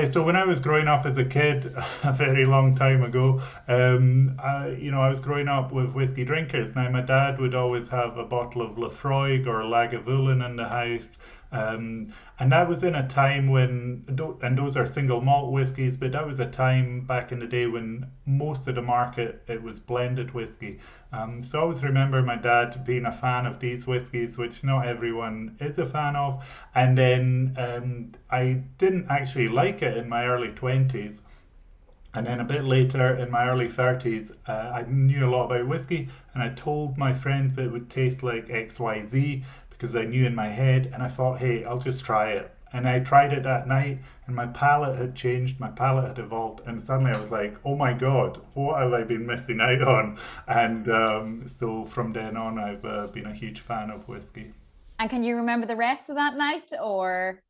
Speaker 7: So when I was growing up as a kid, a very long time ago, I was growing up with whiskey drinkers. Now my dad would always have a bottle of Lafroig or Lagavulin in the house. And that was in a time when, and those are single malt whiskies, but that was a time back in the day when most of the market, it was blended whiskey. So I always remember my dad being a fan of these whiskies, which not everyone is a fan of. And then I didn't actually like it in my early 20s. And then a bit later in my early 30s, I knew a lot about whiskey, and I told my friends it would taste like XYZ, because I knew in my head, and I thought, hey, I'll just try it. And I tried it that night, and my palate had changed, my palate had evolved, and suddenly I was like, oh my God, what have I been missing out on? And so from then on, I've been a huge fan of whiskey.
Speaker 2: And can you remember the rest of that night, or?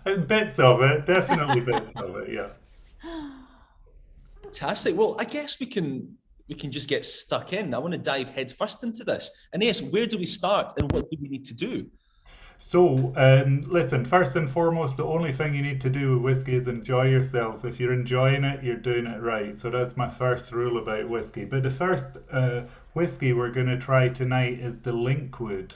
Speaker 7: Bits of it, definitely bits of it, yeah.
Speaker 1: Fantastic. Well, I guess we can just get stuck in. I want to dive head first into this. Inés, where do we start and what do we need to do?
Speaker 7: So, listen, first and foremost, the only thing you need to do with whiskey is enjoy yourselves. If you're enjoying it, you're doing it right. So that's my first rule about whiskey. But the first whiskey we're going to try tonight is the Linkwood.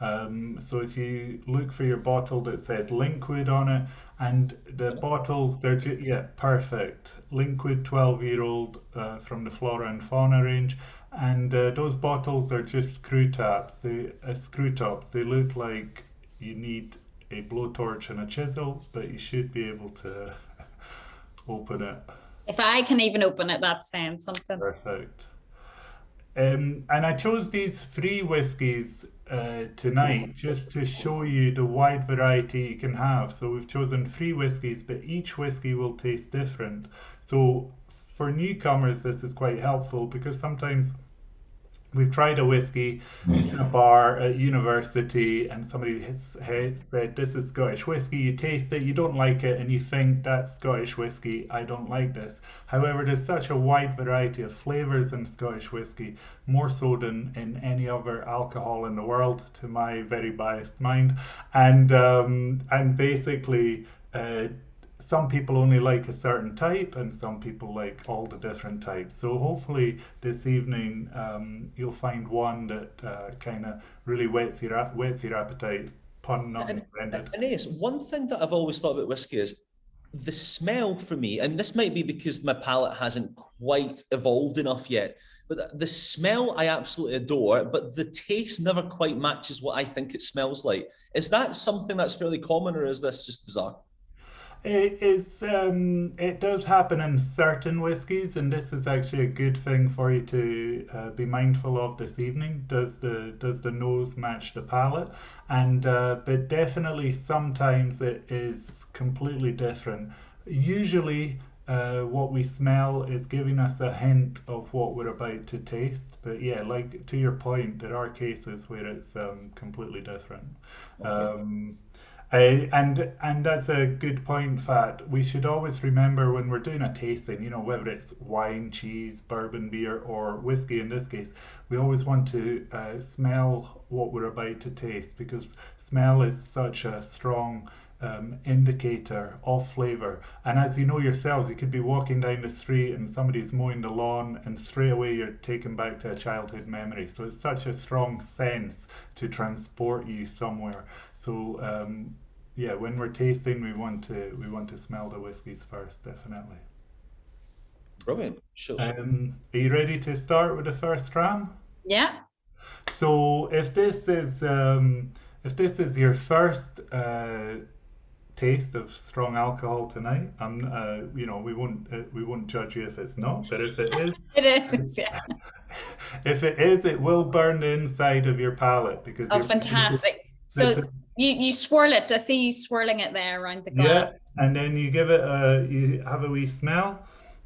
Speaker 7: So if you look for your bottle that says Linkwood on it, and the bottles, they're perfect. Linkwood 12-year-old from the Flora and Fauna range, and those bottles are just screw tops. They look like you need a blowtorch and a chisel, but you should be able to open it.
Speaker 2: If I can even open it, that's saying something.
Speaker 7: Perfect. And I chose these three whiskies tonight just to show you the wide variety you can have. So we've chosen three whiskies, but each whiskey will taste different. So for newcomers, this is quite helpful because sometimes we've tried a whiskey in a bar at university and somebody has said, this is Scottish whiskey. You taste it, you don't like it, and you think, that's Scottish whiskey, I don't like this. However, there's such a wide variety of flavours in Scottish whiskey, more so than in any other alcohol in the world, to my very biased mind. And basically, some people only like a certain type and some people like all the different types. So hopefully this evening you'll find one that kind of really whets your appetite, pun not intended.
Speaker 1: Aeneas, one thing that I've always thought about whiskey is the smell for me, and this might be because my palate hasn't quite evolved enough yet, but the smell I absolutely adore, but the taste never quite matches what I think it smells like. Is that something that's fairly common, or is this just bizarre?
Speaker 7: It does happen in certain whiskies, and this is actually a good thing for you to be mindful of this evening. Does the nose match the palate? And but definitely sometimes it is completely different. Usually, what we smell is giving us a hint of what we're about to taste. But yeah, like to your point, there are cases where it's completely different. And that's a good point, Fat. We should always remember when we're doing a tasting, whether it's wine, cheese, bourbon, beer, or whiskey in this case, we always want to smell what we're about to taste, because smell is such a strong indicator of flavor. And as you know yourselves, you could be walking down the street and somebody's mowing the lawn, and straight away you're taken back to a childhood memory. So it's such a strong sense to transport you somewhere. So yeah, when we're tasting, we want to smell the whiskies first, definitely.
Speaker 1: Brilliant. Sure.
Speaker 7: Are you ready to start with the first dram?
Speaker 2: Yeah.
Speaker 7: So if this is your first taste of strong alcohol tonight, we won't judge you if it's not, but if it is,
Speaker 2: it is, yeah.
Speaker 7: If it is, it will burn the inside of your palate, because
Speaker 2: fantastic. So you swirl it. I see you swirling it there around the glass.
Speaker 7: Yeah, and then you you have a wee smell,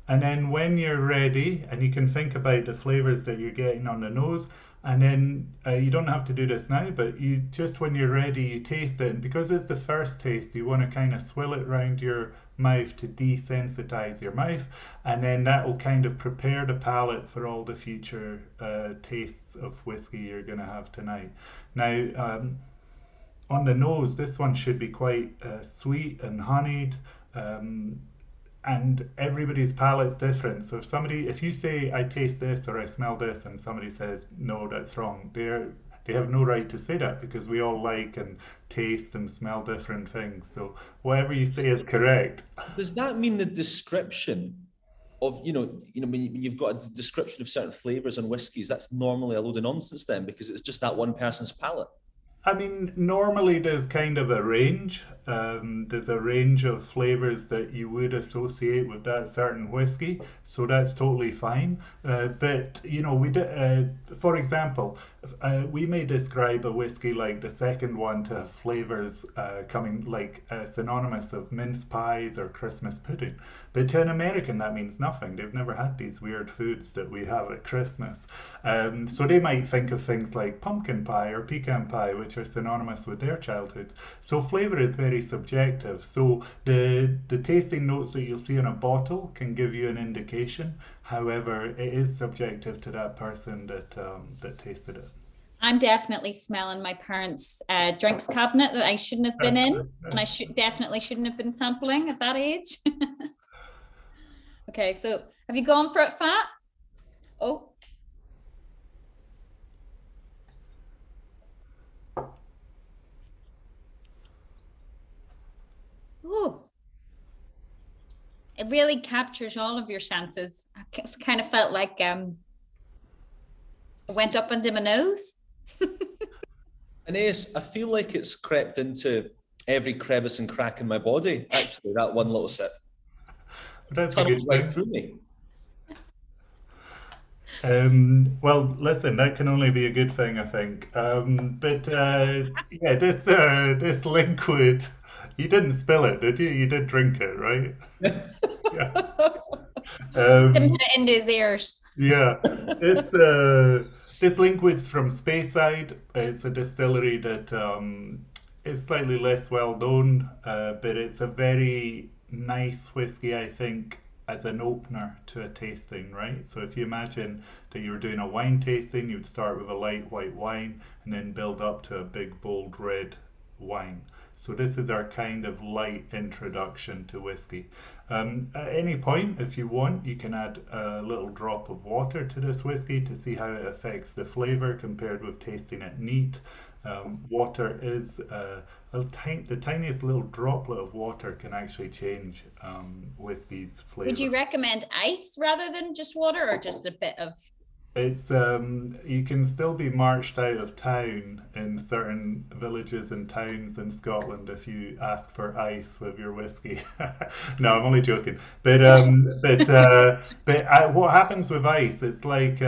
Speaker 7: and then when you're ready, and you can think about the flavors that you're getting on the nose, and then you don't have to do this now, but you just when you're ready, you taste it, and because it's the first taste, you want to kind of swill it around your mouth to desensitize your mouth, and then that will kind of prepare the palate for all the future tastes of whiskey you're going to have tonight. Now, on the nose, this one should be quite sweet and honeyed, and everybody's palate's different. So if you say I taste this or I smell this, and somebody says no, that's wrong, they have no right to say that, because we all like and taste and smell different things. So whatever you say is correct.
Speaker 1: Does that mean the description of when you've got a description of certain flavors and whiskies, that's normally a load of nonsense then, because it's just that one person's palate?
Speaker 7: I mean, normally there's kind of a range. There's a range of flavors that you would associate with that certain whiskey, so that's totally fine. But for example, we may describe a whiskey like the second one to have flavors coming like synonymous of mince pies or Christmas pudding. But to an American, that means nothing. They've never had these weird foods that we have at Christmas. So they might think of things like pumpkin pie or pecan pie, which are synonymous with their childhoods. So flavor is very subjective. So the tasting notes that you'll see in a bottle can give you an indication. However, it is subjective to that person that tasted it.
Speaker 2: I'm definitely smelling my parents' drinks cabinet that I shouldn't have been in, and I definitely shouldn't have been sampling at that age. Okay, so have you gone for it, Fat? Oh. Ooh. It really captures all of your senses. I kind of felt like it went up into my nose.
Speaker 1: Aeneas, I feel like it's crept into every crevice and crack in my body, actually, that one little sip.
Speaker 7: That's a good right
Speaker 1: through me.
Speaker 7: Well, listen, that can only be a good thing, I think. Yeah, this liquid, you didn't spill it, did you? You did drink it, right? Yeah.
Speaker 2: Didn't put it into his ears.
Speaker 7: Yeah, this liquid's from Speyside. It's a distillery that is slightly less well known, but it's a very nice whiskey, I think, as an opener to a tasting, right? So if you imagine that you were doing a wine tasting, you'd start with a light white wine and then build up to a big bold red wine. So this is our kind of light introduction to whiskey. At any point, if you want, you can add a little drop of water to this whiskey to see how it affects the flavour compared with tasting it neat. Water is the tiniest little droplet of water can actually change whiskey's flavour.
Speaker 2: Would you recommend ice rather than just water, or just a bit of?
Speaker 7: It's you can still be marched out of town in certain villages and towns in Scotland if you ask for ice with your whiskey. No, I'm only joking. But what happens with ice? It's like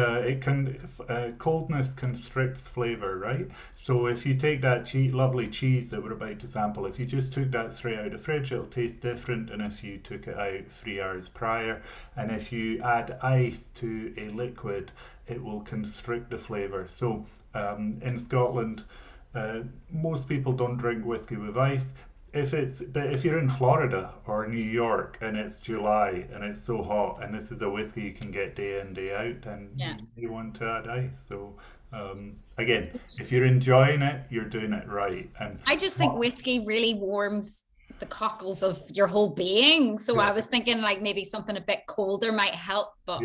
Speaker 7: coldness constricts flavor, right? So if you take that lovely cheese that we're about to sample, if you just took that straight out of the fridge, it'll taste different than if you took it out 3 hours prior. And if you add ice to a liquid, it will constrict the flavour. So in Scotland, most people don't drink whiskey with ice. But if you're in Florida or New York and it's July and it's so hot and this is a whiskey you can get day in, day out, then you want to add ice. So again, if you're enjoying it, you're doing it right. And
Speaker 2: I just think whiskey really warms the cockles of your whole being. So I was thinking like maybe something a bit colder might help, but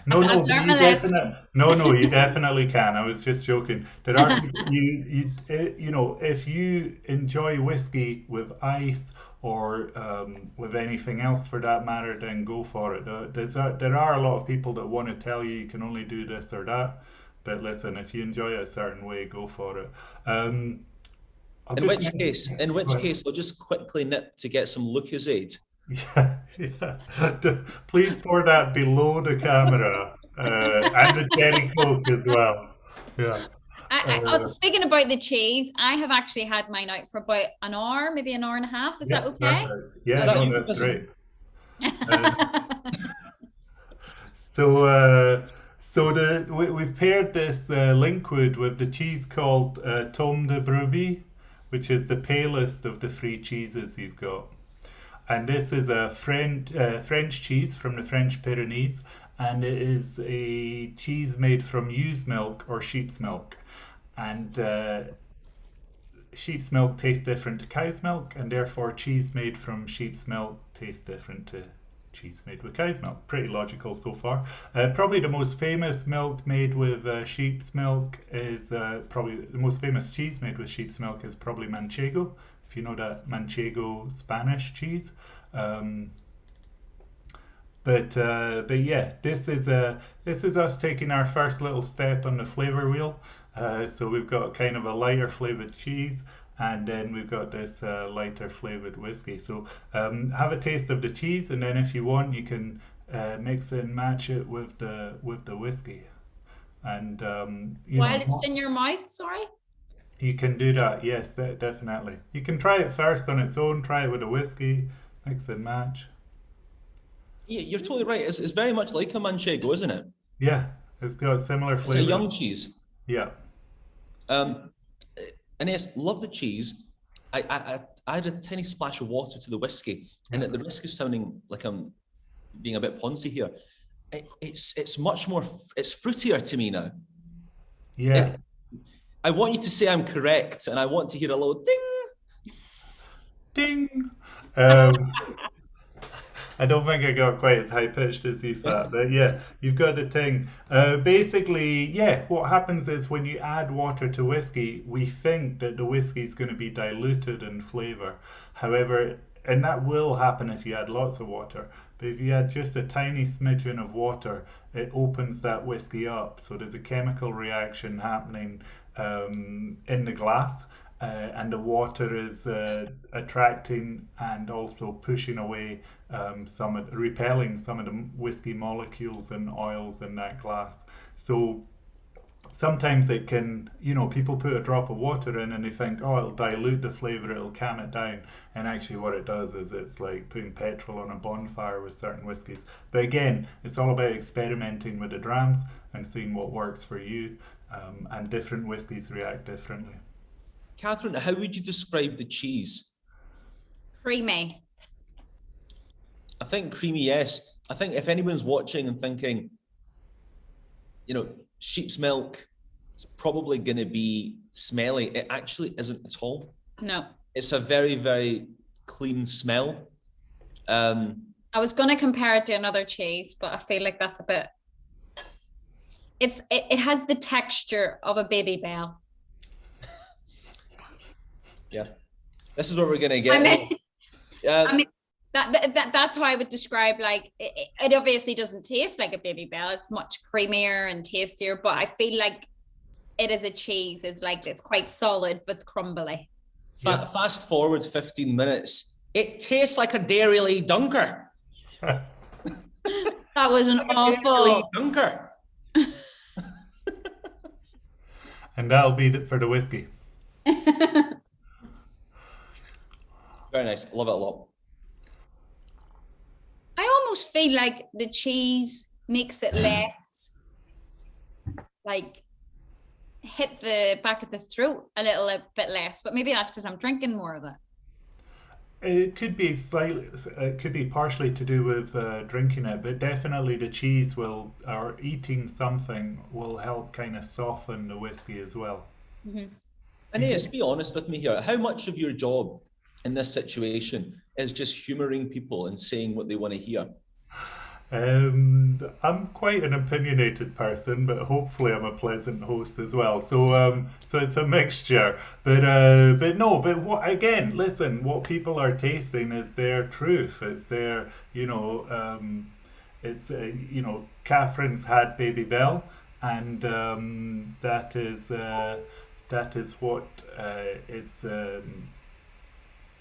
Speaker 7: No, you definitely can. I was just joking. There are you know, if you enjoy whiskey with ice or with anything else for that matter, then go for it. There are a lot of people that want to tell you can only do this or that, but listen, if you enjoy it a certain way, go for it. In
Speaker 1: which case, I'll just quickly nip to get some Lucozade.
Speaker 7: Yeah. Please pour that below the camera and the cherry coke as well. Yeah.
Speaker 2: Speaking about the cheese, I have actually had mine out for about an hour, maybe an hour and a half. Is that okay?
Speaker 7: Perfect. Yeah, that's great. We've paired this liquid with the cheese called Tome de Brebis, which is the palest of the 3 cheeses you've got. And this is a French cheese from the French Pyrenees, and it is a cheese made from ewe's milk or sheep's milk. And sheep's milk tastes different to cow's milk, and therefore cheese made from sheep's milk tastes different to cheese made with cow's milk. Pretty logical so far. Probably the most famous milk made with sheep's milk is probably the most famous cheese made with sheep's milk is probably Manchego. If you know that Manchego Spanish cheese. But yeah, this is us taking our first little step on the flavor wheel. So we've got kind of a lighter flavored cheese, and then we've got this lighter flavored whiskey. So have a taste of the cheese, and then if you want, you can mix and match it with the whiskey. And
Speaker 2: while it's in your mouth, sorry.
Speaker 7: You can do that, yes, definitely. You can try it first on its own, try it with a whiskey, mix and match.
Speaker 1: Yeah, you're totally right. It's very much like a Manchego, isn't it?
Speaker 7: Yeah, it's got similar flavor.
Speaker 1: It's a young cheese.
Speaker 7: Yeah.
Speaker 1: And yes, love the cheese. I add a tiny splash of water to the whiskey, and at the risk of sounding like I'm being a bit poncy here, it's much more, it's fruitier to me now.
Speaker 7: Yeah.
Speaker 1: I want you to say I'm correct, and I want to hear a little ding.
Speaker 7: Ding. I don't think I got quite as high pitched as you thought, but yeah, you've got the thing. Basically, yeah, what happens is when you add water to whiskey, we think that the whiskey is going to be diluted in flavour. However, and that will happen if you add lots of water, but if you add just a tiny smidgen of water, it opens that whiskey up. So there's a chemical reaction happening in the glass, and the water is attracting and also pushing away repelling some of the whiskey molecules and oils in that glass. So sometimes it can, people put a drop of water in and they think, oh, it'll dilute the flavour, it'll calm it down. And actually what it does is it's like putting petrol on a bonfire with certain whiskies. But again, it's all about experimenting with the drams and seeing what works for you. And different whiskies react differently.
Speaker 1: Kathryn, how would you describe the cheese?
Speaker 2: Creamy.
Speaker 1: I think creamy, yes. I think if anyone's watching and thinking, sheep's milk, it's probably going to be smelly. It actually isn't at all.
Speaker 2: No.
Speaker 1: It's a very, very clean smell.
Speaker 2: I was going to compare it to another cheese, but I feel like that's a bit. It has the texture of a Baby Bell.
Speaker 1: Yeah, this is what we're gonna get.
Speaker 2: I mean that's how I would describe, like, it obviously doesn't taste like a Baby Bell. It's much creamier and tastier, but I feel like it as a cheese is like, it's quite solid but crumbly.
Speaker 1: Fast forward 15 minutes, it tastes like a Dairy Lee Dunker.
Speaker 2: That was an awful
Speaker 1: Dunker.
Speaker 7: And that'll be it for the whiskey.
Speaker 1: Very nice. Love it a lot.
Speaker 2: I almost feel like the cheese makes it less, like, hit the back of the throat a little bit less, but maybe that's because I'm drinking more of it.
Speaker 7: It could be slightly, it could be partially to do with drinking it, but definitely the cheese will, or eating something will help kind of soften the whiskey as well.
Speaker 2: Mm-hmm.
Speaker 1: Aeneas, be honest with me here. How much of your job in this situation is just humouring people and saying what they want to hear?
Speaker 7: I'm quite an opinionated person, but hopefully I'm a pleasant host as well. So it's a mixture. But what, again, listen, what people are tasting is their truth. It's their, Kathryn's had Baby Bell, and that is what is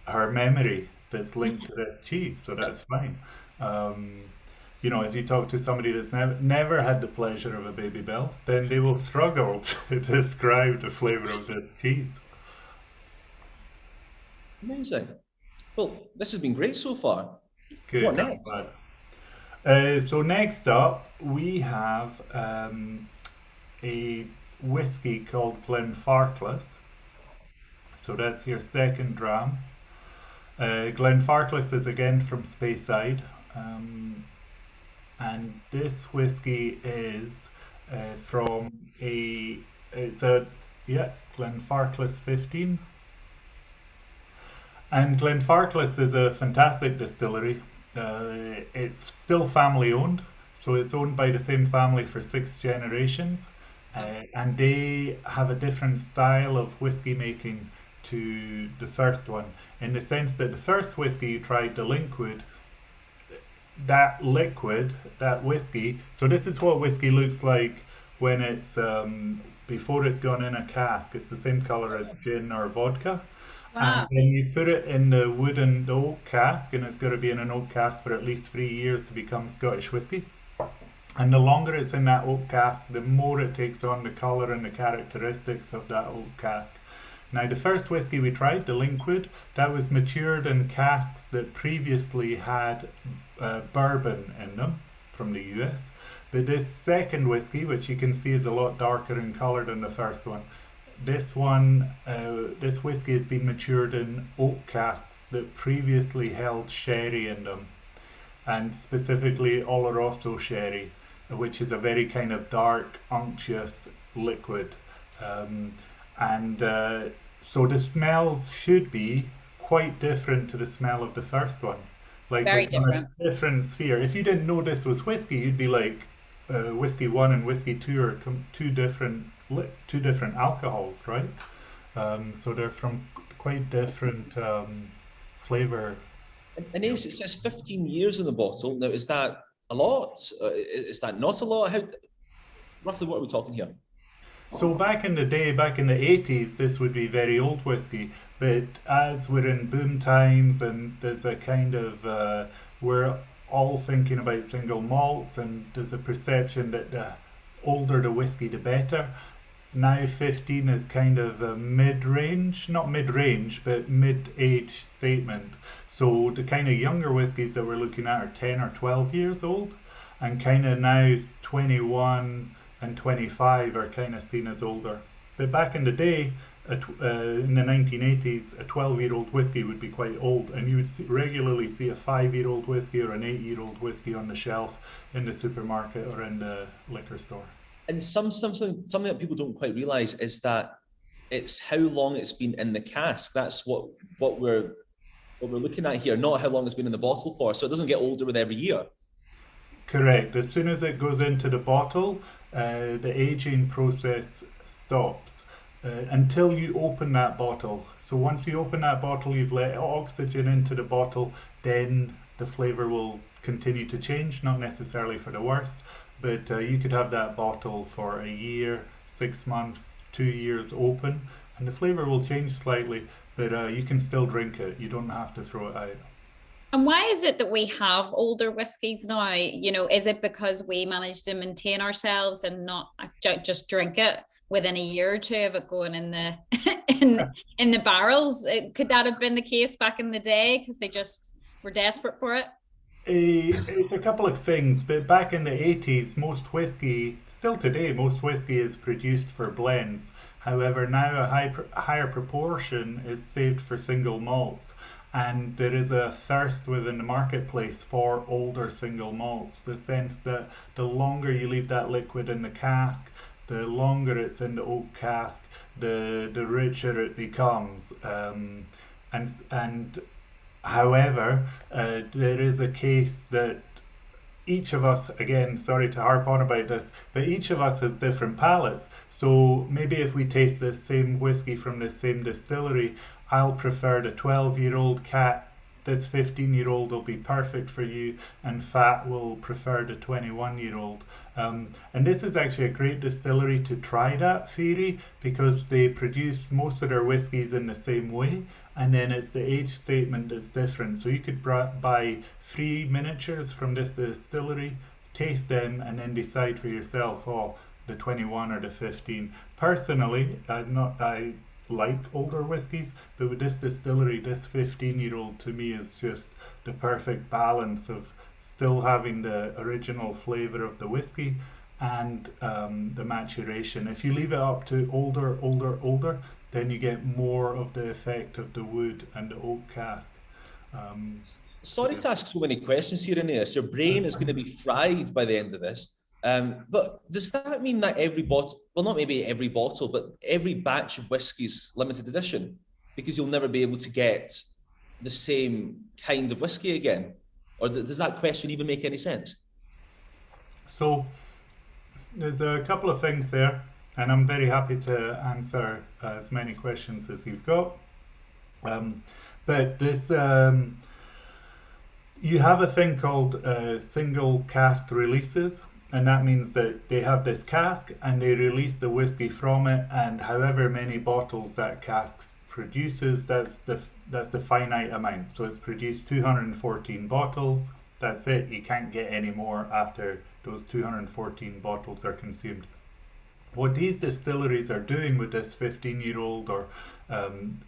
Speaker 7: her memory that's linked to this cheese. So that's fine. If you talk to somebody that's never had the pleasure of a Baby Bell, then they will struggle to describe the flavour of this cheese.
Speaker 1: Amazing. Well, this has been great so far.
Speaker 7: Good.
Speaker 1: What next?
Speaker 7: So next up, we have a whiskey called Glenfarclas. So that's your second dram. Glenfarclas is again from Speyside. And this whiskey is from Glenfarclas 15. And Glenfarclas is a fantastic distillery. It's still family owned, so it's owned by the same family for 6 generations. And they have a different style of whiskey making to the first one, in the sense that the first whiskey you tried, the Linkwood, that liquid, that whiskey, so this is what whiskey looks like when it's before it's gone in a cask. It's the same color as gin or vodka.
Speaker 2: Wow.
Speaker 7: And then you put it in the oak cask, and it's got to be in an oak cask for at least 3 years to become Scottish whiskey. And the longer it's in that oak cask, the more it takes on the color and the characteristics of that oak cask. Now, the first whiskey we tried, the Linkwood, that was matured in casks that previously had bourbon in them from the US. But this second whiskey, which you can see is a lot darker in colour than the first one, this whiskey has been matured in oak casks that previously held sherry in them, and specifically Oloroso sherry, which is a very kind of dark, unctuous liquid. So the smells should be quite different to the smell of the first one. Like,
Speaker 2: Very
Speaker 7: it's on a different sphere. If you didn't know this was whiskey, you'd be like, whiskey 1 and whiskey 2 are two different alcohols, right? So they're from quite different flavour.
Speaker 1: And it says 15 years on the bottle. Now, is that a lot? Is that not a lot? Roughly, what are we talking here?
Speaker 7: So back in the day, back in the 80s, this would be very old whiskey. But as we're in boom times, and there's a kind of, we're all thinking about single malts, and there's a perception that the older the whiskey, the better. Now 15 is kind of a mid-range, not mid-range, but mid-age statement. So the kind of younger whiskies that we're looking at are 10 or 12 years old, and kind of now 21 and 25 are kind of seen as older. But back in the day, in the 1980s, a 12-year-old whiskey would be quite old, and you would regularly see a 5-year-old whiskey or an 8-year-old whiskey on the shelf in the supermarket or in the liquor store.
Speaker 1: And something that people don't quite realise is that It's how long it's been in the cask. That's what we're looking at here, not how long it's been in the bottle for. So it doesn't get older with every year.
Speaker 7: Correct. As soon as it goes into the bottle, the aging process stops until you open that bottle. So once you open that bottle, you've let oxygen into the bottle, then the flavour will continue to change, not necessarily for the worse, but you could have that bottle for a year, 6 months, 2 years open, and the flavour will change slightly, but you can still drink it. You don't have to throw it out.
Speaker 2: And why is it that we have older whiskies now? You know, is it because we managed to maintain ourselves and not just drink it within a year or two of it going in the in the barrels? Could that have been the case back in the day because they just were desperate for it?
Speaker 7: It's a couple of things, but back in the 80s, most whiskey, still today, most whiskey is produced for blends. However, now a higher proportion is saved for single malts. And there is a thirst within the marketplace for older single malts. The sense that the longer you leave that liquid in the cask, the longer it's in the oak cask, the richer it becomes. And however, there is a case that each of us, again, sorry to harp on about this, but each of us has different palates. So maybe if we taste this same whiskey from the same distillery, I'll prefer the 12-year-old Cat. This 15-year-old will be perfect for you, and Fat will prefer the 21-year-old. And this is actually a great distillery to try that theory because they produce most of their whiskies in the same way, and then it's the age statement that's different. So you could buy 3 miniatures from this distillery, taste them, and then decide for yourself, oh, the 21 or the 15. Personally, I like older whiskies, but with this distillery, this 15-year-old to me is just the perfect balance of still having the original flavour of the whiskey and the maturation. If you leave it up to older, then you get more of the effect of the wood and the oak cask.
Speaker 1: Sorry to ask so many questions here, Aeneas. Your brain is going to be fried by the end of this. But does that mean that every bottle, well, not maybe every bottle, but every batch of whiskey's limited edition? Because you'll never be able to get the same kind of whiskey again? Or does that question even make any sense?
Speaker 7: So there's a couple of things there, and I'm very happy to answer as many questions as you've got. But this, you have a thing called single cask releases. And that means that they have this cask and they release the whiskey from it, and however many bottles that cask produces, that's the finite amount. So it's produced 214 bottles. That's it. You can't get any more after those 214 bottles are consumed. What these distilleries are doing with this 15-year-old or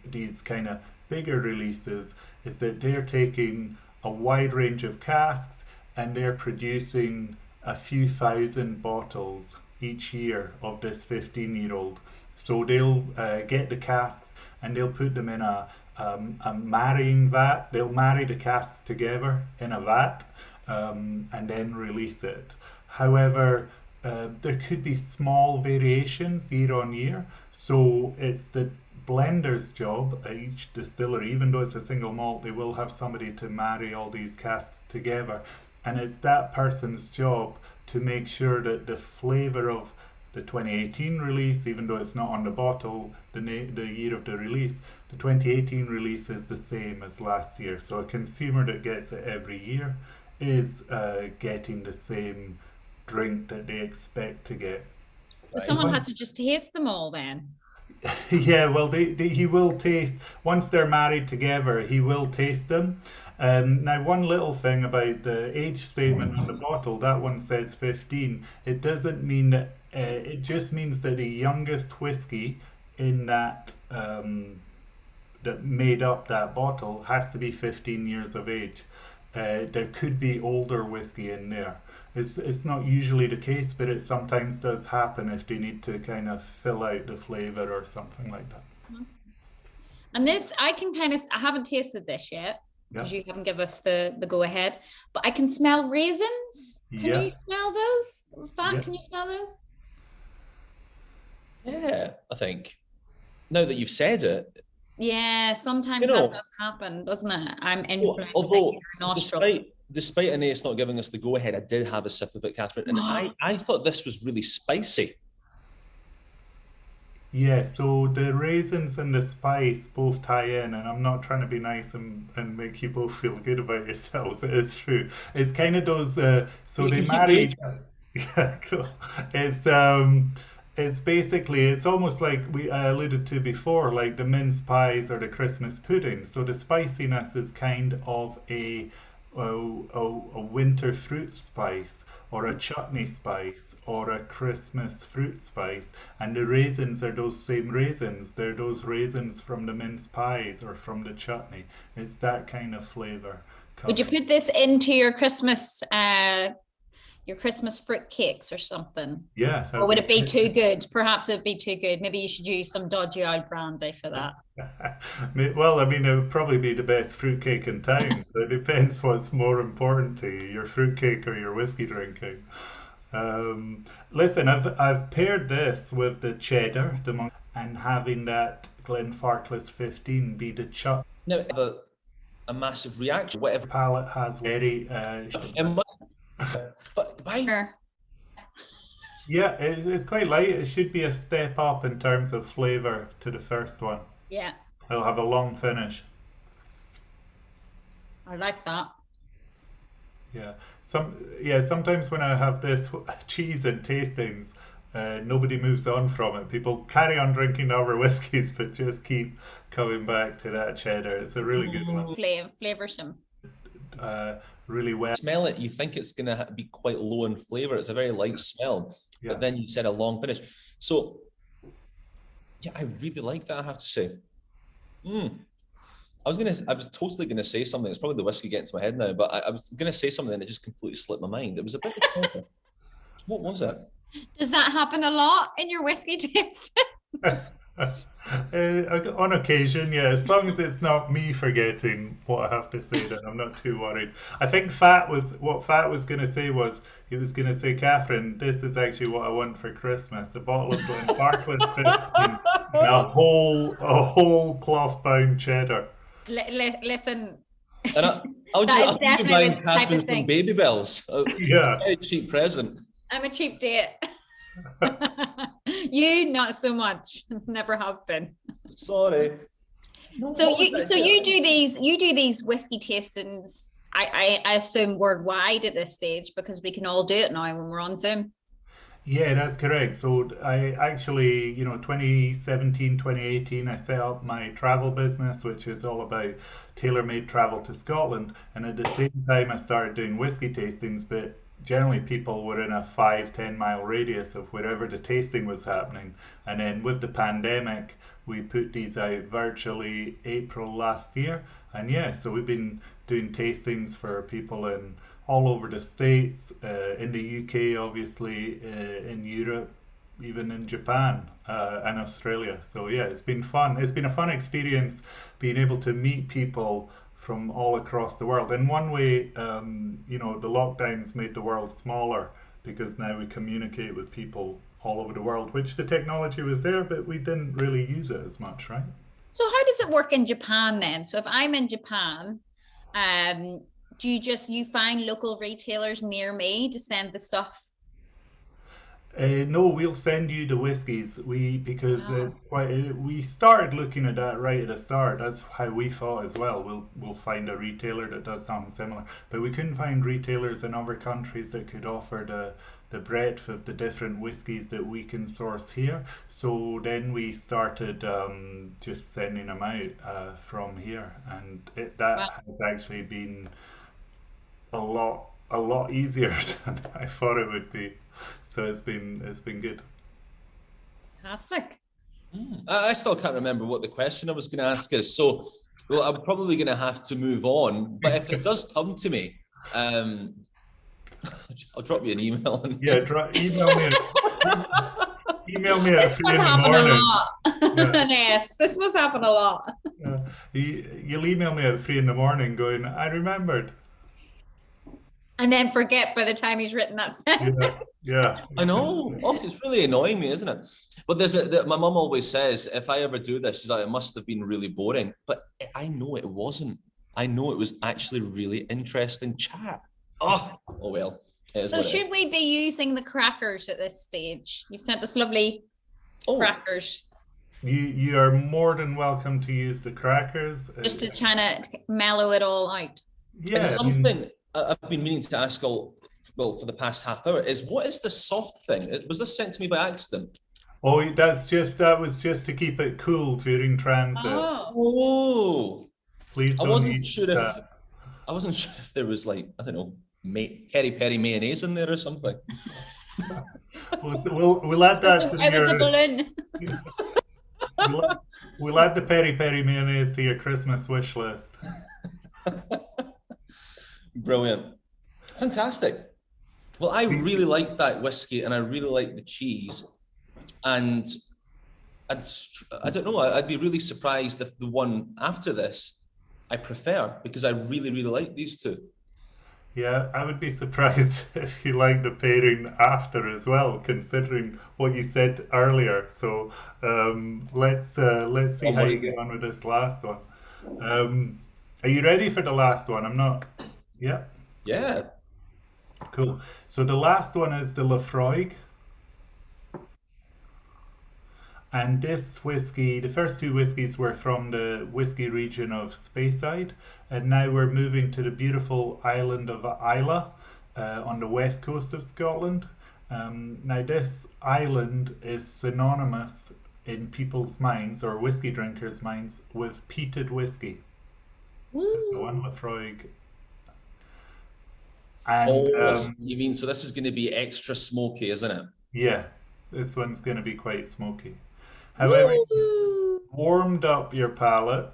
Speaker 7: these kind of bigger releases is that they're taking a wide range of casks and they're producing a few thousand bottles each year of this 15-year-old. So they'll get the casks and they'll put them in a marrying vat. They'll marry the casks together in a vat and then release it. However, there could be small variations year on year. So it's the blender's job at each distillery, even though it's a single malt, they will have somebody to marry all these casks together. And it's that person's job to make sure that the flavour of the 2018 release, even though it's not on the bottle, the year of the release, the 2018 release is the same as last year. So a consumer that gets it every year is getting the same drink that they expect to get.
Speaker 2: So someone has to just taste them all then?
Speaker 7: Yeah, well, he will taste, once they're married together, he will taste them. Now, one little thing about the age statement on the bottle, that one says 15. It doesn't mean that, it just means that the youngest whiskey in that, that made up that bottle has to be 15 years of age. There could be older whiskey in there. It's not usually the case, but it sometimes does happen if they need to kind of fill out the flavour or something like that.
Speaker 2: And this, I haven't tasted this yet, because you haven't given us the go ahead, but I can smell raisins. Can you smell those? Fat, can you smell those?
Speaker 1: Yeah, I think. now that you've said it,
Speaker 2: Yeah, sometimes that does happen, doesn't it? I'm influencing
Speaker 1: although
Speaker 2: your nostril.
Speaker 1: despite Anais not giving us the go-ahead, I did have a sip of it, Kathryn, and I thought this was really spicy.
Speaker 7: Yeah, so the raisins and the spice both tie in, and I'm not trying to be nice and make you both feel good about yourselves. It is true. It's kind of those. So
Speaker 1: You
Speaker 7: they
Speaker 1: can keep
Speaker 7: marry
Speaker 1: going.
Speaker 7: each other. Yeah, cool. It's basically it's almost like I alluded to before, like the mince pies or the Christmas pudding. So the spiciness is kind of a winter fruit spice or a chutney spice or a Christmas fruit spice. And the raisins are those same raisins. They're those raisins from the mince pies or from the chutney. It's that kind of flavor.
Speaker 2: Would you put this into your Christmas fruit cakes or something?
Speaker 7: Yeah.
Speaker 2: Or would it be too good? Perhaps it'd be too good. Maybe you should use some dodgy old brandy for that.
Speaker 7: Well, I mean, it would probably be the best fruitcake in town. So it depends what's more important to you, your fruitcake or your whiskey drinking. Listen, I've paired this with the cheddar, and having that Glenfarclas 15 be the chut.
Speaker 1: Now, a massive reaction. Whatever
Speaker 7: palate has very.
Speaker 1: But why?
Speaker 7: Yeah, it's quite light. It should be a step up in terms of flavour to the first one.
Speaker 2: Yeah.
Speaker 7: It'll have a long finish.
Speaker 2: I like that.
Speaker 7: Yeah. Sometimes when I have this cheese and tastings, nobody moves on from it. People carry on drinking other whiskies, but just keep coming back to that cheddar. It's a really good one.
Speaker 2: Flavoursome.
Speaker 7: Really well.
Speaker 1: Smell it, you think it's going to be quite low in flavour. It's a very light smell, but then you said a long finish. So, yeah, I really like that, I have to say. I was totally going to say something. It's probably the whiskey getting to my head now, but I was going to say something and it just completely slipped my mind. It was a bit of what was it?
Speaker 2: Does that happen a lot in your whiskey taste?
Speaker 7: On occasion, yeah. As long as it's not me forgetting what I have to say, then I'm not too worried. I think Fat was going to say was he was going to say, Kathryn, this is actually what I want for Christmas: a bottle of Glenfarclas 15 and a whole cloth-bound cheddar.
Speaker 2: Listen.
Speaker 1: And I'll just be buying Kathryn some baby bells.
Speaker 7: Yeah,
Speaker 1: very cheap present.
Speaker 2: I'm a cheap date. You not so much. Never have been.
Speaker 1: Sorry. No,
Speaker 2: so you do these whiskey tastings. I assume worldwide at this stage because we can all do it now when we're on Zoom.
Speaker 7: Yeah, that's correct. So I actually, 2017, 2018, I set up my travel business, which is all about tailor-made travel to Scotland. And at the same time, I started doing whiskey tastings, but generally people were in a 5-10 mile radius of wherever the tasting was happening. And then with the pandemic, we put these out virtually April last year. And yeah, so we've been doing tastings for people in all over the States, in the UK, obviously, in Europe, even in Japan and Australia. So yeah, it's been fun. It's been a fun experience being able to meet people from all across the world. In one way, the lockdowns made the world smaller because now we communicate with people all over the world, which the technology was there, but we didn't really use it as much, right?
Speaker 2: So how does it work in Japan then? So if I'm in Japan, do you find local retailers near me to send the stuff?
Speaker 7: No, we'll send you the whiskies. It's quite. We started looking at that right at the start. That's how we thought as well. We'll find a retailer that does something similar, but we couldn't find retailers in other countries that could offer the breadth of the different whiskies that we can source here. So then we started just sending them out from here, and that has actually been a lot easier than I thought it would be. So it's been good.
Speaker 2: Fantastic.
Speaker 1: I still can't remember what the question I was going to ask is. So, well, I'm probably going to have to move on. But if it does come to me, I'll drop you an email.
Speaker 7: Yeah, email me. Email me at 3 in the morning.
Speaker 2: A lot. Yes, this must happen a lot.
Speaker 7: You'll email me at 3 in the morning going, I remembered.
Speaker 2: and then forget by the time he's written that sentence.
Speaker 21: Yeah.
Speaker 1: I know. Oh, it's really annoying me, isn't it? But my mum always says, if I ever do this, she's like, it must have been really boring. But I know it wasn't. I know it was actually really interesting chat. Oh well. It is
Speaker 2: So
Speaker 1: what it is.
Speaker 2: should we be using the crackers at this stage? You've sent us lovely crackers.
Speaker 7: You are more than welcome to use the crackers.
Speaker 2: Just to try to mellow it all out.
Speaker 1: And something I've been meaning to ask for the past half hour is, what is the soft thing? Was this sent to me by accident?
Speaker 7: Oh, that was just to keep it cool during transit.
Speaker 1: Oh.
Speaker 7: Please
Speaker 1: I
Speaker 7: don't
Speaker 1: wasn't
Speaker 7: eat
Speaker 1: sure
Speaker 7: that.
Speaker 1: I wasn't sure if there was, like, I don't know, peri mayonnaise in there or something.
Speaker 7: We'll add that to
Speaker 2: It was a balloon.
Speaker 7: we'll add the peri mayonnaise to your Christmas wish list.
Speaker 1: Brilliant. Fantastic. Well, I really like that whiskey and I really like the cheese. And I don't know, I'd be really surprised if the one after this I prefer, because I really, really like these two.
Speaker 7: Yeah, I would be surprised if you like the pairing after as well, considering what you said earlier. So let's see how you get on with this last one. Are you ready for the last one? I'm not. Yeah.
Speaker 1: Yeah.
Speaker 7: Cool. So the last one is the Laphroaig. And this whiskey, the first two whiskies were from the whiskey region of Speyside, and now we're moving to the beautiful island of Islay on the west coast of Scotland. Now this island is synonymous in people's minds, or whiskey drinkers' minds, with peated whiskey. The one Laphroaig. And
Speaker 1: you mean, so this is going to be extra smoky, isn't it?
Speaker 7: Yeah, this one's going to be quite smoky. However, you warmed up your palate,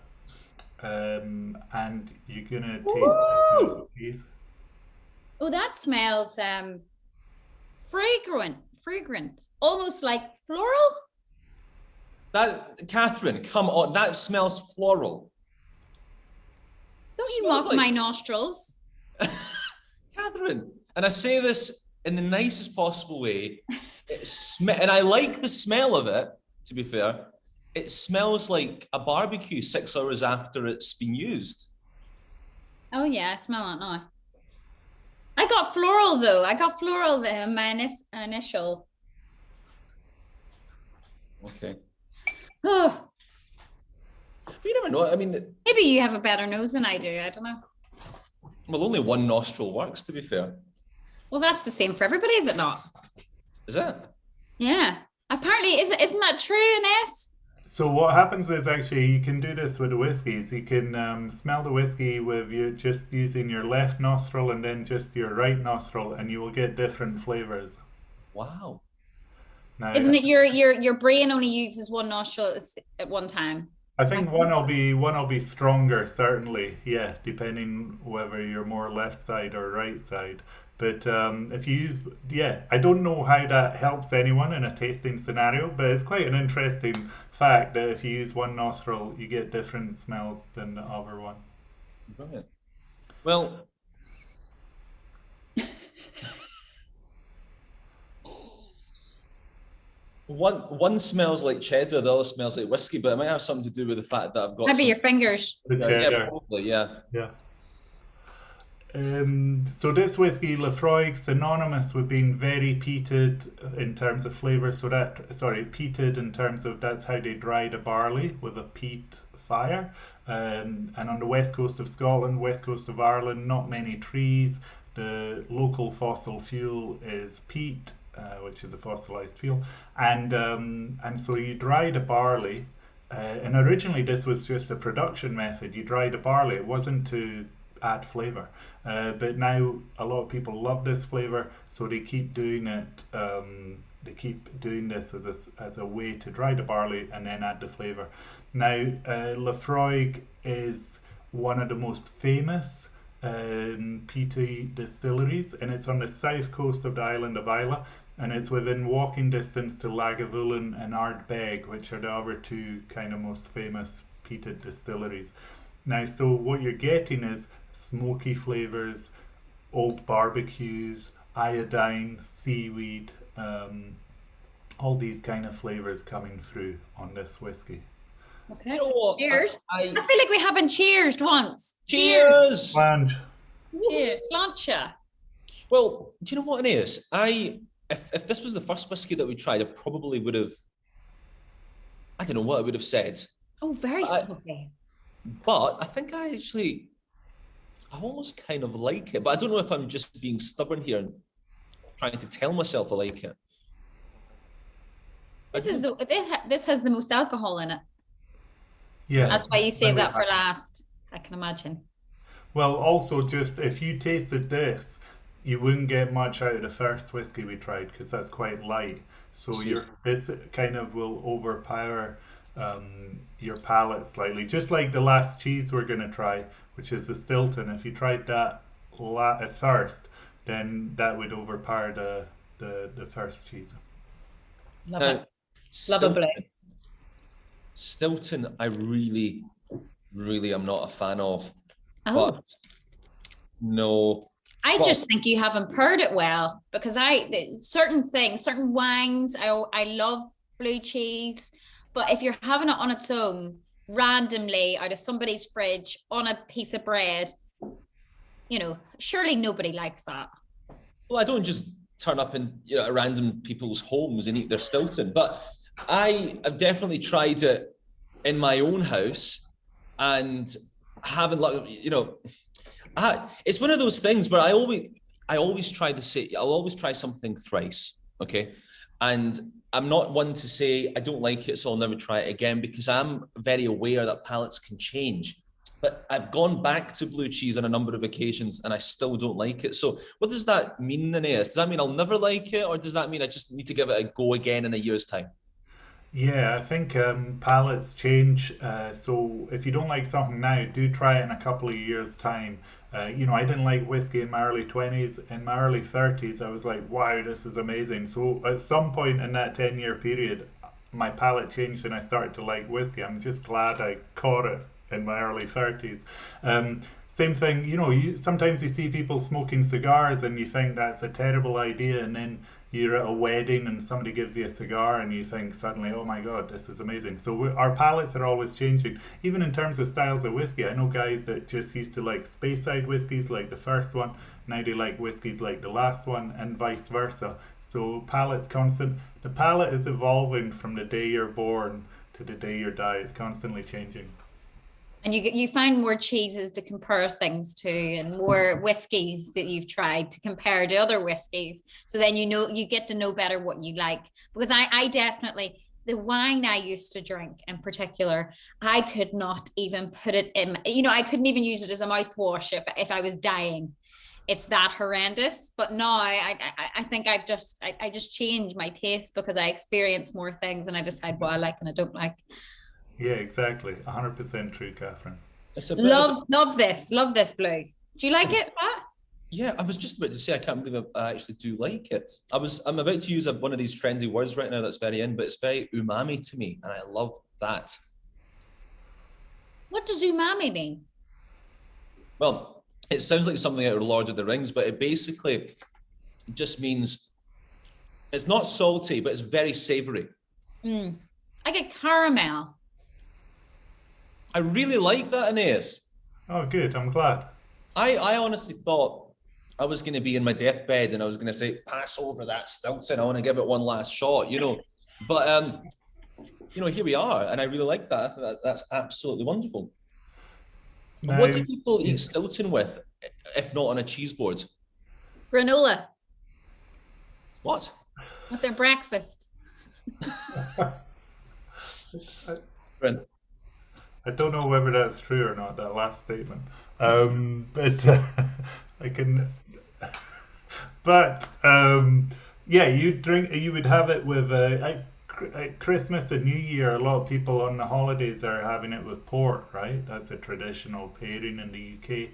Speaker 7: and you're gonna take these.
Speaker 2: Oh, that smells fragrant, almost like floral.
Speaker 1: That, Kathryn, come on, that smells floral.
Speaker 2: Don't you mock my nostrils.
Speaker 1: Kathryn, and I say this in the nicest possible way, and I like the smell of it. To be fair, it smells like a barbecue 6 hours after it's been used.
Speaker 2: Oh yeah, I smell it now. I got floral though. I got floral in my initial.
Speaker 1: Okay.
Speaker 2: Oh.
Speaker 1: You never know. I mean,
Speaker 2: maybe you have a better nose than I do. I don't know.
Speaker 1: Well, only one nostril works, to be fair.
Speaker 2: Well, that's the same for everybody, is it not?
Speaker 1: Is it?
Speaker 2: Yeah. Apparently, isn't that true, Ines?
Speaker 7: So what happens is, actually, you can do this with the whiskies. You can smell the whiskey with you just using your left nostril and then just your right nostril, and you will get different flavors.
Speaker 1: Wow.
Speaker 7: Now,
Speaker 2: Isn't it your brain only uses one nostril at one time?
Speaker 7: I think one will be stronger, certainly. Yeah, depending whether you're more left side or right side. But if you use, I don't know how that helps anyone in a tasting scenario, but it's quite an interesting fact that if you use one nostril, you get different smells than the other one.
Speaker 1: Brilliant. Well, one smells like cheddar, the other smells like whiskey, but it might have something to do with the fact that I've got.
Speaker 2: Maybe your fingers.
Speaker 1: Yeah, probably. Yeah.
Speaker 7: Yeah. So this whiskey, Laphroaig, synonymous with being very peated in terms of flavour. Peated in terms of that's how they dry the barley, with a peat fire. And on the west coast of Scotland, west coast of Ireland, not many trees. The local fossil fuel is peat, which is a fossilised fuel. And so you dry the barley. And originally this was just a production method. You dry the barley. It wasn't to add flavour. But now a lot of people love this flavour, so they keep doing it. They keep doing this as a way to dry the barley and then add the flavour. Now, Laphroaig is one of the most famous peaty distilleries, and it's on the south coast of the island of Islay, and it's within walking distance to Lagavulin and Ardbeg, which are the other two kind of most famous peated distilleries. Now, so what you're getting is smoky flavours, old barbecues, iodine, seaweed, all these kind of flavors coming through on this whiskey.
Speaker 2: Okay.
Speaker 1: You know what?
Speaker 2: Cheers. I feel like we haven't cheersed once.
Speaker 1: Cheers!
Speaker 7: Flange.
Speaker 2: Cheers. Sláinte.
Speaker 1: Well, do you know what, Aeneas? If this was the first whiskey that we tried, I probably would have, I don't know what I would have said.
Speaker 2: Oh, very
Speaker 1: I-
Speaker 2: smoky.
Speaker 1: But I think I almost kind of like it. But I don't know if I'm just being stubborn here and trying to tell myself I like it.
Speaker 2: This has the most alcohol in it.
Speaker 7: Yeah.
Speaker 2: That's why you save that for last, I can imagine.
Speaker 7: Well, also just if you tasted this, you wouldn't get much out of the first whiskey we tried because that's quite light. So this kind of will overpower your palate slightly. Just like the last cheese we're going to try, which is the Stilton. If you tried that at first, then that would overpower the first cheese.
Speaker 2: Love it. Lovely.
Speaker 1: Stilton, I really, really am not a fan of.
Speaker 2: Oh.
Speaker 1: But no.
Speaker 2: I just think you haven't poured it well because certain wines, I love blue cheese, but if you're having it on its own, randomly out of somebody's fridge on a piece of bread, surely nobody likes that.
Speaker 1: Well, I don't just turn up in at random people's homes and eat their Stilton, but I have definitely tried it in my own house and haven't it's one of those things where I always try to say I'll always try something thrice, okay? And I'm not one to say I don't like it, so I'll never try it again because I'm very aware that palates can change. But I've gone back to blue cheese on a number of occasions and I still don't like it. So what does that mean, Aeneas? Does that mean I'll never like it, or does that mean I just need to give it a go again in a year's time?
Speaker 7: Yeah, I think palates change. So if you don't like something now, do try it in a couple of years' time. I didn't like whiskey in my early 20s. In my early 30s, I was like, wow, this is amazing. So at some point in that 10-year period, my palate changed and I started to like whiskey. I'm just glad I caught it in my early 30s. Same thing, sometimes you see people smoking cigars and you think that's a terrible idea, and then you're at a wedding and somebody gives you a cigar and you think suddenly, oh my God, this is amazing. So our palates are always changing, even in terms of styles of whiskey. I know guys that just used to like Speyside whiskies like the first one, now they like whiskies like the last one, and vice versa. So palate's constant. The palate is evolving from the day you're born to the day you die. It's constantly changing.
Speaker 2: And you find more cheeses to compare things to, and more whiskies that you've tried to compare to other whiskies. So then you get to know better what you like. Because I definitely, the wine I used to drink in particular, I could not even put it in, I couldn't even use it as a mouthwash if I was dying. It's that horrendous. But now I think I just changed my taste because I experience more things and I decide what I like and I don't like.
Speaker 7: Yeah, exactly. 100% true, Kathryn.
Speaker 2: Love this blue. Do you like it, Pat?
Speaker 1: Yeah, I was just about to say I can't believe I actually do like it. I'm about to use one of these trendy words right now that's very in, but it's very umami to me, and I love that.
Speaker 2: What does umami mean?
Speaker 1: Well, it sounds like something out of Lord of the Rings, but it basically just means it's not salty, but it's very savory.
Speaker 2: I get caramel.
Speaker 1: I really like that, Aeneas.
Speaker 7: Oh, good. I'm glad.
Speaker 1: I honestly thought I was going to be in my deathbed and I was going to say, pass over that Stilton. I want to give it one last shot, But, here we are. And I really like that. I think that's absolutely wonderful.
Speaker 7: Now,
Speaker 1: what do people eat Stilton with, if not on a cheese board?
Speaker 2: Granola.
Speaker 1: What?
Speaker 2: With their breakfast.
Speaker 7: I don't know whether that's true or not, that last statement. But I can. But yeah, you would have it with at Christmas and New Year. A lot of people on the holidays are having it with pork, right? That's a traditional pairing in the UK.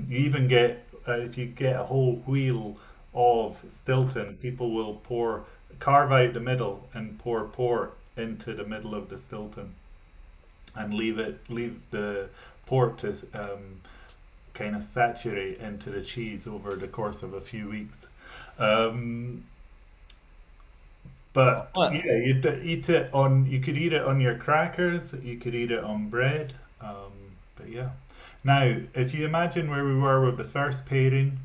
Speaker 7: You even get if you get a whole wheel of Stilton, people will carve out the middle and pour pork into the middle of the Stilton, and leave the port to kind of saturate into the cheese over the course of a few weeks. Um, but yeah, eat it on. You could eat it on your crackers. You could eat it on bread. But yeah. Now, if you imagine where we were with the first pairing,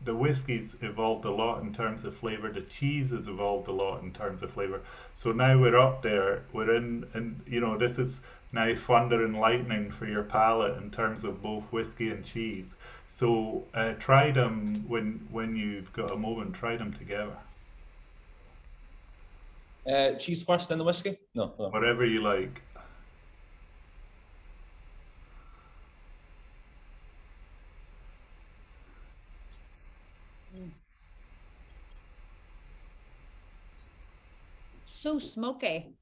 Speaker 7: the whiskies evolved a lot in terms of flavor. The cheese has evolved a lot in terms of flavor. So now we're up there. We're in, and this is now thunder and lightning for your palate in terms of both whiskey and cheese. So try them when you've got a moment. Try them together.
Speaker 1: Cheese first, then the whiskey? No.
Speaker 7: Whatever you like.
Speaker 2: So smoky.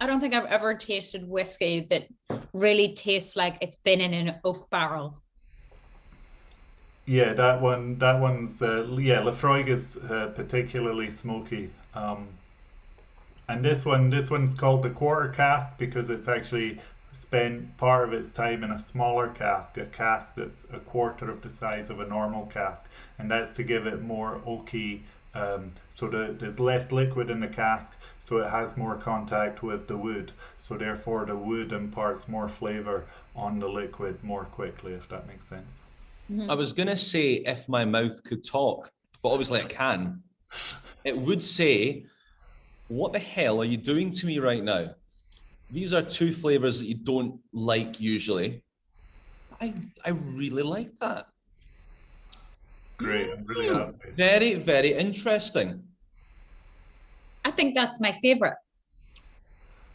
Speaker 2: I don't think I've ever tasted whiskey that really tastes like it's been in an oak barrel.
Speaker 7: Yeah, that one's Lafroig is particularly smoky. And this one's called the quarter cask because it's actually spent part of its time in a smaller cask, a cask that's a quarter of the size of a normal cask, and that's to give it more oaky. So there's less liquid in the cask, so it has more contact with the wood. So therefore, the wood imparts more flavor on the liquid more quickly, if that makes sense.
Speaker 1: I was going to say if my mouth could talk, but obviously it can. It would say, what the hell are you doing to me right now? These are two flavors that you don't like usually. I really like that.
Speaker 7: Great, I'm really happy.
Speaker 1: Very, very interesting.
Speaker 2: I think that's my favorite.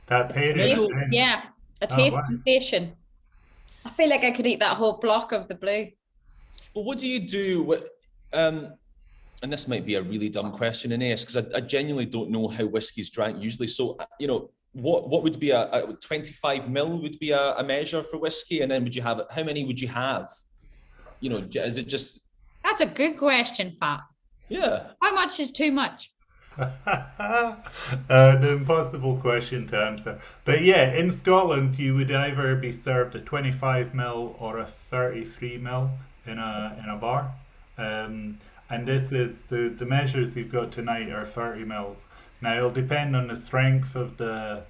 Speaker 7: That pairing?
Speaker 2: Yeah, a taste sensation. I feel like I could eat that whole block of the blue.
Speaker 1: Well, what do you do with, and this might be a really dumb question, Inés, because I genuinely don't know how whiskey's drank usually. So, what would be a 25 ml would be a measure for whiskey, and then would you have, how many would you have? Is it just...
Speaker 2: That's a good question, Fat.
Speaker 1: Yeah.
Speaker 2: How much is too much?
Speaker 7: An impossible question to answer. But yeah, in Scotland, you would either be served a 25 ml or a 33 ml in a bar. And this is the measures you've got tonight are 30 mils. Now it'll depend on the strength of the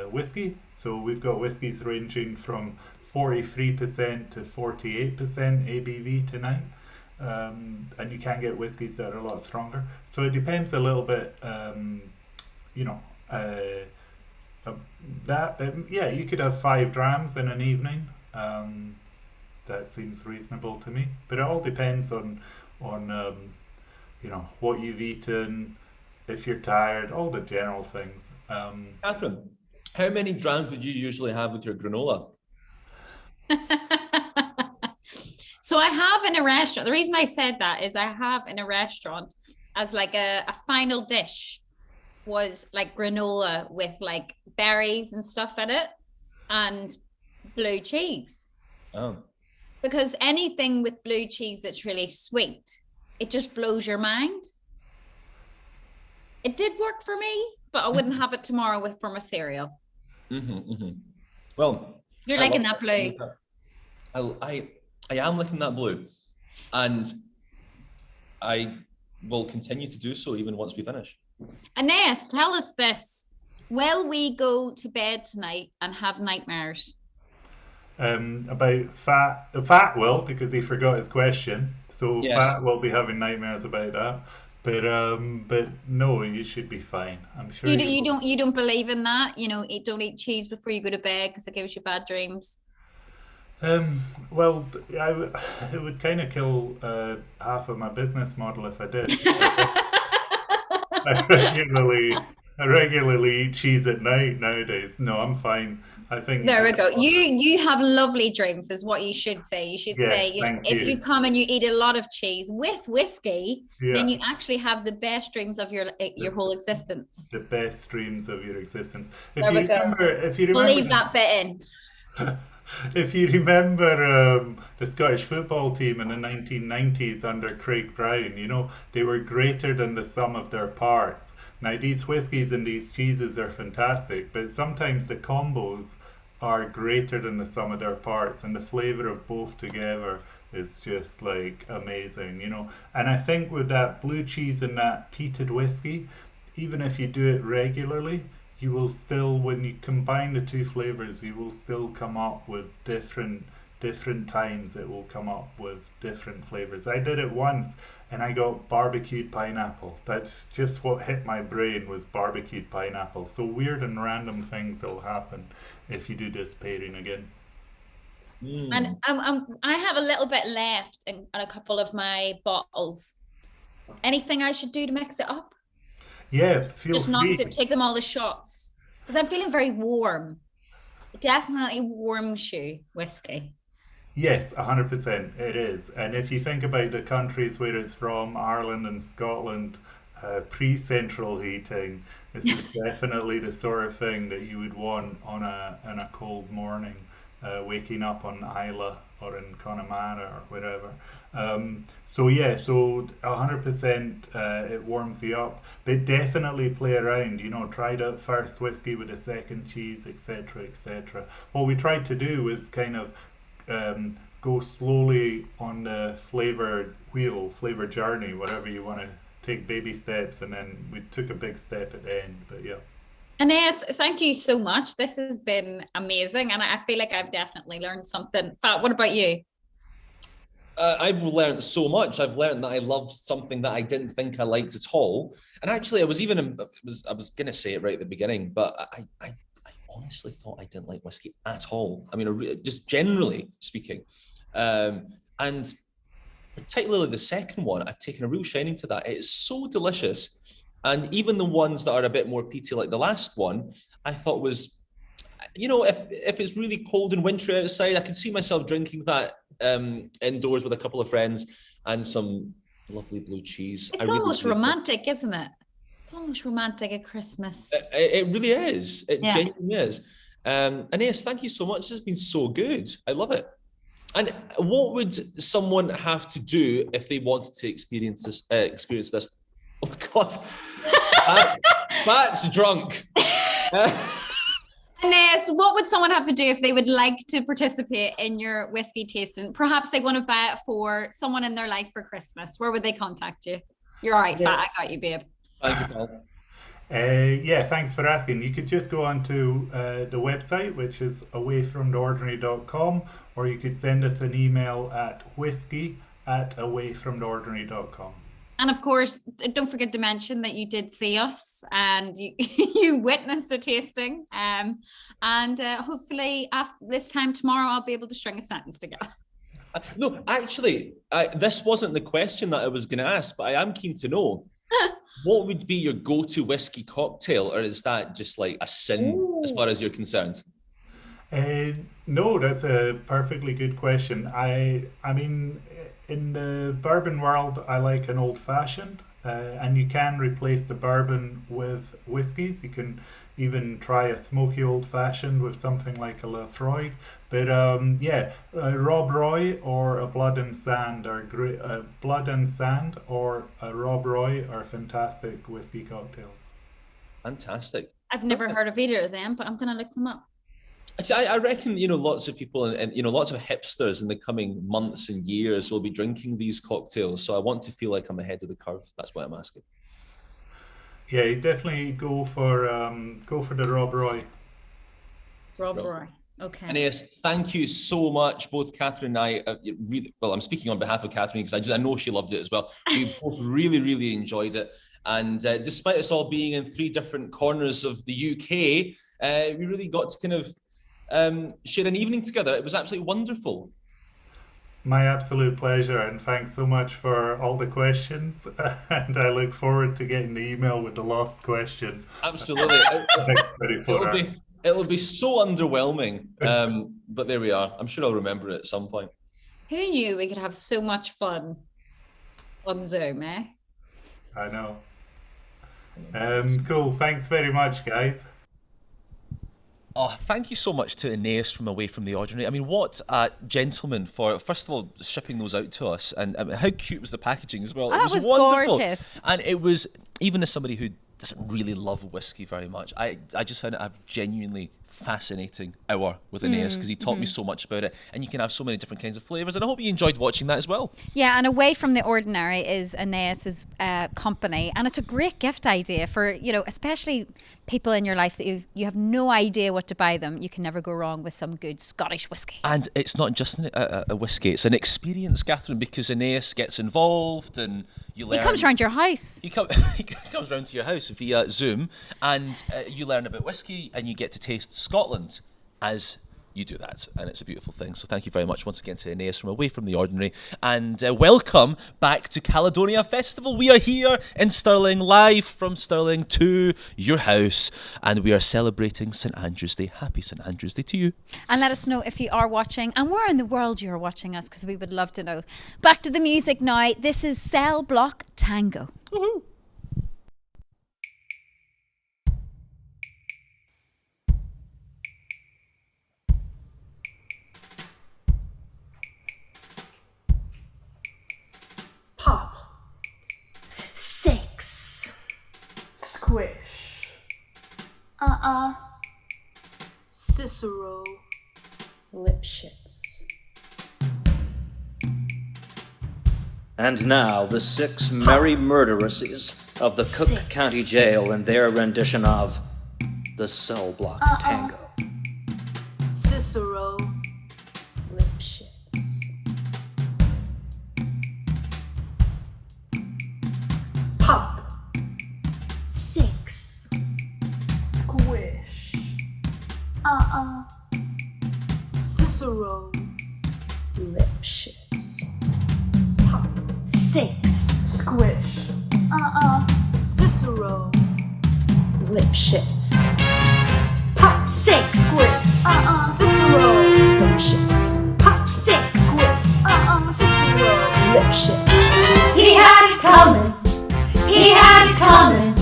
Speaker 7: whiskey. So we've got whiskies ranging from 43% to 48% ABV tonight. And you can get whiskies that are a lot stronger. So it depends a little bit, but yeah, you could have 5 drams in an evening. That seems reasonable to me. But it all depends on what you've eaten, if you're tired, all the general things.
Speaker 1: Kathryn, how many drams would you usually have with your granola?
Speaker 2: So I have in a restaurant, the reason I said that is I have in a restaurant as like a final dish was like granola with like berries and stuff in it and blue cheese.
Speaker 1: Oh.
Speaker 2: Because anything with blue cheese that's really sweet, it just blows your mind. It did work for me, but I wouldn't have it tomorrow for my cereal.
Speaker 1: Well,
Speaker 2: you're liking that blue.
Speaker 1: I am licking that blue, and I will continue to do so even once we finish.
Speaker 2: Inés, tell us this. Will we go to bed tonight and have nightmares?
Speaker 7: About Fat will, because he forgot his question. So yes. Fat will be having nightmares about that. But no, you should be fine. I'm sure
Speaker 2: you don't believe in that. Don't eat cheese before you go to bed because it gives you bad dreams.
Speaker 7: Well, it would kind of kill half of my business model if I did. I regularly eat cheese at night nowadays. No, I'm fine. I think
Speaker 2: there we go. You have lovely dreams, is what you should say. You should say, if you come and you eat a lot of cheese with whiskey, then you actually have the best dreams of your whole existence.
Speaker 7: The best dreams of your existence.
Speaker 2: If you remember, leave that bit in.
Speaker 7: If you remember the Scottish football team in the 1990s under Craig Brown, they were greater than the sum of their parts. Now, these whiskies and these cheeses are fantastic, but sometimes the combos are greater than the sum of their parts, and the flavour of both together is just like amazing, you know. And I think with that blue cheese and that peated whiskey, even if you do it regularly, you will still, when you combine the two flavours, you will still come up with different times. It will come up with different flavours. I did it once and I got barbecued pineapple. That's just what hit my brain, was barbecued pineapple. So weird and random things will happen if you do this pairing again.
Speaker 2: And I have a little bit left in a couple of my bottles. Anything I should do to mix it up?
Speaker 7: Yeah, feel
Speaker 2: Just
Speaker 7: free.
Speaker 2: not take them all as shots, because I'm feeling very warm. Definitely warm shoe whiskey.
Speaker 7: Yes, 100% it is. And if you think about the countries where it's from, Ireland and Scotland, pre-central heating, this is definitely the sort of thing that you would want on a cold morning, waking up on Islay or in Connemara or wherever. So 100% it warms you up. But definitely play around, you know, try the first whiskey with the second cheese, etc., etc. What we tried to do was kind of go slowly on the flavor journey, whatever you want to take, baby steps, and then we took a big step at the end. But yeah.
Speaker 2: Inez, thank you so much. This has been amazing, and I feel like I've definitely learned something. Fat, what about you?
Speaker 1: I've learned so much. I've learned that I love something that I didn't think I liked at all. And actually, I was going to say it right at the beginning, but I honestly thought I didn't like whiskey at all. I mean, just generally speaking. And particularly the second one, I've taken a real shining to that. It is so delicious. And even the ones that are a bit more peaty, like the last one, I thought was, you know, if it's really cold and wintry outside, I can see myself drinking that indoors with a couple of friends and some lovely blue cheese.
Speaker 2: It's almost romantic, isn't it? It's almost romantic at Christmas.
Speaker 1: It really is. It genuinely is. Inez, thank you so much. This has been so good. I love it. And what would someone have to do if they wanted to experience this? Oh God, Fat's drunk.
Speaker 2: Inez, what would someone have to do if they would like to participate in your whiskey tasting? Perhaps they want to buy it for someone in their life for Christmas. Where would they contact you? You're all right, Fat. I got you, babe.
Speaker 1: Thank you, Paul.
Speaker 7: Yeah, thanks for asking. You could just go onto the website, which is awayfromtheordinary.com, or you could send us an email at whiskey@awayfromtheordinary.com.
Speaker 2: And of course, don't forget to mention that you did see us and you witnessed a tasting. And hopefully after this time tomorrow, I'll be able to string a sentence together.
Speaker 1: No, actually, this wasn't the question that I was going to ask, but I am keen to know. What would be your go-to whiskey cocktail, or is that just like a sin as far as you're concerned?
Speaker 7: No, that's a perfectly good question. I mean, in the bourbon world, I like an old-fashioned, and you can replace the bourbon with whiskies. You can even try a smoky old-fashioned with something like a Lafroig. But a Rob Roy or a Blood and Sand are great. Blood and Sand or a Rob Roy are fantastic whiskey cocktails.
Speaker 1: Fantastic.
Speaker 2: I've never heard of either of them, but I'm going to look them up.
Speaker 1: I reckon, you know, lots of people and, you know, lots of hipsters in the coming months and years will be drinking these cocktails. So I want to feel like I'm ahead of the curve. That's why I'm asking.
Speaker 7: Yeah, you definitely go for the Rob Roy.
Speaker 2: Rob Roy. Okay.
Speaker 1: And yes, thank you so much, both Kathryn and I. Really, well, I'm speaking on behalf of Kathryn because I know she loved it as well. We both really, really enjoyed it. And despite us all being in 3 different corners of the UK, we really got to kind of share an evening together. It was absolutely wonderful.
Speaker 7: My absolute pleasure, and thanks so much for all the questions. And I look forward to getting the email with the lost question.
Speaker 1: Absolutely. It'll be so underwhelming, but there we are. I'm sure I'll remember it at some point.
Speaker 2: Who knew we could have so much fun on Zoom, eh?
Speaker 7: I know. Cool. Thanks very much, guys.
Speaker 1: Oh, thank you so much to Inez from Away from the Ordinary. I mean, what a gentleman for, first of all, shipping those out to us. And how cute was the packaging as well?
Speaker 2: It was
Speaker 1: wonderful.
Speaker 2: Gorgeous.
Speaker 1: And it was, even as somebody who doesn't really love whiskey very much. I just found it a genuinely fascinating hour with Aeneas because he taught me so much about it, and you can have so many different kinds of flavours, and I hope you enjoyed watching that as well.
Speaker 2: Yeah, and Away from the Ordinary is Aeneas's company, and it's a great gift idea for, especially people in your life that you have no idea what to buy them. You can never go wrong with some good Scottish whiskey.
Speaker 1: And it's not just a whiskey, it's an experience, Kathryn, because Aeneas gets involved and you learn...
Speaker 2: He comes round your house.
Speaker 1: He comes round to your house via Zoom, and you learn about whiskey and you get to taste Scotland as you do that, and it's a beautiful thing. So thank you very much once again to Aeneas from Away from the Ordinary, and welcome back to Caledonia Festival. We are here in Stirling, live from Stirling to your house, and we are celebrating St Andrew's Day. Happy St Andrew's Day to you.
Speaker 2: And let us know if you are watching and where in the world you're watching us, because we would love to know. Back to the music now. This is Cell Block Tango.
Speaker 1: Woohoo!
Speaker 5: Pop. 6.
Speaker 8: Squish.
Speaker 5: Cicero. Lipschitz.
Speaker 11: And now the 6 merry murderesses of the Cook County Jail in their rendition of the Cell Block Tango.
Speaker 5: Cicero. Lipschitz. Pop. 6.
Speaker 8: Squish.
Speaker 5: Cicero. Lipschitz. Pop. 6.
Speaker 8: Squish.
Speaker 5: Cicero. Lipschitz. Pop. 6. Squish. Cicero. Lipschitz. Pop. 6. Squish. Cicero. Lipschitz.
Speaker 10: He had it coming. He had it coming.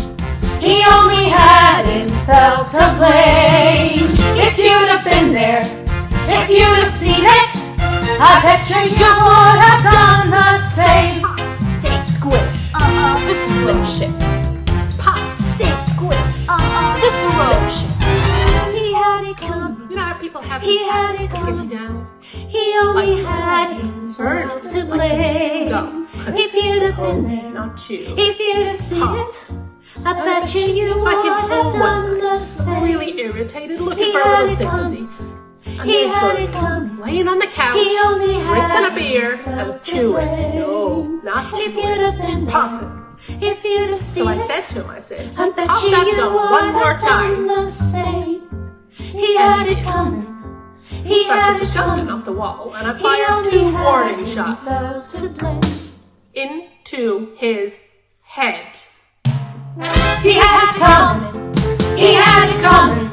Speaker 10: He only had himself to blame. If you'd have been there, if you'd have seen it, I bet you would have done the same.
Speaker 5: 6. Squish. Cicero. Lipschitz. Pop. 6. Squish. Cicero. Lipschitz.
Speaker 10: He had it coming.
Speaker 5: You know how people have
Speaker 10: He had it
Speaker 5: to get you down?
Speaker 10: He only had himself to blame. If you'd have been there,
Speaker 5: Not you.
Speaker 10: if you'd have seen it, I bet you
Speaker 5: It's like
Speaker 10: would
Speaker 5: him
Speaker 10: have
Speaker 5: home
Speaker 10: done
Speaker 5: one
Speaker 10: the
Speaker 5: night,
Speaker 10: same.
Speaker 5: really irritated, looking
Speaker 10: He
Speaker 5: for a
Speaker 10: had
Speaker 5: little
Speaker 10: it
Speaker 5: sympathy. And
Speaker 10: He
Speaker 5: there's
Speaker 10: had
Speaker 5: Bert,
Speaker 10: it coming.
Speaker 5: laying on the couch,
Speaker 10: He only
Speaker 5: drinking
Speaker 10: had
Speaker 5: a beer,
Speaker 10: himself
Speaker 5: and
Speaker 10: to
Speaker 5: chewing.
Speaker 10: blame.
Speaker 5: No, not
Speaker 10: If you'd have been there,
Speaker 5: popping.
Speaker 10: if you'd have
Speaker 5: So
Speaker 10: seen
Speaker 5: I
Speaker 10: it,
Speaker 5: said to him, I said,
Speaker 10: I bet
Speaker 5: pop
Speaker 10: you
Speaker 5: that
Speaker 10: would
Speaker 5: gum one more
Speaker 10: have done
Speaker 5: time.
Speaker 10: the same. He had it coming. He
Speaker 5: So I
Speaker 10: had
Speaker 5: took
Speaker 10: it
Speaker 5: the shotgun
Speaker 10: coming.
Speaker 5: off the wall, and I
Speaker 10: He
Speaker 5: fired
Speaker 10: only
Speaker 5: 2
Speaker 10: had
Speaker 5: warning shots
Speaker 10: himself to blame.
Speaker 5: into his head.
Speaker 10: He had it coming. He had it coming.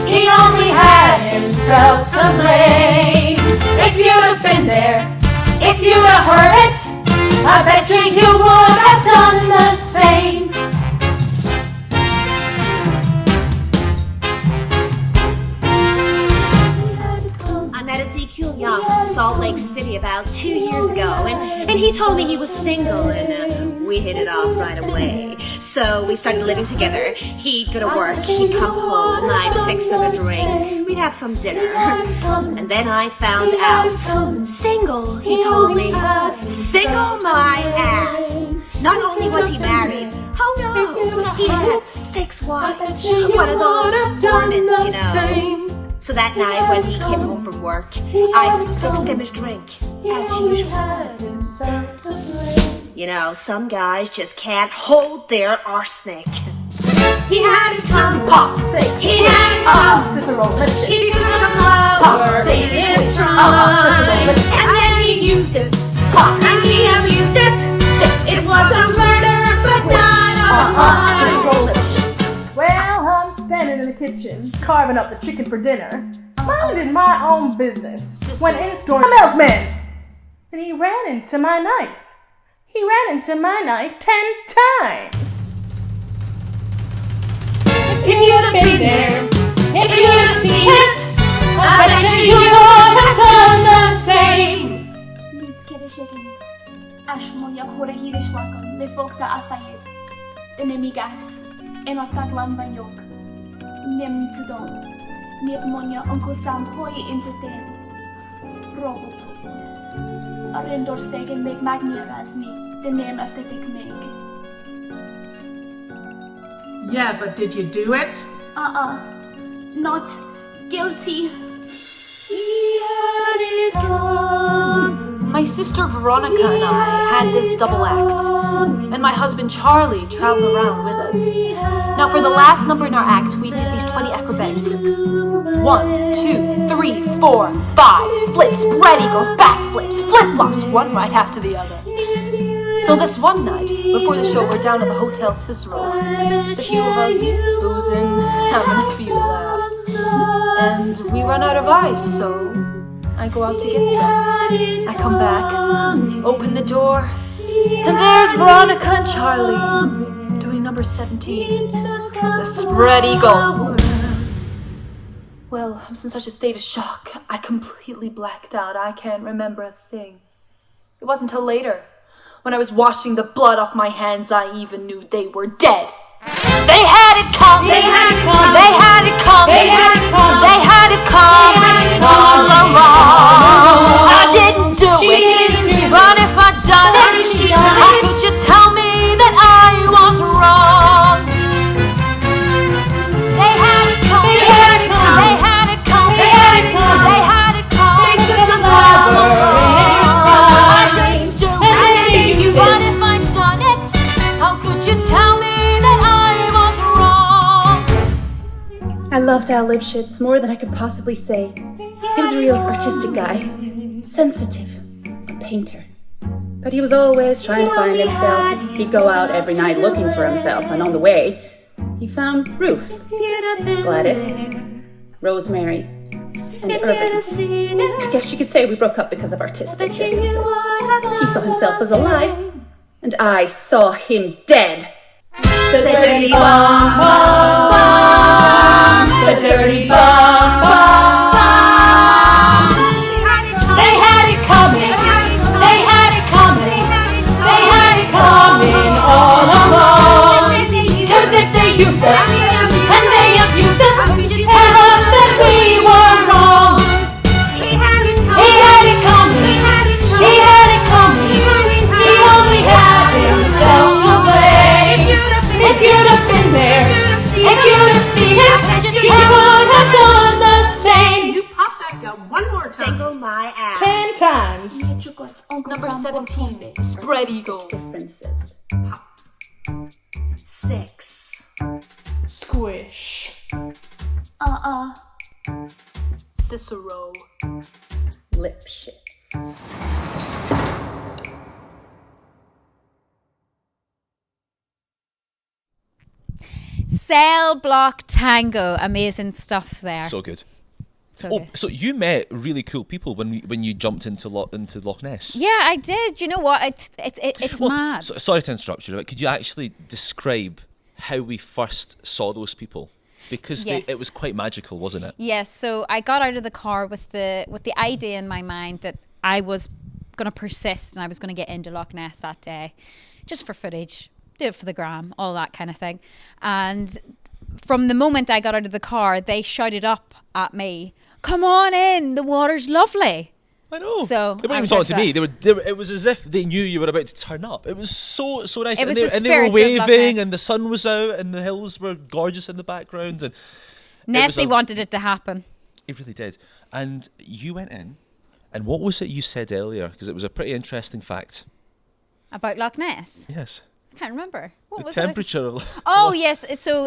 Speaker 10: He only had himself to blame. If you'd have been there, if you'd have heard it, I bet you would have done the same.
Speaker 13: I met Ezekiel Young in Salt Lake City about 2 years ago, and he told me he was single, and we hit it off right away. So we started living together. He'd go to work, he'd come home, I'd fix him a drink, we'd have some dinner. And then I found out, single, he told me. Single my ass. Not only was he married, oh no, he had 6 wives. One of those Mormons, you know. So that night when he came home from work, I fixed him his drink, as usual. You know, some guys just can't hold their arsenic. He had it coming. Pop, 6. He had it coming.
Speaker 5: Cicero, Lipschitz.
Speaker 13: He took the flower in his prime, and then he used it. Pop, and he abused it. 6. It was a murder, but not a crime.
Speaker 8: Well, I'm standing in the kitchen, carving up the chicken for dinner, minding my own business, when in stormed a milkman, and he ran into my knife. He ran into my knife 10 times.
Speaker 10: If you'd have been there, if you'd have seen it, I bet you would have done the same.
Speaker 23: Nic kereskedett, és mondjak, hol a híres lakon, le fogta a fejét, de nem igaz. En at taglan banyok. Nim to don. Niek monya Uncle Sam hoi into den. Roboto. Arendor segen meg magnia rasni. The name at the dick meg.
Speaker 6: Yeah, but did you do it?
Speaker 23: Not guilty.
Speaker 14: My sister Veronica and I had this double act, and my husband Charlie traveled around with us. Now for the last number in our act, we did these 20 acrobatic tricks. 1, 2, 3, 4, 5, splits, spread eagles, backflips, flip-flops, one right after the other. So this one night, before the show, we're down at the Hotel Cicero, the few of us boozing, having a few laughs, and we run out of ice, so I go out to get some. I come back, open the door, and there's Veronica and Charlie doing number 17, the spread eagle. Well, I was in such a state of shock, I completely blacked out. I can't remember a thing. It wasn't until later, when I was washing the blood off my hands, I even knew they were dead. They had it coming. They had it coming. They had it coming. They had it coming. They had it coming all along. I didn't do it, but if I'd done it, how could you tell me that I was wrong? They had it coming. They had it coming. They had it coming. They had it coming. They had it coming. They took the flower. I didn't do it, but if I'd done it, how could you tell me that I was wrong?
Speaker 23: I loved Al Lipschitz more than I could possibly say. He was a real artistic guy, sensitive, a painter. But he was always trying to find himself. He'd go out every night looking for himself, and on the way, he found Ruth, Gladys, Rosemary, and Irving. I guess you could say we broke up because of artistic differences. He saw himself as alive, and I saw him dead. The dirty bomb, bomb, bomb. The dirty bomb, bomb, bomb. They had it coming. They had it coming. They had it coming all along. 'Cause if they use us and they abuse us, tell us that we were wrong. He had it coming. He had it coming. He had it coming. He only had himself to blame. If you'd have been there, if you'd have seen it, you would have done the same.
Speaker 6: You pop that gun one more time.
Speaker 23: Single my ass.
Speaker 6: 10 times.
Speaker 14: Number 17, spread eagle.
Speaker 23: Differences. 6.
Speaker 6: Squish.
Speaker 14: Cicero.
Speaker 23: Lipschitz.
Speaker 2: Cell block tango, amazing stuff there.
Speaker 1: So good.
Speaker 2: So
Speaker 1: Oh,
Speaker 2: good.
Speaker 1: so you met really cool people when you jumped into Loch Ness.
Speaker 2: Yeah, I did. You know what? It's mad.
Speaker 1: Sorry to interrupt you, but could you actually describe how we first saw those people? Because
Speaker 2: Yes.
Speaker 1: it was quite magical, wasn't it?
Speaker 2: Yes. So I got out of the car with the idea in my mind that I was going to persist and I was going to get into Loch Ness that day, just for footage, do it for the gram, all that kind of thing. And from the moment I got out of the car, they shouted up at me, "Come on in, the water's lovely."
Speaker 1: I know.
Speaker 2: So
Speaker 1: They weren't even talking to me. They were. It was as if they knew you were about to turn up. It was so nice.
Speaker 2: It was
Speaker 1: and
Speaker 2: the
Speaker 1: they were
Speaker 2: spirit of Loch
Speaker 1: waving,
Speaker 2: Ness.
Speaker 1: and the sun was out, and the hills were gorgeous in the background, and
Speaker 2: Nessie wanted it to happen.
Speaker 1: It really did. And you went in, and what was it you said earlier? Because it was a pretty interesting fact.
Speaker 2: About Loch Ness?
Speaker 1: Yes.
Speaker 2: I can't remember. What
Speaker 1: The
Speaker 2: was it?
Speaker 1: temperature of
Speaker 2: Oh, yes. So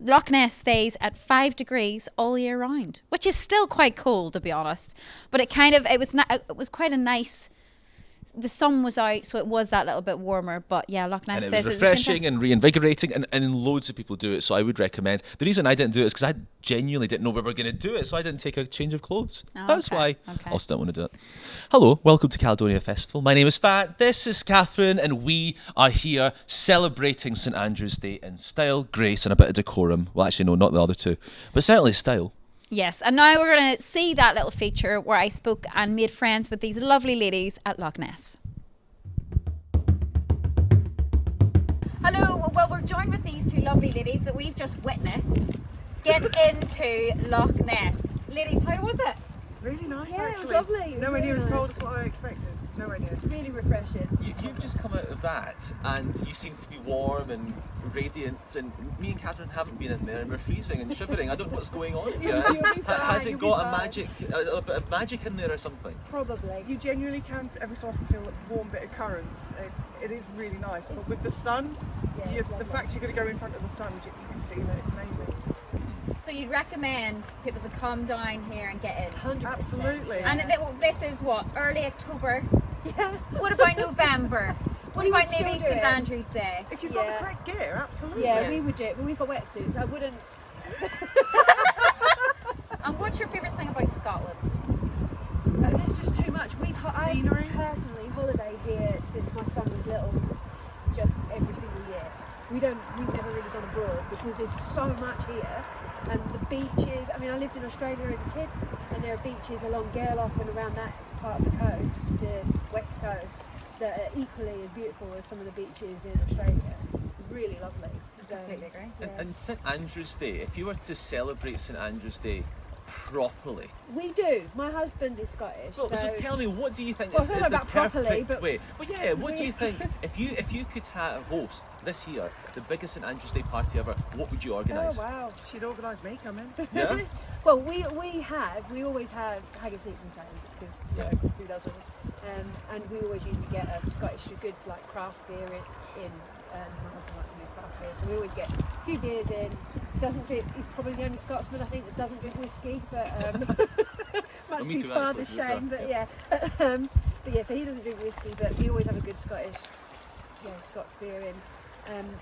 Speaker 2: Loch Ness stays at 5 degrees all year round, which is still quite cold, to be honest. But it was quite a nice... The sun was out, so it was that little bit warmer. But yeah, Loch Ness
Speaker 1: And it
Speaker 2: stays
Speaker 1: was
Speaker 2: at the same
Speaker 1: refreshing
Speaker 2: time.
Speaker 1: and reinvigorating, and loads of people do it, so I would recommend. The reason I didn't do it is because I genuinely didn't know we were going to do it, so I didn't take a change of clothes.
Speaker 2: Oh,
Speaker 1: That's
Speaker 2: okay,
Speaker 1: why
Speaker 2: okay.
Speaker 1: I also didn't want to do it. Hello, welcome to Caledonia Festival. My name is Fat, this is Kathryn, and we are here celebrating St Andrew's Day in style, grace, and a bit of decorum. Well, actually, no, not the other two, but certainly style.
Speaker 2: Yes, and now we're going to see that little feature where I spoke and made friends with these lovely ladies at Loch Ness. Hello, well, we're joined with these two lovely ladies that we've just witnessed get into Loch Ness. Ladies, how was it?
Speaker 16: Really nice,
Speaker 18: Yeah,
Speaker 16: actually.
Speaker 18: it was lovely. It was
Speaker 16: Nowhere near
Speaker 18: really
Speaker 16: as cold
Speaker 18: nice.
Speaker 16: as what I expected. Nowhere near.
Speaker 18: Really refreshing.
Speaker 1: You've just come out of that, and you seem to be warm and radiant. And me and Kathryn haven't been in there, and we're freezing and shivering. I don't know what's going on here.
Speaker 18: You'll be fine,
Speaker 1: Has it
Speaker 18: you'll
Speaker 1: got
Speaker 18: be
Speaker 1: a
Speaker 18: fine.
Speaker 1: magic, a bit of magic in there or something?
Speaker 18: Probably.
Speaker 16: You genuinely can every so often feel a warm bit of currents. It is really nice. But with the sun,
Speaker 18: Yeah, it's
Speaker 16: the
Speaker 18: lovely.
Speaker 16: fact you're going to go in front of the sun, you can feel it. It's amazing.
Speaker 2: So you'd recommend people to come down here and get in?
Speaker 18: 100%.
Speaker 16: Absolutely.
Speaker 2: And this is what, early October?
Speaker 18: Yeah.
Speaker 2: What about November? What
Speaker 18: We
Speaker 2: about
Speaker 18: would still
Speaker 2: maybe
Speaker 18: do
Speaker 2: St
Speaker 18: it.
Speaker 2: Andrew's Day?
Speaker 16: If you've got the correct gear, absolutely.
Speaker 18: Yeah, we would do it, but we've got wetsuits. I wouldn't.
Speaker 2: And what's your favourite thing about Scotland?
Speaker 18: There's just too much. I've personally holidayed here since my son was little, just every single year. We've never really gone abroad because there's so much here, and the beaches. I mean, I lived in Australia as a kid, and there are beaches along Gairloch and around that part of the coast, the west coast, that are equally as beautiful as some of the beaches in Australia. It's really lovely.
Speaker 2: Completely agree.
Speaker 1: And St Andrew's Day, if you were to celebrate St Andrew's Day properly,
Speaker 18: We do. My husband is Scottish.
Speaker 1: well, so tell me, what do you think
Speaker 18: Well,
Speaker 1: is
Speaker 18: I don't
Speaker 1: the
Speaker 18: know about properly,
Speaker 1: perfect
Speaker 18: but-
Speaker 1: way? Well, yeah, what do you think? If you could host this year the biggest St Andrew's Day party ever, what would you organise?
Speaker 18: Oh wow.
Speaker 16: She'd organise me coming.
Speaker 1: Yeah?
Speaker 18: Well, we always have haggis and potatoes because who doesn't? And we always usually get a Scottish good like craft beer in. My husband likes to do craft beer, so we always get a few beers in. He's probably the only Scotsman I think that doesn't drink whiskey, but much to
Speaker 1: me
Speaker 18: his
Speaker 1: too,
Speaker 18: father's
Speaker 1: actually,
Speaker 18: shame. But yeah, but yeah, so he doesn't drink whiskey, but we always have a good Scottish, Scots beer in.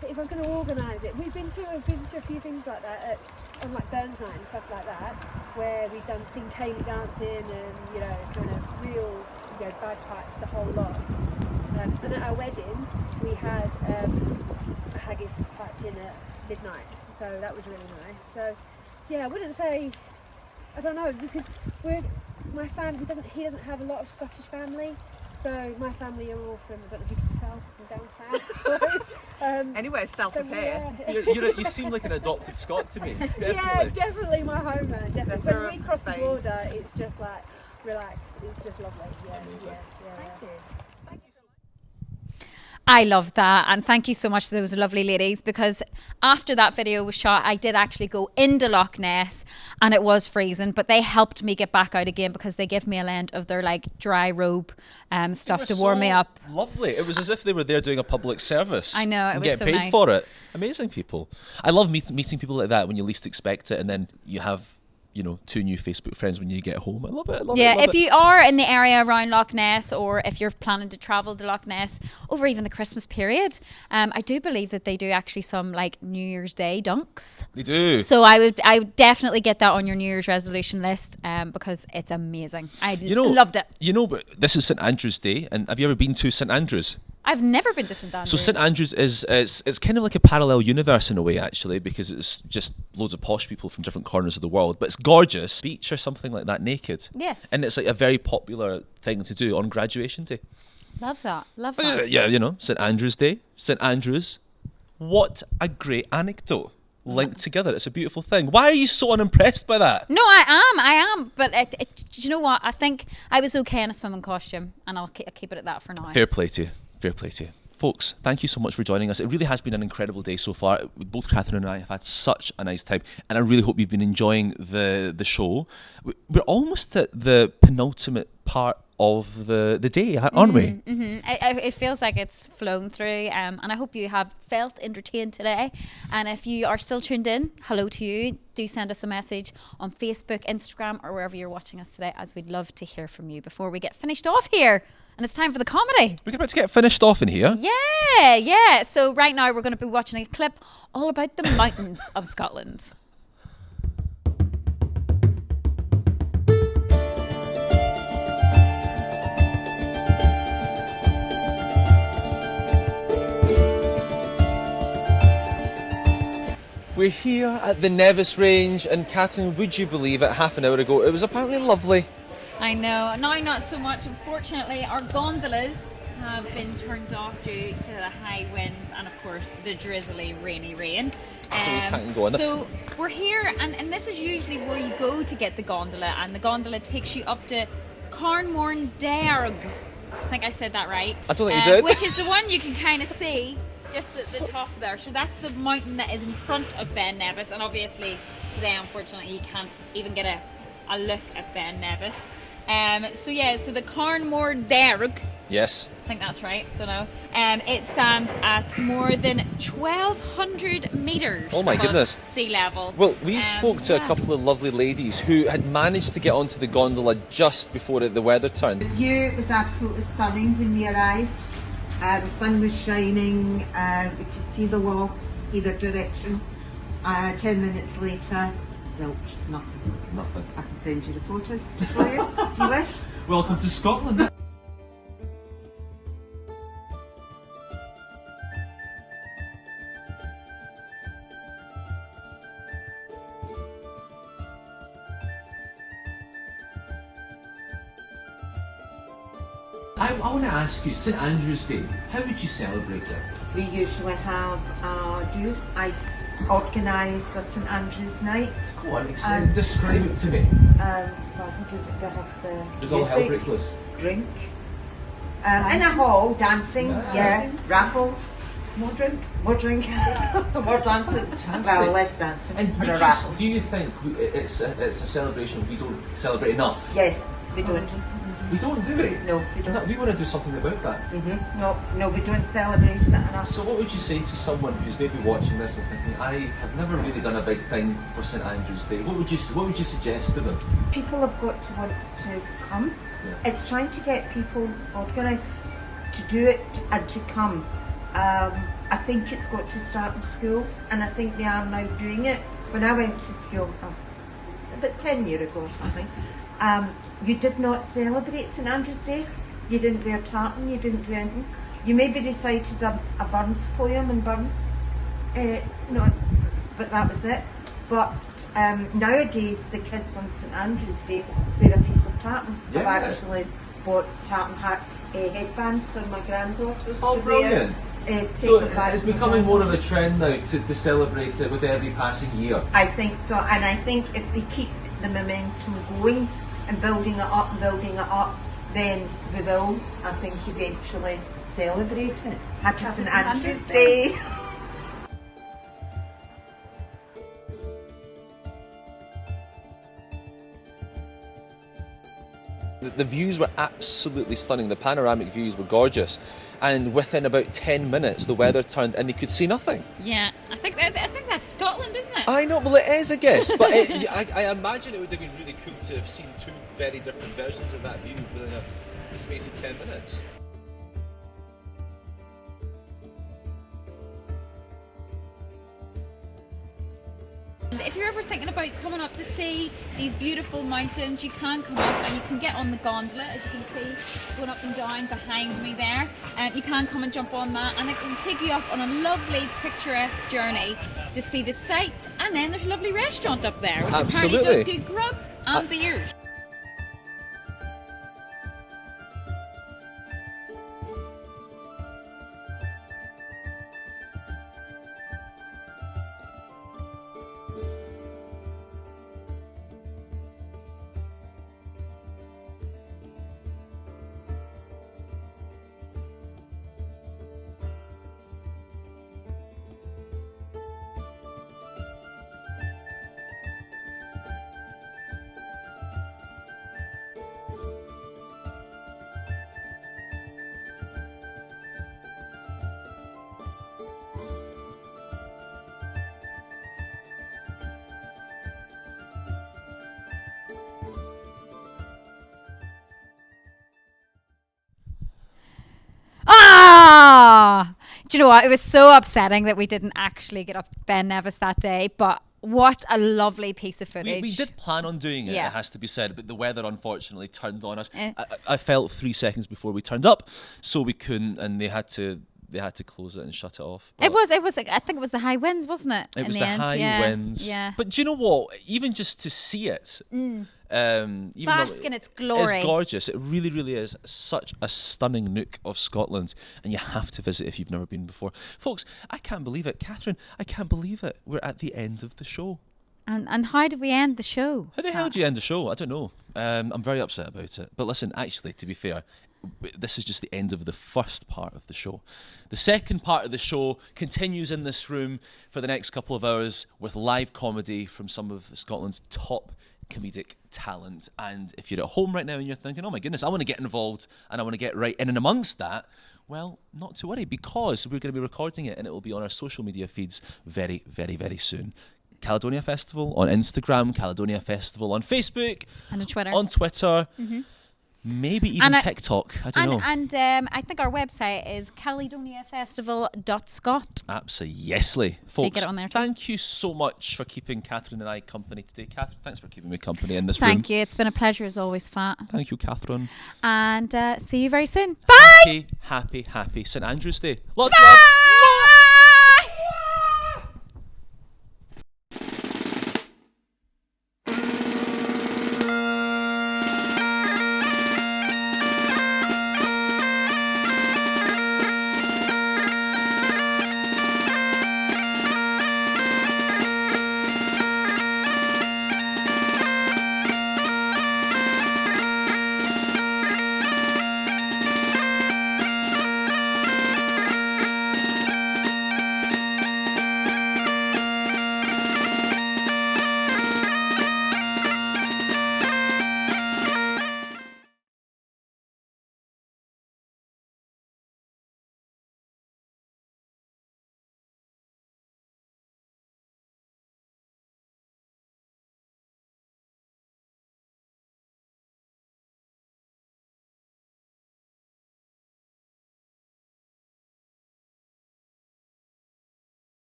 Speaker 18: But if I was going to organise it, we've been to a few things like that on like Burns Night and stuff like that, where we've seen Ceangail dancing and kind of real bagpipes, the whole lot. And at our wedding, we had a haggis piped in at midnight, so that was really nice. So yeah, I wouldn't say, I don't know, because my family he doesn't have a lot of Scottish family. So my family are all from, I don't know if you can tell, from down south.
Speaker 16: Anywhere south of here.
Speaker 1: You seem like an adopted Scot to me. Definitely.
Speaker 18: Yeah, definitely my homeland, definitely.
Speaker 16: They're
Speaker 18: When we cross the
Speaker 16: based.
Speaker 18: border, it's just like, relax, it's just lovely. Yeah. Thank you.
Speaker 2: I love that, and thank you so much to those lovely ladies, because after that video was shot I did actually go into Loch Ness and it was freezing, but they helped me get back out again because they gave me a lend of their like dry robe stuff
Speaker 1: They
Speaker 2: to
Speaker 1: were
Speaker 2: warm me
Speaker 1: so
Speaker 2: up.
Speaker 1: Lovely. It was as if they were there doing a public service.
Speaker 2: I know, it
Speaker 1: and
Speaker 2: was
Speaker 1: getting
Speaker 2: so
Speaker 1: paid
Speaker 2: nice.
Speaker 1: for it. Amazing people. I love meeting people like that when you least expect it, and then you have two new Facebook friends when you get home. I love it.
Speaker 2: Yeah, if you are in the area around Loch Ness, or if you're planning to travel to Loch Ness over even the Christmas period, I do believe that they do actually some like New Year's Day dunks.
Speaker 1: They do.
Speaker 2: So I would definitely get that on your New Year's resolution list, because it's amazing. I loved it.
Speaker 1: But this is St Andrew's Day, and have you ever been to St Andrews?
Speaker 2: I've never been to St Andrews.
Speaker 1: So St Andrews it's kind of like a parallel universe in a way, actually, because it's just loads of posh people from different corners of the world, but it's gorgeous. Beach or something like that, naked.
Speaker 2: Yes.
Speaker 1: And it's like a very popular thing to do on graduation day.
Speaker 2: Love that. Love that.
Speaker 1: Yeah, St Andrew's Day, St Andrews. What a great anecdote linked together. It's a beautiful thing. Why are you so unimpressed by that?
Speaker 2: No, I am. But do you know what? I think I was okay in a swimming costume, and I'll keep it at that for now.
Speaker 1: Fair play to you. Fair play to you. Folks, thank you so much for joining us. It really has been an incredible day so far. Both Kathryn and I have had such a nice time, and I really hope you've been enjoying the show. We're almost at the penultimate part of the day, aren't we?
Speaker 2: Mm-hmm. It feels like it's flown through, and I hope you have felt entertained today. And if you are still tuned in, hello to you. Do send us a message on Facebook, Instagram, or wherever you're watching us today, as we'd love to hear from you before we get finished off here. And it's time for the comedy.
Speaker 1: We're about to get finished off in here.
Speaker 2: Yeah. So right now we're going to be watching a clip all about the mountains of Scotland.
Speaker 1: We're here at the Nevis Range, and Kathryn, would you believe it, half an hour ago, it was apparently lovely.
Speaker 2: I know. Now not so much. Unfortunately, our gondolas have been turned off due to the high winds and, of course, the drizzly, rainy rain.
Speaker 1: So we can't go on them.
Speaker 2: So we're here, and this is usually where you go to get the gondola, and the gondola takes you up to Carnmorn Derg. I think I said that right.
Speaker 1: I don't think you did.
Speaker 2: Which is the one you can kind of see just at the top there. So that's the mountain that is in front of Ben Nevis, and obviously today, unfortunately, you can't even get a look at Ben Nevis. So the Carnmorn Derg.
Speaker 1: Yes.
Speaker 2: I think that's right, don't know. It stands at more than 1,200 metres
Speaker 1: Oh my
Speaker 2: above
Speaker 1: goodness.
Speaker 2: sea level.
Speaker 1: Well, we spoke to a couple of lovely ladies who had managed to get onto the gondola just before the weather turned.
Speaker 12: The view was absolutely stunning when we arrived. The sun was shining, we could see the lochs either direction. 10 minutes later, zilch, nothing.
Speaker 1: Nothing.
Speaker 12: I can send you the photos to show you if you wish.
Speaker 1: Welcome to Scotland. I want to ask you, St Andrew's Day, how would you celebrate it?
Speaker 12: We usually have I organise a St Andrew's night.
Speaker 1: Go on, describe it to me.
Speaker 12: Well, we have the
Speaker 1: Does all hell break loose?
Speaker 12: drink. In a hall, dancing, raffles. More drink. More dancing.
Speaker 1: Fantastic.
Speaker 12: Well, less dancing.
Speaker 1: And
Speaker 12: a raffle.
Speaker 1: do you think it's a celebration we don't celebrate enough?
Speaker 12: Yes, we don't.
Speaker 1: We don't do it?
Speaker 12: No, we don't.
Speaker 1: We want to do something about that.
Speaker 12: No, we don't celebrate it enough.
Speaker 1: So what would you say to someone who's maybe watching this and thinking, I have never really done a big thing for St Andrew's Day? What would you suggest to them?
Speaker 12: People have got to want to come.
Speaker 1: Yeah.
Speaker 12: It's trying to get people organised to do it and to come. I think it's got to start in schools, and I think they are now doing it. When I went to school, about 10 years ago or something, you did not celebrate St Andrew's Day. You didn't wear tartan, you didn't do anything. You maybe recited a Burns poem in Burns, but that was it. But nowadays, the kids on St Andrew's Day wear a piece of tartan.
Speaker 1: Yeah.
Speaker 12: I've actually bought tartan headbands for my granddaughters
Speaker 1: Oh,
Speaker 12: to
Speaker 1: brilliant.
Speaker 12: wear.
Speaker 1: So it's becoming more of a trend now to celebrate it with every passing year.
Speaker 12: I think so, and I think if we keep the momentum going and building it up, then we will, I think, eventually celebrate it. Happy St Andrew's Day.
Speaker 1: The views were absolutely stunning. The panoramic views were gorgeous. And within about 10 minutes, the weather turned and they could see nothing.
Speaker 2: Yeah, I think that's Scotland, isn't it?
Speaker 1: I know, well, it is, I guess. But I imagine it would have been really cool to have seen two very different versions of that view within the space of 10 minutes.
Speaker 2: And if you're ever thinking about coming up to see these beautiful mountains, you can come up and you can get on the gondola, as you can see, going up and down behind me there. You can come and jump on that, and it can take you up on a lovely, picturesque journey to see the sights. And then there's a lovely restaurant up there, which apparently does good grub and beers. Do you know what? It was so upsetting that we didn't actually get up Ben Nevis that day, but what a lovely piece of footage.
Speaker 1: We did plan on doing it,
Speaker 2: Yeah.
Speaker 1: it has to be said, but the weather unfortunately turned on us. I felt 3 seconds before we turned up, so we couldn't, and they had to close it and shut it off.
Speaker 2: It was. I think it was the high winds, wasn't it?
Speaker 1: It was
Speaker 2: in
Speaker 1: the
Speaker 2: end?
Speaker 1: high winds.
Speaker 2: Yeah.
Speaker 1: But do you know what? Even just to see it, Even
Speaker 2: Bask in its glory.
Speaker 1: It's gorgeous. It really, really is such a stunning nook of Scotland, and you have to visit if you've never been before. Folks, I can't believe it. Kathryn, I can't believe it. We're at the end of the show.
Speaker 2: And how did we end the show?
Speaker 1: How the hell do you end the show? I don't know. I'm very upset about it. But listen, actually, to be fair, this is just the end of the first part of the show. The second part of the show continues in this room for the next couple of hours with live comedy from some of Scotland's top comedic talent. And if you're at home right now and you're thinking, oh my goodness, I want to get involved and I want to get right in and amongst that, well, not to worry, because we're going to be recording it and it will be on our social media feeds very, very, very soon. Caledonia Festival on Instagram, Caledonia Festival on Facebook,
Speaker 2: and on Twitter.
Speaker 1: Mm-hmm. Maybe even TikTok. I don't know.
Speaker 2: And I think our website is caledoniafestival.scot.
Speaker 1: Absolutely. Folks,
Speaker 2: so you get it on there too.
Speaker 1: Thank you so much for keeping Kathryn and I company today. Kathryn, thanks for keeping me company in this room.
Speaker 2: Thank you. It's been a pleasure as always, Fat.
Speaker 1: Thank you, Kathryn.
Speaker 2: And see you very soon. Bye!
Speaker 1: Happy St. Andrew's Day. Lots of love.